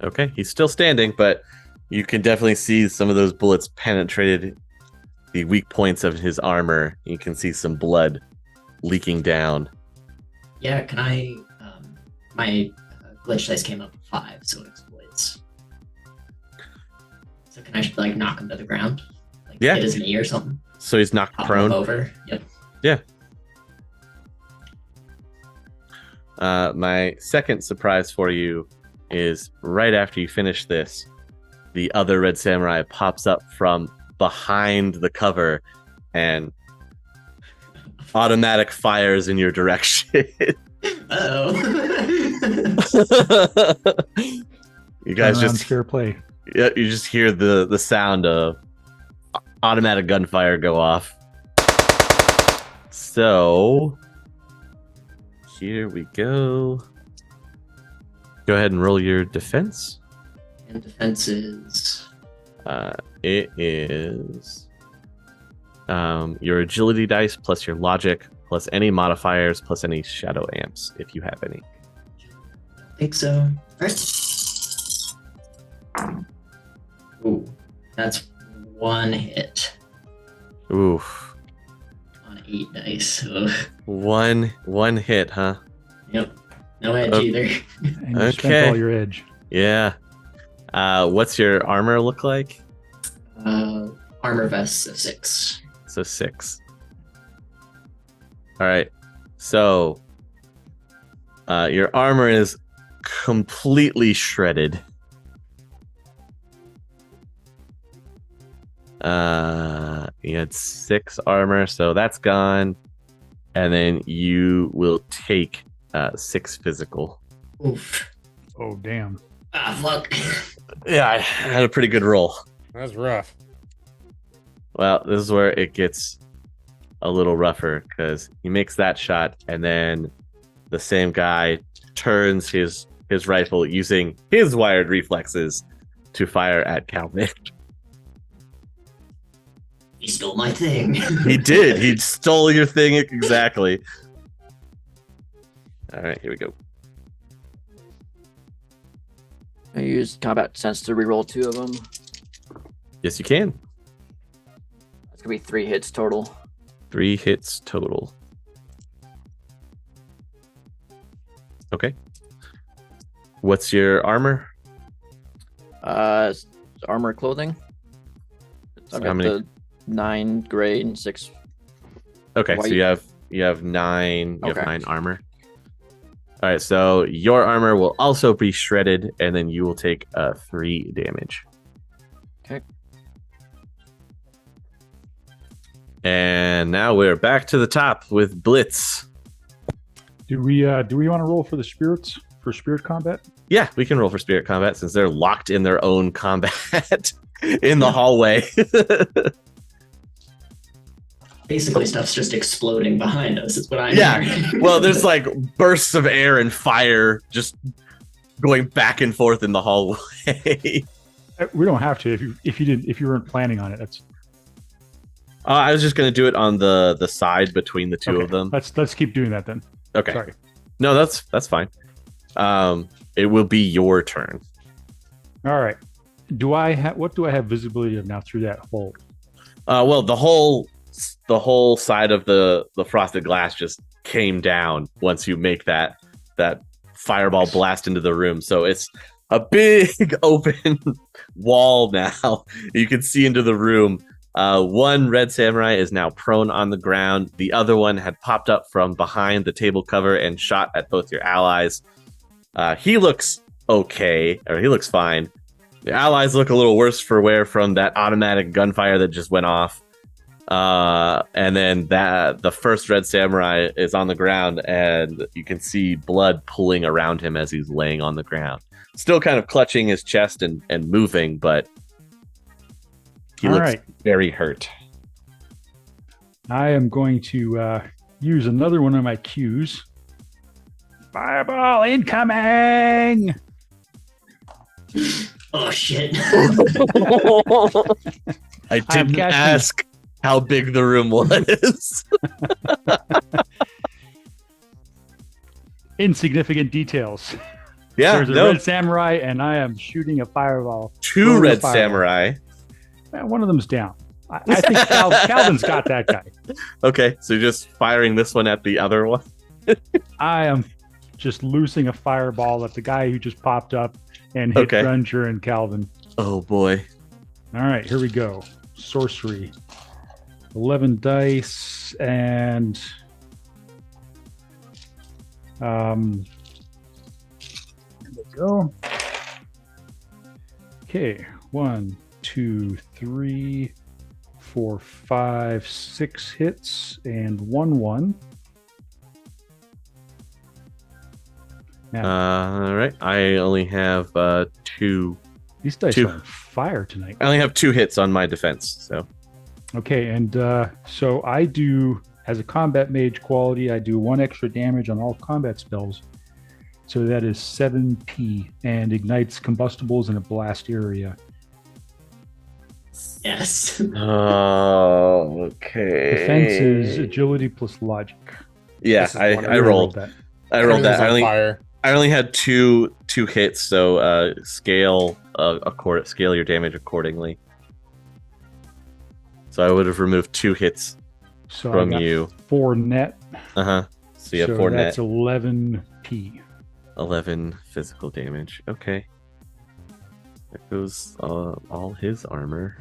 Okay, he's still standing, but you can definitely see some of those bullets penetrated the weak points of his armor. You can see some blood leaking down. Yeah, can I? My glitch dice came up with 5, so it explodes. So can I like knock him to the ground? Like Yeah. hit his knee or something? So he's knocked Pop prone. him over. Yep. My second surprise for you is right after you finish this, the other red samurai pops up from behind the cover and automatic fires in your direction. Oh. You guys Turn around, just fair play. you just hear the sound of automatic gunfire go off. So here we go. Go ahead and roll your defense. And defense is It is your agility dice plus your logic plus any modifiers plus any shadow amps if you have any. I think so. Alright. Ooh, that's 1 hit Oof. on 8 dice. Ugh. One hit, huh? Yep. No edge Oh. either. And you Okay. spent all your edge. Yeah. What's your armor look like? Armor vest of 6. So 6. All right. So your armor is completely shredded. You had 6 armor, so that's gone. And then you will take 6 physical. Oof. Oh, damn. Ah, fuck. Yeah, I had a pretty good roll. That's rough. Well, this is where it gets a little rougher because he makes that shot, and then the same guy turns his rifle using his wired reflexes to fire at Calvin. He stole my thing. He did. He stole your thing exactly. All right, here we go. I use combat sense to reroll 2 of them. Yes, you can. That's gonna be 3 hits total. 3 hits total. Okay. What's your armor? Armor clothing. So I've how got many? the 9 gray and 6. Okay, so white. you have 9. You Okay. have 9 armor. All right, so your armor will also be shredded, and then you will take 3 damage. Okay. And now we're back to the top with Blitz. Do we want to roll for the spirits for spirit combat? Yeah, we can roll for spirit combat since they're locked in their own combat in the hallway. Basically, stuff's just exploding behind us. Is what I'm Yeah. hearing. Well, there's like bursts of air and fire just going back and forth in the hallway. We don't have to if you weren't planning on it. That's I was just gonna do it on the side between the two okay. of them. Let's keep doing that then. Okay. Sorry. No, that's fine. It will be your turn. All right. What do I have visibility of now through that hole? Well, the whole side of the frosted glass just came down once you make that fireball blast into the room. So it's a big open wall now. You can see into the room. One red samurai is now prone on the ground. The other one had popped up from behind the table cover and shot at both your allies. He looks okay, or he looks fine. The allies look a little worse for wear from that automatic gunfire that just went off. And then the first red samurai is on the ground, and you can see blood pooling around him as he's laying on the ground. Still kind of clutching his chest and moving, but he All looks right. very hurt. I am going to use another one of my cues. Fireball incoming! Oh shit! I didn't casting- ask how big the room was. Insignificant details. Yeah, There's a no, red samurai, and I am shooting a fireball. 2 throwing a red fireball. samurai. One of them's down. I think Calvin's got that guy. Okay, so you're just firing this one at the other one. I am just loosing a fireball at the guy who just popped up and hit Okay. Grunger and Calvin. Oh boy. All right, here we go. Sorcery. 11 dice and there we go. Okay, 1, 2, 3, 4, 5, 6 hits and 1. Now, All right. I only have 2. these dice two. are on fire tonight. I only have 2 hits on my defense. So Okay, and so I do, as a combat mage quality, I do 1 extra damage on all combat spells. So that is 7p and ignites combustibles in a blast area. Yes. Oh, okay. Defense is agility plus logic. Yeah, This is I wonderful. rolled. that. I rolled that. Everything's on fire. I only had two hits, so scale scale your damage accordingly. So I would have removed 2 hits So from I got you. 4 net. So you have so 4 that's net, 11p. 11 physical damage. Okay. There goes all his armor.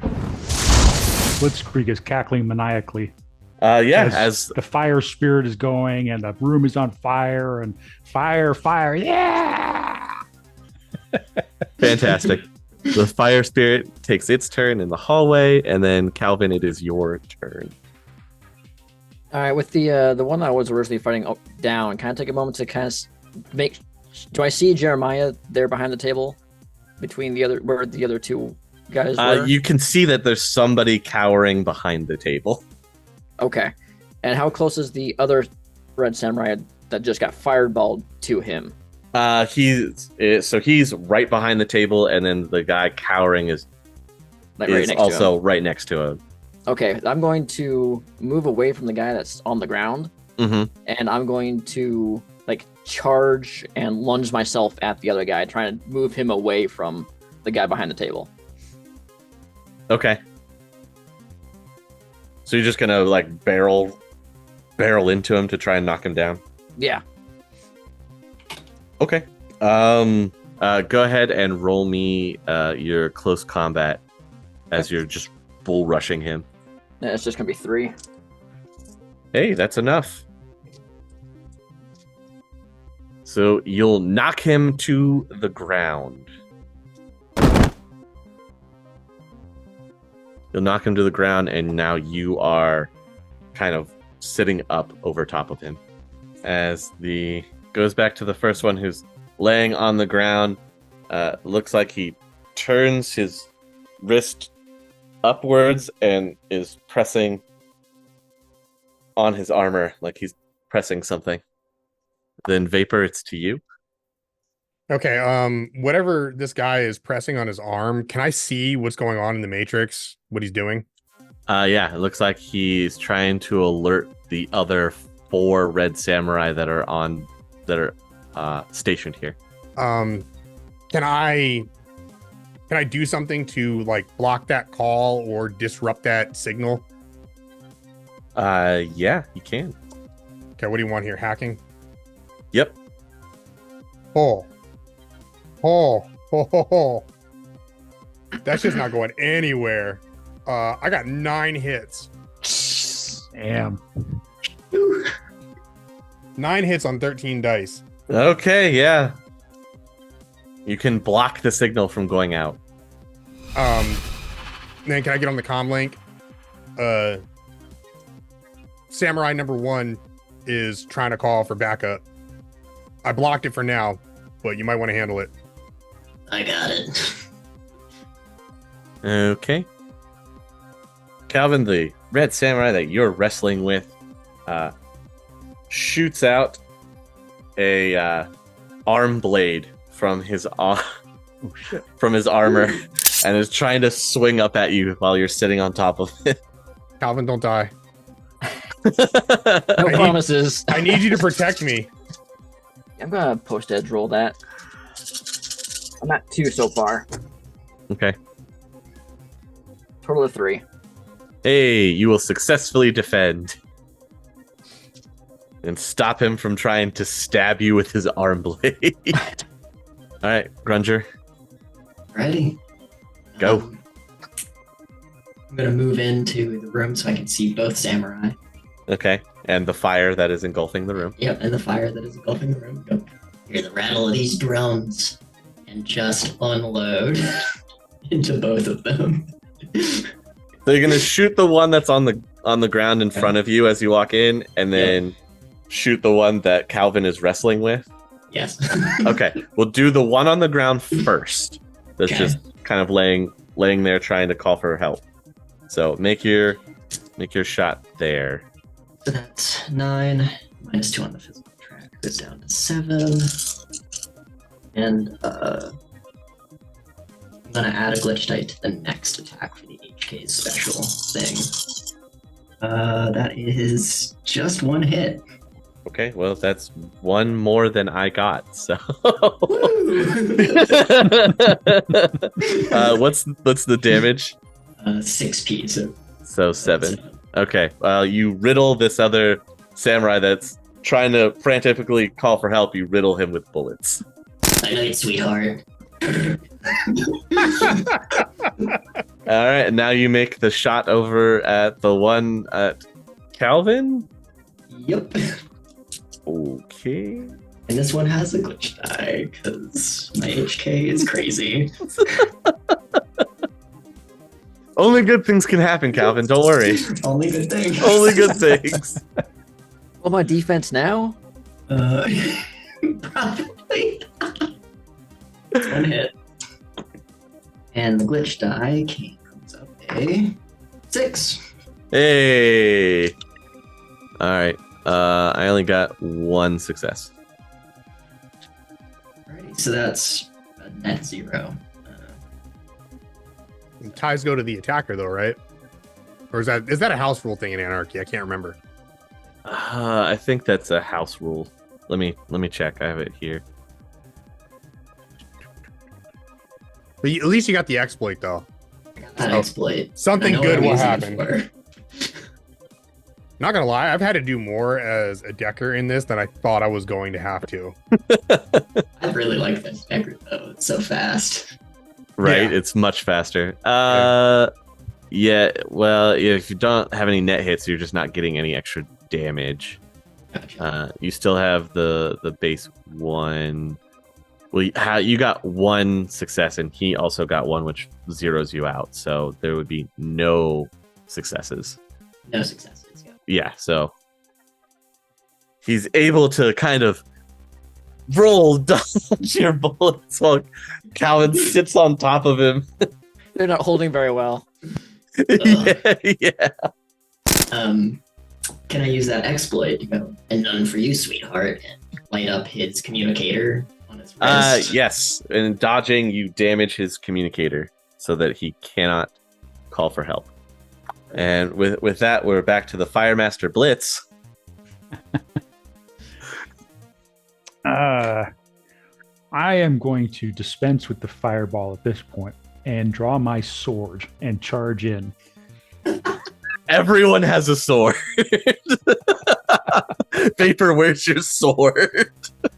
Blitzkreig is cackling maniacally. Yeah, as the fire spirit is going and the room is on fire and fire, yeah! fantastic. The fire spirit takes its turn in the hallway, and then Calvin, it is your turn. All right, with the one I was originally fighting down, can I take a moment to kind of make? Do I see Jeremiah there behind the table, between where the other 2 guys were? You can see that there's somebody cowering behind the table. Okay, and how close is the other red samurai that just got fireballed to him? He's right behind the table, and then the guy cowering is Like right next to also him. right next to him. Okay, I'm going to move away from the guy that's on the ground, Mm-hmm. and I'm going to charge and lunge myself at the other guy, trying to move him away from the guy behind the table. Okay. So you're just gonna like barrel into him to try and knock him down? Yeah. Okay. Go ahead and roll me your close combat as you're just bull rushing him. Yeah, it's just gonna be 3. Hey, that's enough. So you'll knock him to the ground. You'll knock him to the ground, and now you are kind of sitting up over top of him. As the goes back to the first one who's laying on the ground, looks like he turns his wrist upwards and is pressing on his armor like he's pressing something. Then Vapor, it's to you. Okay, whatever this guy is pressing on his arm, can I see what's going on in the Matrix? What he's doing? Yeah, it looks like he's trying to alert the other 4 red samurai that are stationed here. Can I do something to like block that call or disrupt that signal? Yeah, you can. Okay, what do you want here? Hacking? Yep. Oh. That's just not going anywhere. I got 9 hits. Damn. 9 hits on 13 dice. Okay, yeah. You can block the signal from going out. Then can I get on the comm link? Samurai number 1 is trying to call for backup. I blocked it for now, but you might want to handle it. I got it. Okay. Calvin, the red samurai that you're wrestling with, shoots out a arm blade from his from his armor and is trying to swing up at you while you're sitting on top of it. Calvin, don't die. No promises. I need you to protect me. I'm gonna post edge roll that. I'm at 2 so far. Okay. Total of 3. Hey, you will successfully defend and stop him from trying to stab you with his arm blade. All right, Grunger. Ready? Go. I'm gonna move into the room so I can see both samurai. Okay, and the fire that is engulfing the room. Yep, and the fire that is engulfing the room. Go. Hear the rattle of these drones and just unload into both of them. So you're gonna shoot the one that's on the ground in front of you as you walk in, and then shoot the one that Calvin is wrestling with. Yes. Okay, we'll do the one on the ground first. That's Okay. just kind of laying there trying to call for help. So make your shot there. So that's 9 minus 2 on the physical track goes down to 7. And I'm gonna add a glitch die to the next attack for the HK special thing. That is just 1 hit. Okay, well that's one more than I got. So what's the damage? 6p. So 7. Okay, you riddle this other samurai that's trying to frantically call for help. You riddle him with bullets. I know it, sweetheart. All right, and now you make the shot over at the one at Calvin. Yep. Okay. And this one has a glitch die because my HK is crazy. Only good things can happen, Calvin. Don't worry. Only good thing. Only good things. Well, my defense now? Probably. 1 hit. And the glitch die comes up a 6. Hey. All right. I only got 1 success. Alrighty, so that's a net 0. Ties go to the attacker though, right? Or is that a house rule thing in Anarchy? I can't remember. I think that's a house rule. Let me check. I have it here. But at least you got the exploit, though. That Oh, exploit. something I know what good I'm will using it happen. for. Not gonna lie, I've had to do more as a decker in this than I thought I was going to have to. I really like that Decker though. It's so fast. Right, Yeah. it's much faster. Yeah. Well, if you don't have any net hits, you're just not getting any extra damage. Gotcha. You still have the base one. Well, you got one success, and he also got one, which zeroes you out. So there would be no successes. No successes. Yeah. Yeah, so he's able to kind of roll dodge your bullets while Calvin sits on top of him. They're not holding very well. yeah. Can I use that exploit to go and none for you, sweetheart, and light up his communicator on his wrist? Yes. In dodging, you damage his communicator so that he cannot call for help. And with that, we're back to the Firemaster Blitz. I am going to dispense with the fireball at this point and draw my sword and charge in. Everyone has a sword. Vapor, where's your sword?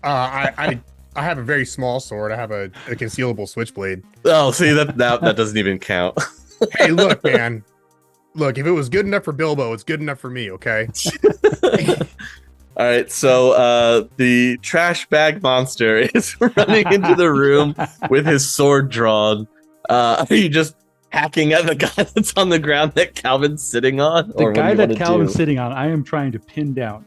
I have a very small sword. I have a concealable switchblade. Oh, see, that doesn't even count. Hey, look, man. Look, if it was good enough for Bilbo, it's good enough for me, okay? All right, so the trash bag monster is running into the room with his sword drawn. Are you just hacking at the guy that's on the ground that Calvin's sitting on? The Or what guy do you that wanna Calvin's do? sitting on, I am trying to pin down.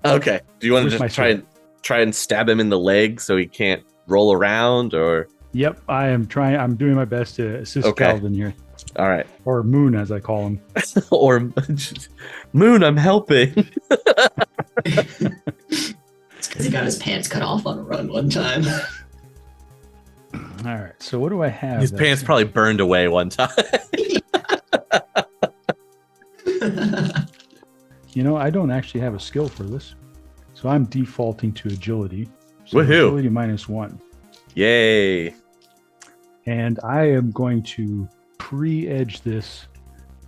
Okay. Do you want to Where's my just try and stab him in the leg so he can't roll around, or? Yep, I am trying. I'm doing my best to assist Okay. Calvin here, All right. or Moon as I call him. Or Moon, I'm helping. It's because he got his pants cut off on a run one time. All right, so what do I have? His pants probably burned away one time. You know, I don't actually have a skill for this, so I'm defaulting to agility. So Woohoo. Agility -1. Yay. And I am going to pre-edge this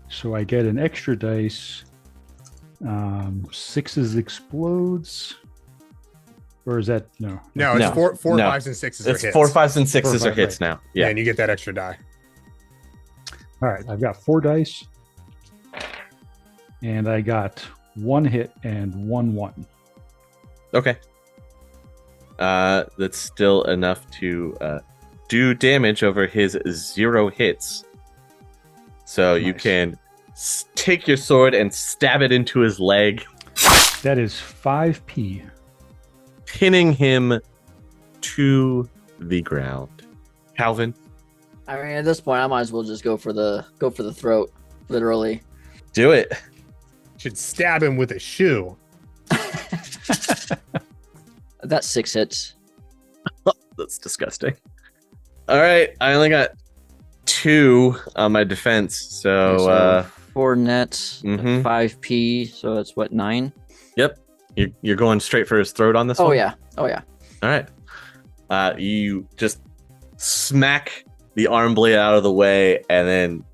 so I get an extra dice. 6s explodes. Or is that no? No, it's No. four, No. 5s, and 6s are It's hits. 4, 5s, and 6s 4, are 5, hits now. Yeah. And you get that extra die. All right, I've got 4 dice. And I got 1 hit and 1-1. Okay. That's still enough to do damage over his 0 hits. So you Nice. can take your sword and stab it into his leg, That is 5p. pinning him to the ground. Calvin, I mean, at this point, I might as well just go for the throat, literally. do it. Should stab him with a shoe. That's 6 hits. That's disgusting. All right, I only got 2 on my defense, so 4 net, mhm. 5p, so that's what, 9? yep, you're going straight for his throat on this Oh one? yeah, oh yeah. All right. You just smack the arm blade out of the way and then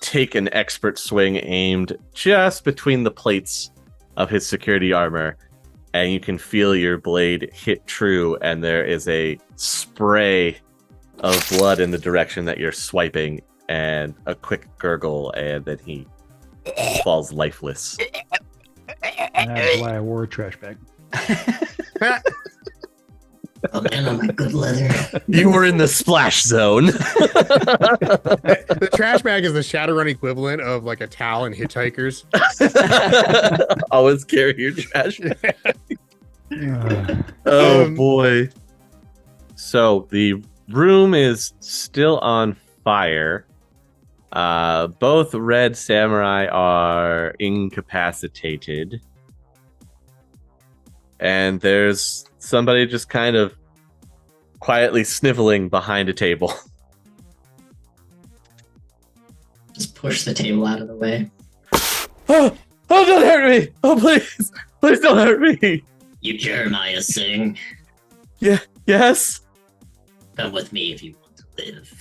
take an expert swing aimed just between the plates of his security armor. And you can feel your blade hit true, and there is a spray of blood in the direction that you're swiping, and a quick gurgle, and then he falls lifeless. And that's why I wore a trash bag. Oh man, on my good leather. You were in the splash zone. The trash bag is the Shadowrun equivalent of like a towel in Hitchhikers. Always carry your trash bag. Uh, Oh Um, boy. So the room is still on fire. Both red samurai are incapacitated. And there's somebody just kind of quietly sniveling behind a table. Just push the table out of the way. Oh, don't hurt me! Oh, please! Please don't hurt me! You Jeremiah sing. Yes. Come with me if you want to live.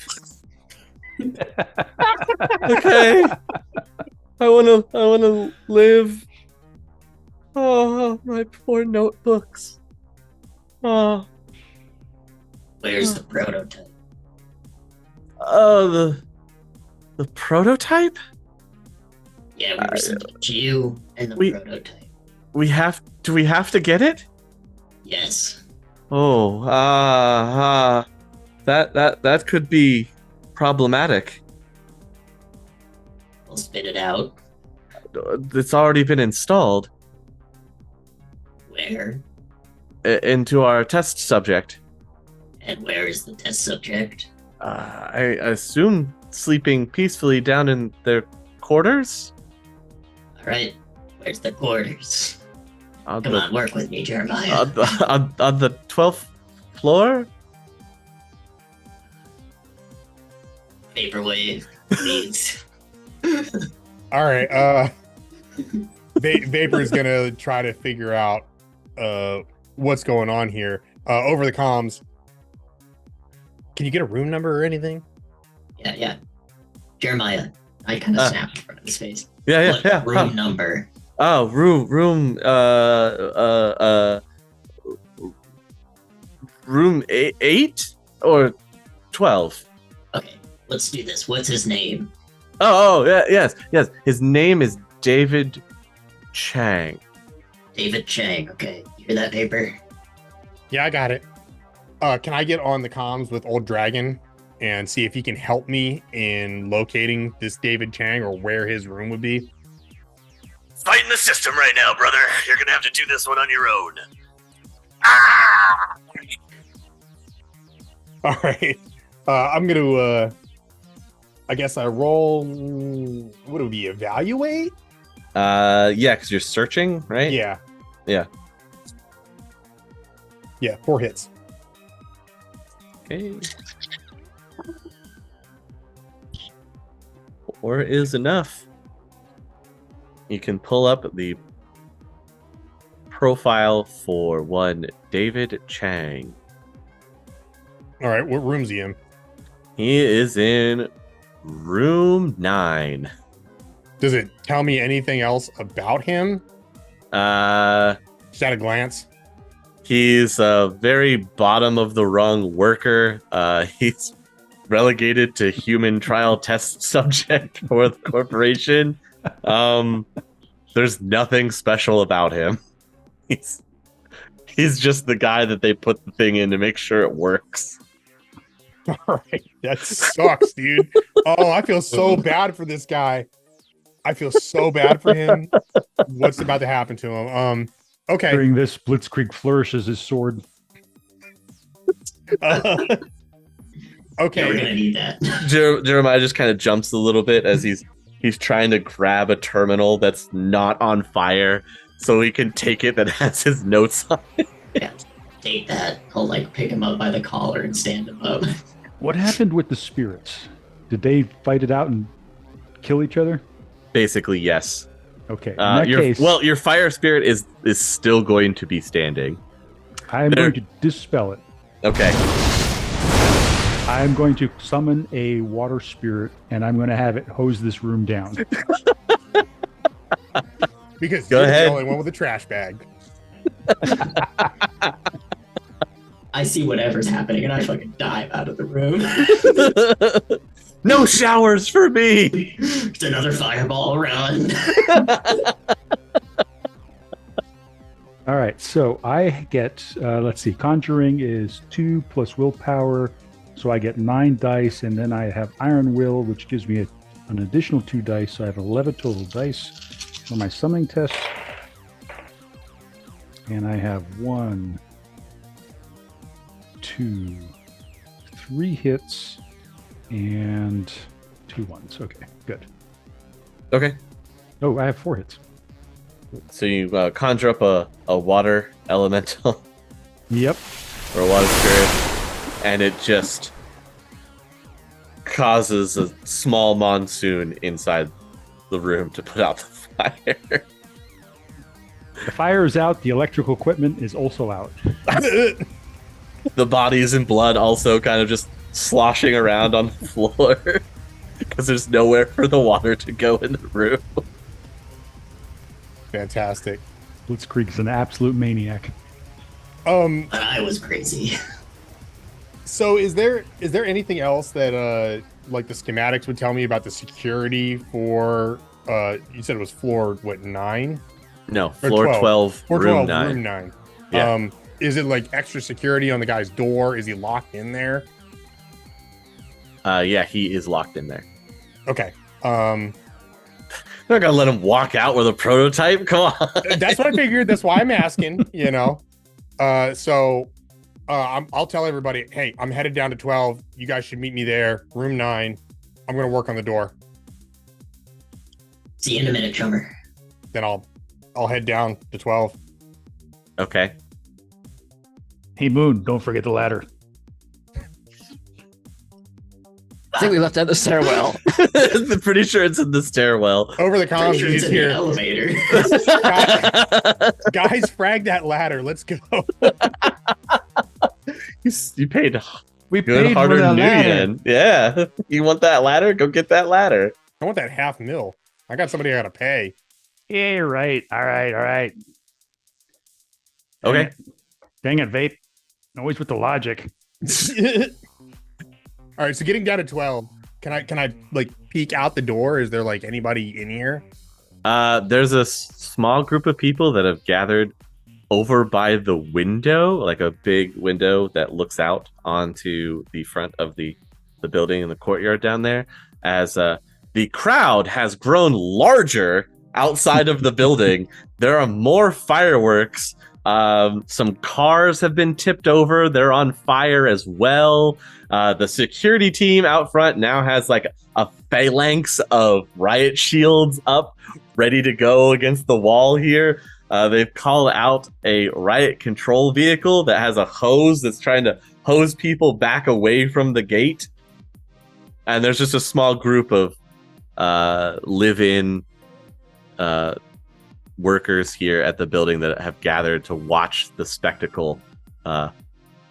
Okay. I wanna live. Oh, my poor notebooks. Oh, Where's the prototype? the prototype? Yeah, we were sent to you and the prototype. Do we have to get it? Yes. Oh, that could be problematic. We'll spit it out. It's already been installed Where? into our test subject. And where is the test subject? I assume sleeping peacefully down in their quarters? Alright, where's the quarters? On Come on, work with me, Jeremiah. on the 12th floor? Vaporwave, please. All right. Vapor's gonna try to figure out what's going on here. Over the comms. Can you get a room number or anything? Yeah. Jeremiah. I kind of snapped in front of his face. Yeah. Room number. Oh, room, room 8 or 12? Okay, let's do this. What's his name? Yes. His name is David Chang. David Chang. Okay, you hear that, Paper? Yeah, I got it. Can I get on the comms with Old Dragon and see if he can help me in locating this David Chang or where his room would be? Fighting the system right now, brother. You're gonna have to do this one on your own. All right. I'm gonna I guess I roll what would it be, evaluate? Yeah, because you're searching, right? Yeah. Yeah. Yeah, 4 hits. Okay. 4 is enough. You can pull up the profile for one David Chang. All right, what room's he in? He is in room 9. Does it tell me anything else about him? Just at a glance. He's a very bottom of the rung worker. He's relegated to human trial test subject for the corporation. There's nothing special about him. He's just the guy that they put the thing in to make sure it works. All right, that sucks, dude. Oh, I feel so bad for this guy. I feel so bad for him. What's about to happen to him? Okay. During this, Blitzkreig flourishes his sword. Okay. Yeah, we're gonna need that. Jeremiah just kind of jumps a little bit as he's trying to grab a terminal that's not on fire so he can take it that has his notes on it. Yeah, take that. I'll pick him up by the collar and stand him up. What happened with the spirits? Did they fight it out and kill each other? Basically, yes. Okay. In that case, your fire spirit is still going to be standing. I'm going to dispel it. Okay. I'm going to summon a water spirit, and I'm going to have it hose this room down. Because Go you're ahead. the only one with a trash bag. I see whatever's happening and I fucking dive out of the room. No showers for me. It's another fireball run. All right, so I get, let's see, Conjuring is 2 plus willpower, so I get 9 dice, and then I have Iron Will, which gives me an additional 2 dice, so I have 11 total dice for my summoning test. And I have 1, 2, 3 hits, and 2 ones. Okay, good. Okay. Oh, I have 4 hits. So you conjure up a water elemental Yep. or a water spirit, and it just causes a small monsoon inside the room to put out the fire. The fire is out. The electrical equipment is also out. The bodies and blood also kind of just sloshing around on the floor because there's nowhere for the water to go in the room. Fantastic. Blitzkreig is an absolute maniac. But I was crazy. So is there anything else that like the schematics would tell me about the security for you said it was floor 9? No, Or floor 12, Floor room 12, 9. room 9. Yeah. Is it like extra security on the guy's door? Is he locked in there? Yeah, he is locked in there. Okay. I'm not gonna let him walk out with a prototype. Come on. That's what I figured. That's why I'm asking, you know. I'll tell everybody, hey, I'm headed down to 12. You guys should meet me there, room 9. I'm gonna work on the door. See you in a minute, Chummer. Then I'll head down to 12. Okay. Hey, Moon, don't forget the ladder. I think we left out the stairwell. I'm pretty sure it's in the stairwell. Over the Pretty comms, sure you it's just in the hear, elevator. guys, frag that ladder. Let's go. You paid We good paid for harder that new ladder. yen. Yeah. You want that ladder? Go get that ladder. I want that $500,000. I got somebody I gotta pay. Yeah, you're right. All right. Okay. Dang it, Vape. Always with the logic. All right, so getting down to 12, can I like peek out the door? Is there like anybody in here? There's a small group of people that have gathered over by the window, like a big window that looks out onto the front of the building in the courtyard down there, as the crowd has grown larger outside of the building. There are more fireworks. Some cars have been tipped over. They're on fire as well. The security team out front now has like a phalanx of riot shields up, ready to go against the wall here. They've called out a riot control vehicle that has a hose that's trying to hose people back away from the gate. And there's just a small group of live-in workers here at the building that have gathered to watch the spectacle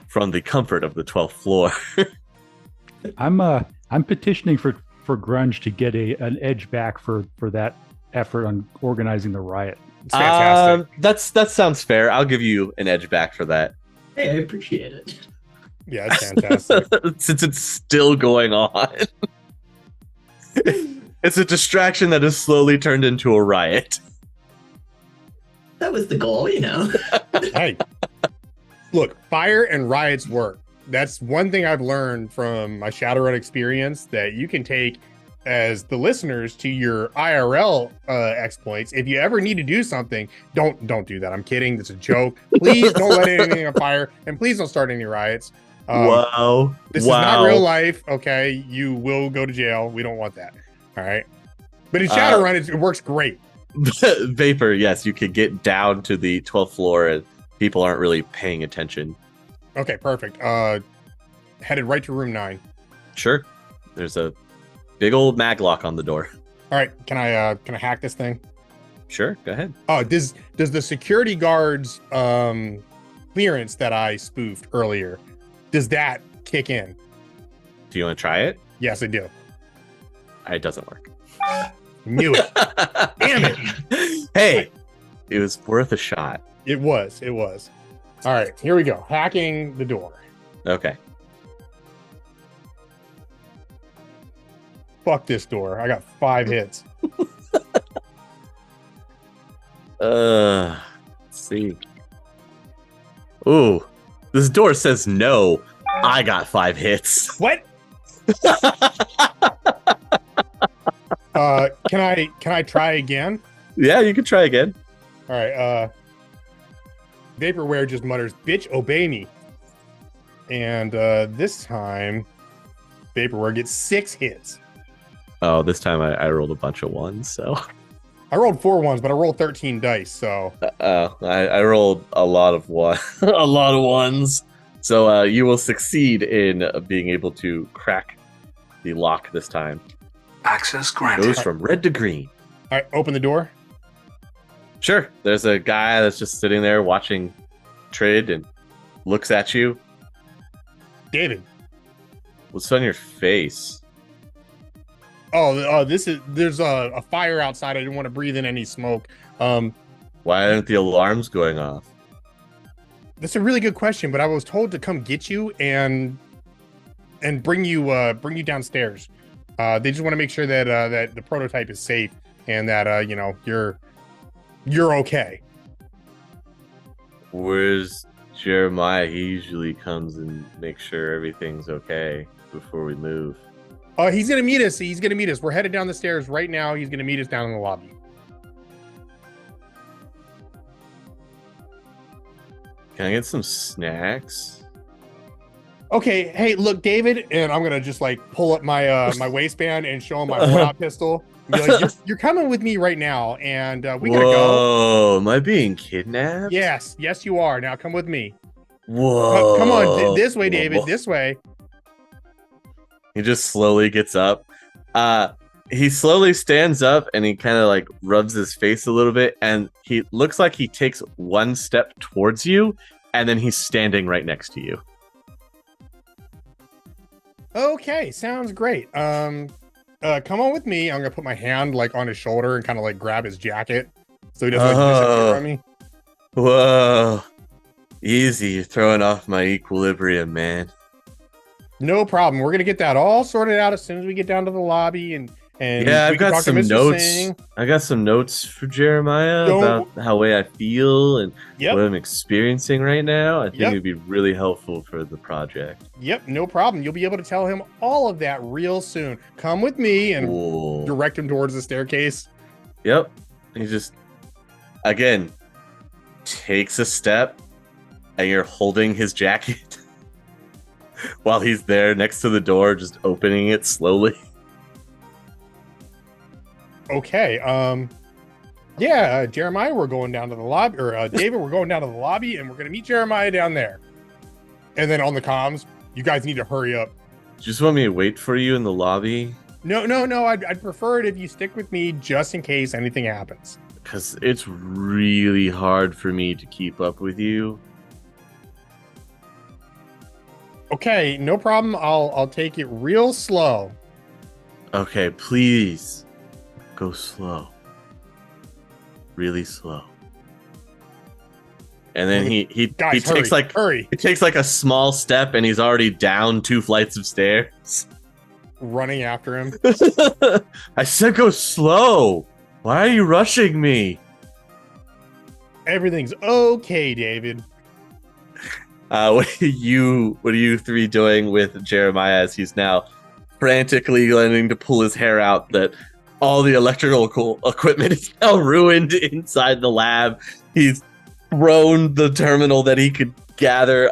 from the comfort of the 12th floor. I'm petitioning for Grunge to get an edge back for that effort on organizing the riot. It's fantastic. That sounds fair. I'll give you an edge back for that. Hey, I appreciate it. Yeah, it's fantastic. Since it's still going on. It's a distraction that has slowly turned into a riot. That was the goal, you know. Hey, look, fire and riots work. That's one thing I've learned from my Shadowrun experience, that you can take as the listeners to your IRL exploits. If you ever need to do something, don't do that. I'm kidding. It's a joke. Please don't let anything on fire, and please don't start any riots. Wow. This is not real life. Okay, you will go to jail. We don't want that. All right. But in Shadowrun, it works great. Vapor, yes, you could get down to the 12th floor and people aren't really paying attention. Okay, perfect. Headed right to room 9. Sure. There's a big old maglock on the door. All right, can I hack this thing? Sure, go ahead. Oh, does the security guard's clearance that I spoofed earlier, does that kick in? Do you want to try it? Yes, I do. It doesn't work. Knew it. Damn it. Hey, it was worth a shot. It was. All right, here we go. Hacking the door. Okay. Fuck this door. I got 5 hits. Let's see. Ooh, this door says no. I got 5 hits. What? Can I try again? Yeah, you can try again. All right. Vaporwave just mutters, "Bitch, obey me." And this time, Vaporwave gets 6 hits. Oh, this time I rolled a bunch of ones, so. I rolled 4 ones, but I rolled 13 dice, so. I rolled a lot of a lot of ones. So you will succeed in being able to crack the lock this time. Access It granted. goes from red to green. All right, open the door. Sure. There's a guy that's just sitting there watching Trid and looks at you. David. What's on your face? There's a fire outside. I didn't want to breathe in any smoke. Why aren't the alarms going off? That's a really good question, but I was told to come get you and bring you downstairs. They just want to make sure that that the prototype is safe and that you're okay. Where's Jeremiah? He usually comes and makes sure everything's okay before we move. He's gonna meet us. We're headed down the stairs right now. He's gonna meet us down in the lobby. Can I get some snacks? Okay, hey, look, David, and I'm gonna just like pull up my my waistband and show him my one-out pistol. And be like, you're coming with me right now, and we gotta go. Whoa, am I being kidnapped? Yes, you are. Now come with me. Whoa. Come on, this way, David. This way. He just slowly gets up. He slowly stands up and he kind of like rubs his face a little bit, and he looks like he takes one step towards you, and then he's standing right next to you. Okay, sounds great. Come on with me. I'm gonna put my hand like on his shoulder and kind of like grab his jacket so he doesn't like, disappear on me. Whoa. Easy, you're throwing off my equilibrium, man. No problem. We're gonna get that all sorted out as soon as we get down to the lobby and yeah, we I've can got talk to some Mr. notes. Singh. I got some notes for Jeremiah Don't- about how way I feel and Yep. what I'm experiencing right now. I think Yep. it'd be really helpful for the project. Yep, no problem. You'll be able to tell him all of that real soon. Come with me and Cool. direct him towards the staircase. Yep. He just, again, takes a step, and you're holding his jacket while he's there next to the door, just opening it slowly. Okay. Jeremiah, we're going down to the lobby, or David, we're going down to the lobby, and we're gonna meet Jeremiah down there. And then on the comms, you guys need to hurry up. Just want me to wait for you in the lobby? No. I'd prefer it if you stick with me just in case anything happens. Because it's really hard for me to keep up with you. Okay, no problem. I'll take it real slow. Okay, please go slow. Really slow. And then he Guys, takes hurry. he takes like a small step and he's already down 2 flights of stairs. Running after him. I said go slow. Why are you rushing me? Everything's okay, David. What are you three doing with Jeremiah as he's now frantically learning to pull his hair out that all the electrical equipment is now ruined inside the lab? He's thrown the terminal that he could gather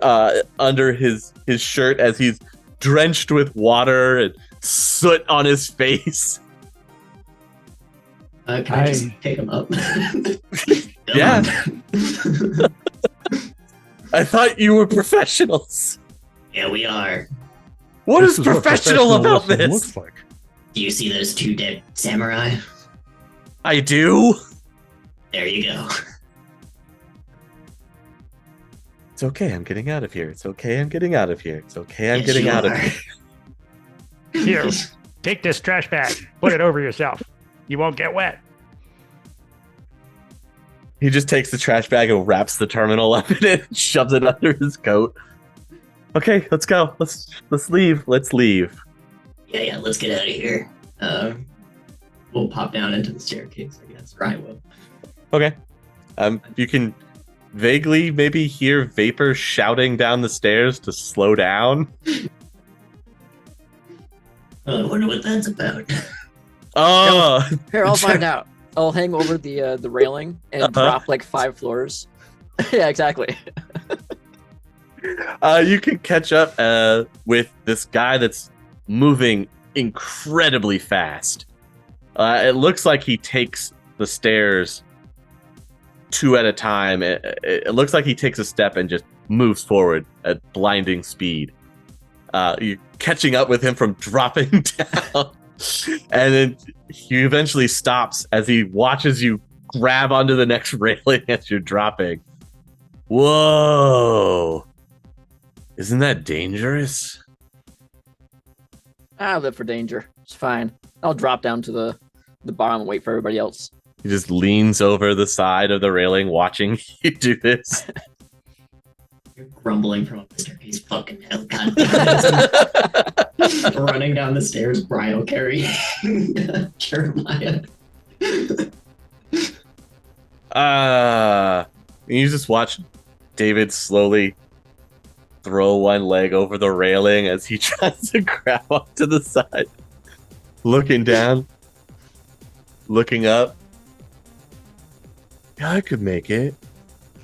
under his shirt as he's drenched with water and soot on his face. Can I just pick him up? Yeah. I thought you were professionals. Yeah, we are. What This is what professional about professionalism this? Looks like. Do you see those 2 dead samurai? I do. There you go. It's okay. I'm getting out of here. It's okay. I'm getting out of here. It's okay. I'm Yes, getting you out of are. here. Here, take this trash bag. Put it over yourself. You won't get wet. He just takes the trash bag and wraps the terminal up in it and shoves it under his coat. Okay, let's go. Let's leave. Let's leave. Yeah, let's get out of here. We'll pop down into the staircase, I guess. Or I will. Okay. You can vaguely maybe hear Vapor shouting down the stairs to slow down. I wonder what that's about. Oh, Here, I'll find out. I'll hang over the railing and drop like 5 floors. Yeah, exactly. You can catch up with this guy that's moving incredibly fast. It looks like he takes the stairs 2 at a time. It looks like he takes a step and just moves forward at blinding speed. You're catching up with him from dropping down. And then he eventually stops as he watches you grab onto the next railing as you're dropping. Whoa. Isn't that dangerous? I live for danger. It's fine. I'll drop down to the bottom and wait for everybody else. He just leans over the side of the railing watching you do this. You're grumbling from up the staircase. Fucking hell, god damn it. Running down the stairs, Brio carrying Jeremiah. You just watch David slowly throw one leg over the railing as he tries to grab onto the side. Looking down. Looking up. Yeah, I could make it.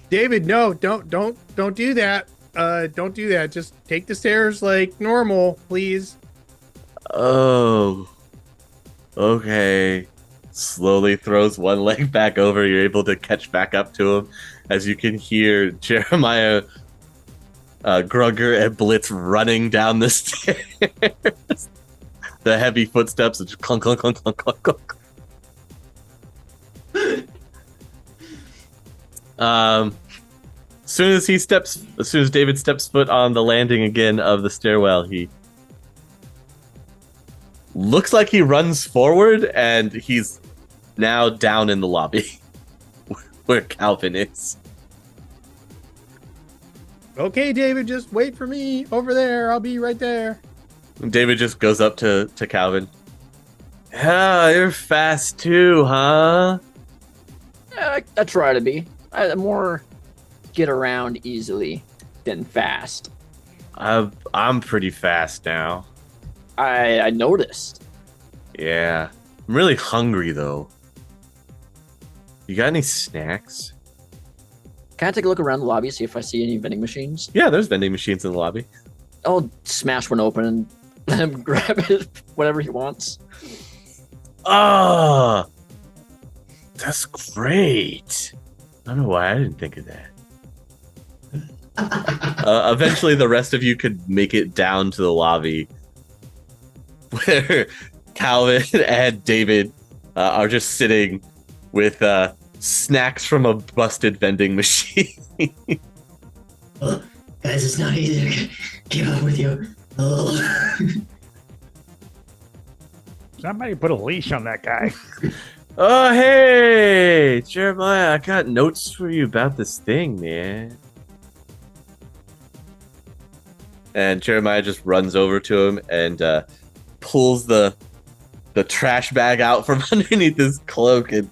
David, no, don't do that. Don't do that. Just take the stairs like normal, please. Oh. Okay. Slowly throws one leg back over. You're able to catch back up to him as you can hear Jeremiah, Grunger, and Blitz running down the stairs. The heavy footsteps and just clunk, clunk, clunk, clunk, clunk, clunk. As soon as David steps foot on the landing again of the stairwell, he looks like he runs forward, and he's now down in the lobby where Calvin is. Okay, David, just wait for me over there. I'll be right there. David just goes up to Calvin. Yeah, you're fast too, huh? I try to be. I more get around easily than fast. I'm pretty fast now. I noticed. Yeah. I'm really hungry though. You got any snacks? Can I take a look around the lobby, see if I see any vending machines? Yeah, there's vending machines in the lobby. I'll smash one open and let him grab it, whatever he wants. Ah, that's great. I don't know why I didn't think of that. Eventually, the rest of you could make it down to the lobby where Calvin and David are just sitting with snacks from a busted vending machine. Oh, guys, it's not easy to keep up with you. Oh. Somebody put a leash on that guy. Oh, hey, Jeremiah, I got notes for you about this thing, man. And Jeremiah just runs over to him and pulls the trash bag out from underneath his cloak and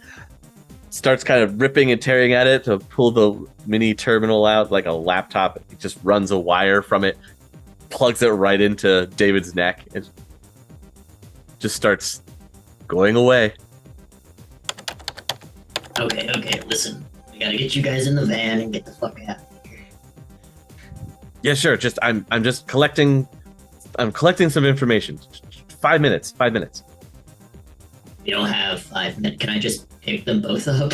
starts kind of ripping and tearing at it to pull the mini terminal out like a laptop. He just runs a wire from it, plugs it right into David's neck, and just starts going away. Okay, listen. We gotta get you guys in the van and get the fuck out of here. Yeah, sure. Just I'm just collecting. I'm collecting some information. 5 minutes. We don't have 5 minutes. Can I just pick them both up?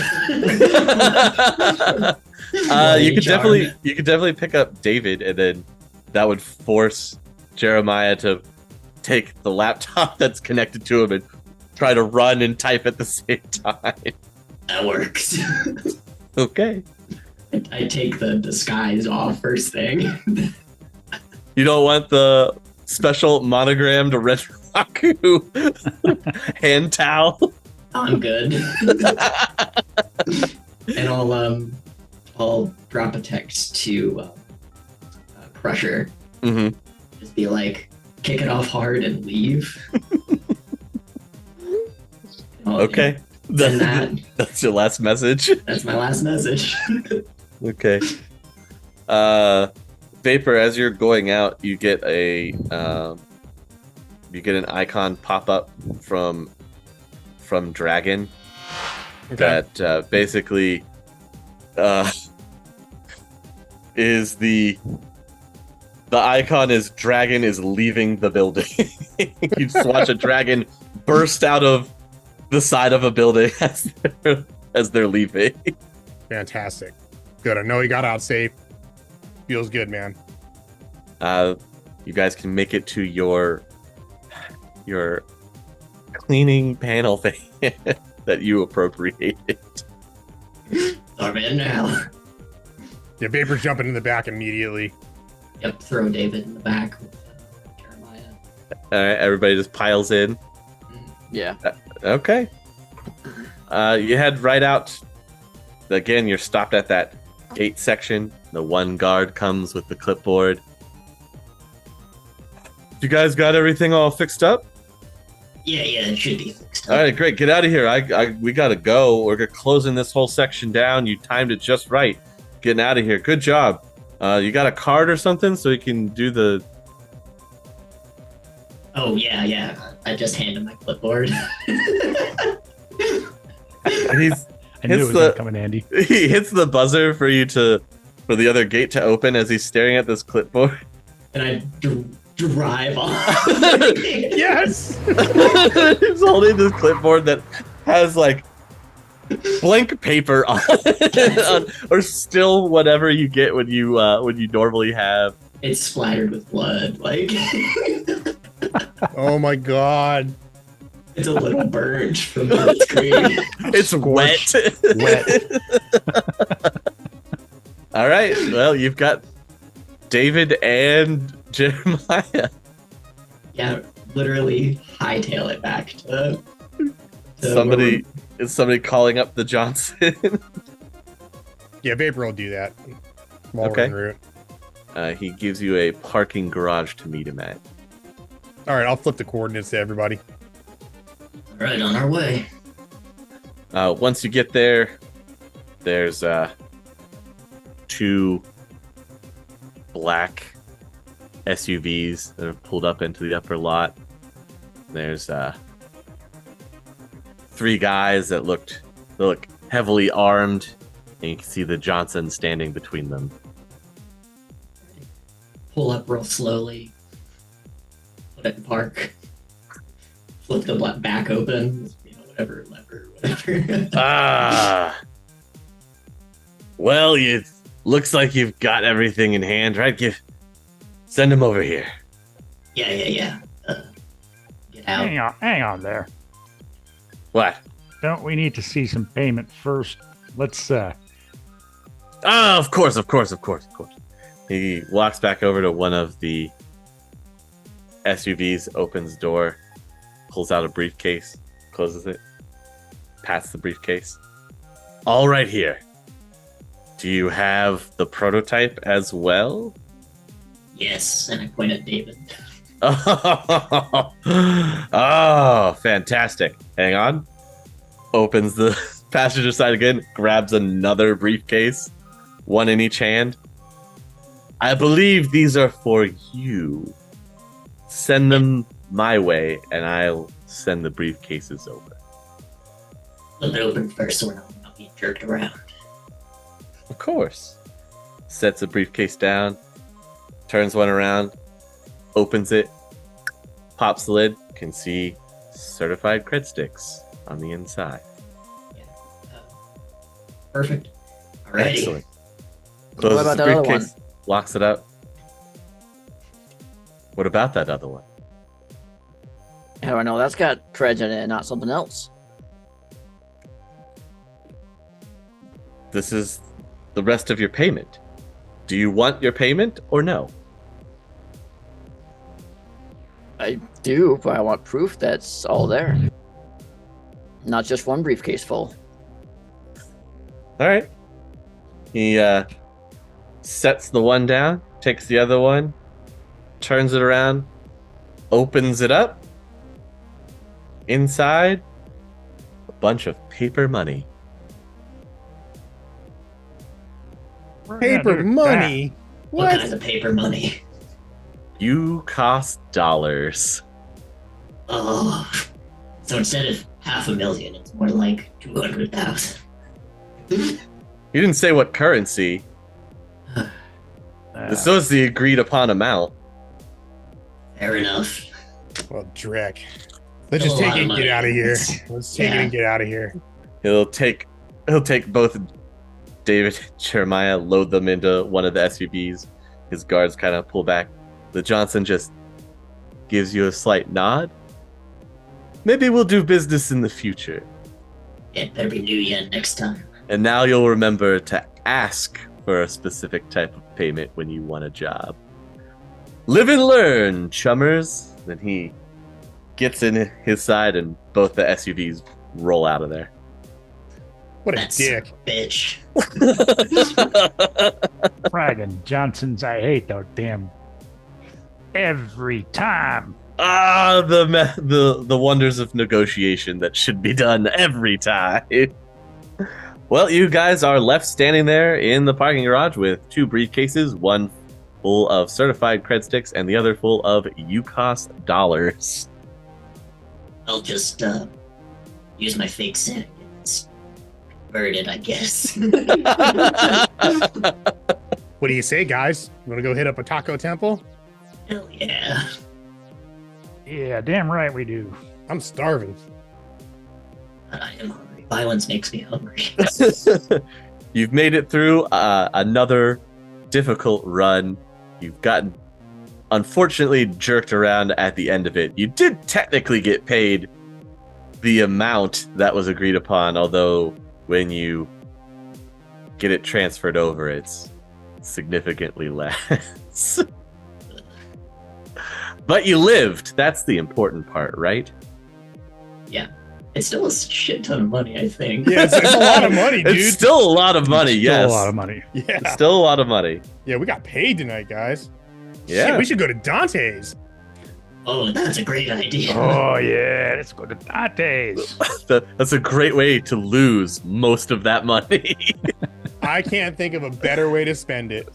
You could definitely pick up David, and then that would force Jeremiah to take the laptop that's connected to him and try to run and type at the same time. That works. Okay. I take the disguise off first thing. You don't want the special monogrammed Renraku hand towel? I'm good. And I'll drop a text to Crusher. Mm-hmm. Just be like, kick it off hard and leave. Okay. That's your last message? That's my last message. Okay. Vapor, as you're going out, you get an icon pop up from Dragon. Okay. That basically is the icon is Dragon is leaving the building. You just watch a dragon burst out of the side of a building as they're leaving. Fantastic. Good. I know he got out safe. Feels good, man. You guys can make it to your cleaning panel thing that you appropriated. I'm in now. Yeah, Vapor's jumping in the back immediately. Yep, throw David in the back with Jeremiah. All right, everybody just piles in. Yeah. Okay. You head right out. Again, you're stopped at that gate section. The one guard comes with the clipboard. You guys got everything all fixed up? Yeah, it should be fixed up. All right, great. Get out of here. We gotta go. We're closing this whole section down. You timed it just right. Getting out of here. Good job. You got a card or something so you can do the... Oh, yeah. I just handed my clipboard. I knew it was going to come in handy. He hits the buzzer for the other gate to open as he's staring at this clipboard. And I drive off. Yes! He's holding this clipboard that has like blank paper on it, or still whatever you get when you normally have. It's splattered with blood. Like, Oh my god. it's a little burnt from Blitzkreig. It's wet. All right. Well, you've got David and Jeremiah. Yeah, literally hightail it back to Somebody is somebody calling up the Johnson. Yeah, Vapor will do that. While we're Okay. en route. He gives you a parking garage to meet him at. All right, I'll flip the coordinates to everybody. Right on our way. Once you get there, there's two black SUVs that are pulled up into the upper lot. There's three guys that look heavily armed, and you can see the Johnson standing between them. Pull up real slowly. Put it in park. Flip the back open. Whatever lever, whatever. Well, looks like you've got everything in hand, right? Send him over here. Yeah. Get out. Hang on there. What? Don't we need to see some payment first? Let's Of course. He walks back over to one of the SUVs, opens the door, pulls out a briefcase, closes it, pats the briefcase. All right here. Do you have the prototype as well? Yes, and I point at David. Oh, fantastic. Hang on. Opens the passenger side again, grabs another briefcase, one in each hand. I believe these are for you. Send them my way, and I'll send the briefcases over. Flip it open first so we're not being jerked around. Of course. Sets the briefcase down, turns one around, opens it, pops the lid, can see certified cred sticks on the inside. Perfect. Alrighty. Excellent. What Closes about the that other briefcase, locks it up. What about that other one? How do I know that's got creds in it and not something else? This is the rest of your payment. Do you want your payment or no? I do, but I want proof that's all there. Not just one briefcase full. All right. He sets the one down, takes the other one, turns it around, opens it up. Inside, a bunch of paper money. Paper money? What kind What? of paper money? You cost dollars. Oh. So instead of $500,000, it's more like 200,000. You didn't say what currency. So it's the agreed upon amount. Fair enough. Well, Drek. Let's just take it and get out of here. Let's take it and get out of here. He'll take both David and Jeremiah, load them into one of the SUVs. His guards kind of pull back. The Johnson just gives you a slight nod. Maybe we'll do business in the future. It better be New Yen next time. And now you'll remember to ask for a specific type of payment when you want a job. Live and learn, chummers. Then he gets in his side and both the SUVs roll out of there. What a That's dick. bitch. Friggin' Johnsons, I hate those damn. Every time. Ah, the wonders of negotiation that should be done every time. Well, you guys are left standing there in the parking garage with 2 briefcases, one full of certified cred sticks and the other full of UCOS dollars. I'll just use my fake Santa. It's converted, I guess. What do you say, guys? You want to go hit up a taco temple? Hell yeah. Yeah, damn right we do. I'm starving. I am hungry. Violence makes me hungry. You've made it through another difficult run. You've gotten, unfortunately, jerked around at the end of it. You did technically get paid the amount that was agreed upon, although when you get it transferred over, it's significantly less. But you lived. That's the important part, right? Yeah. It's still a shit ton of money, I think. Yeah, it's a lot of money, dude. It's still a lot of money, Still yes. a lot of money. It's Yeah. still a lot of money. Yeah, we got paid tonight, guys. Yeah. Shit, we should go to Dante's. Oh, that's a great idea. Oh yeah, let's go to Dante's. That's a great way to lose most of that money. I can't think of a better way to spend it.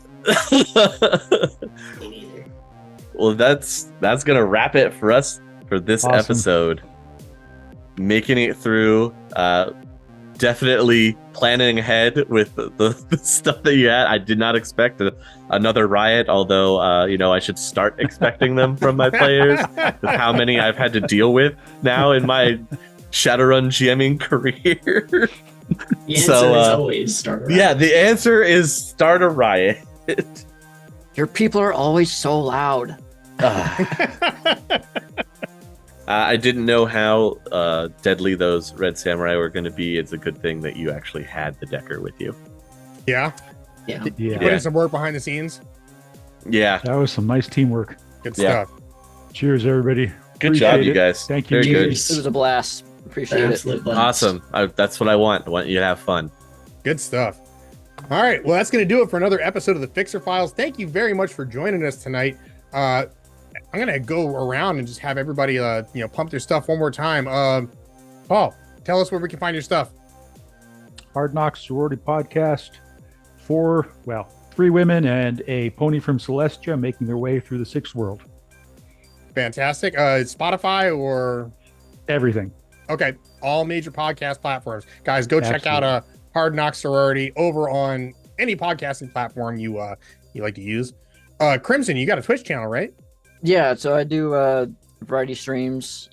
Me neither. Well, that's gonna wrap it for us for this Awesome. episode. Making it through, definitely planning ahead with the stuff that you had. I did not expect another riot, although I should start expecting them from my players with how many I've had to deal with now in my Shadowrun GMing career. The answer So, is always start around. Yeah, the answer is start a riot. Your people are always so loud. I didn't know how deadly those Red Samurai were going to be. It's a good thing that you actually had the Decker with you. Yeah, Yeah. Yeah, put in some work behind the scenes. Yeah, that was some nice teamwork. Good Yeah. stuff. Cheers, everybody. good job, Appreciate you it. guys. Thank you. Very good. Cheers. It was a blast. Appreciate it. Absolute blast. Awesome. That's what I want. I want you to have fun. Good stuff. All right. Well, that's going to do it for another episode of the Fixer Files. Thank you very much for joining us tonight. I'm going to go around and just have everybody, pump their stuff one more time. Paul, tell us where we can find your stuff. Hard Knocks Sorority podcast. 3 women and a pony from Celestia making their way through the 6th world. Fantastic. Spotify or Everything. okay, all major podcast platforms. Guys, go check out Hard Knocks Sorority over on any podcasting platform you like to use. Crimson, you got a Twitch channel, right? Yeah, so I do variety streams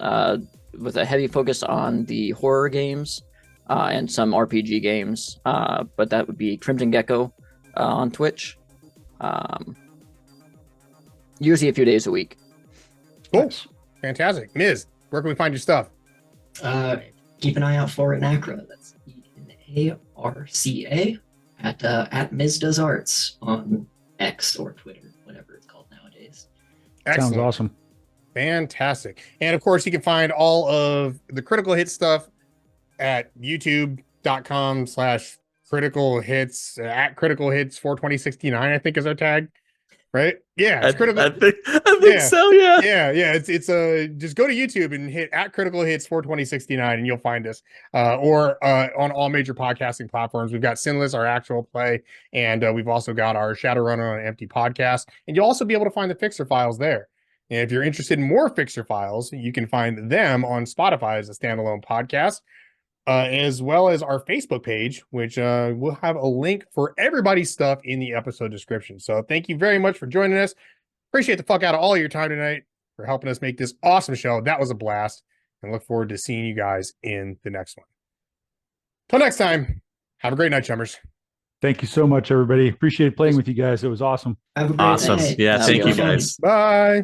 with a heavy focus on the horror games and some RPG games. But that would be Crimson Gecko on Twitch. Usually a few days a week. Cool. Nice. Fantastic. Miz, where can we find your stuff? Keep an eye out for Anacra. That's ENARCA at Ms. Does Arts on X or Twitter, whatever it's called nowadays. Excellent. Sounds awesome. Fantastic. And of course, you can find all of the Critical Hit stuff at youtube.com/critical hits at critical hits for 2069, I think is our tag. Right? Yeah, it's critical. I think Yeah. so. Yeah. Yeah. It's just go to YouTube and hit at critical hits for 2069 and you'll find us. Or on all major podcasting platforms. We've got SINless, our actual play, and we've also got our Shadowrun on Empty podcast. And you'll also be able to find the Fixer Files there. And if you're interested in more Fixer Files, you can find them on Spotify as a standalone podcast. As well as our Facebook page, which will have a link for everybody's stuff in the episode description. So thank you very much for joining us. Appreciate the fuck out of all your time tonight for helping us make this awesome show. That was a blast, and look forward to seeing you guys in the next one. Till next time, have a great night, chummers. Thank you so much, everybody. Appreciate playing with you guys. It was awesome. Have a great Awesome. night. Yeah. Have a Thank good you one. guys. Bye.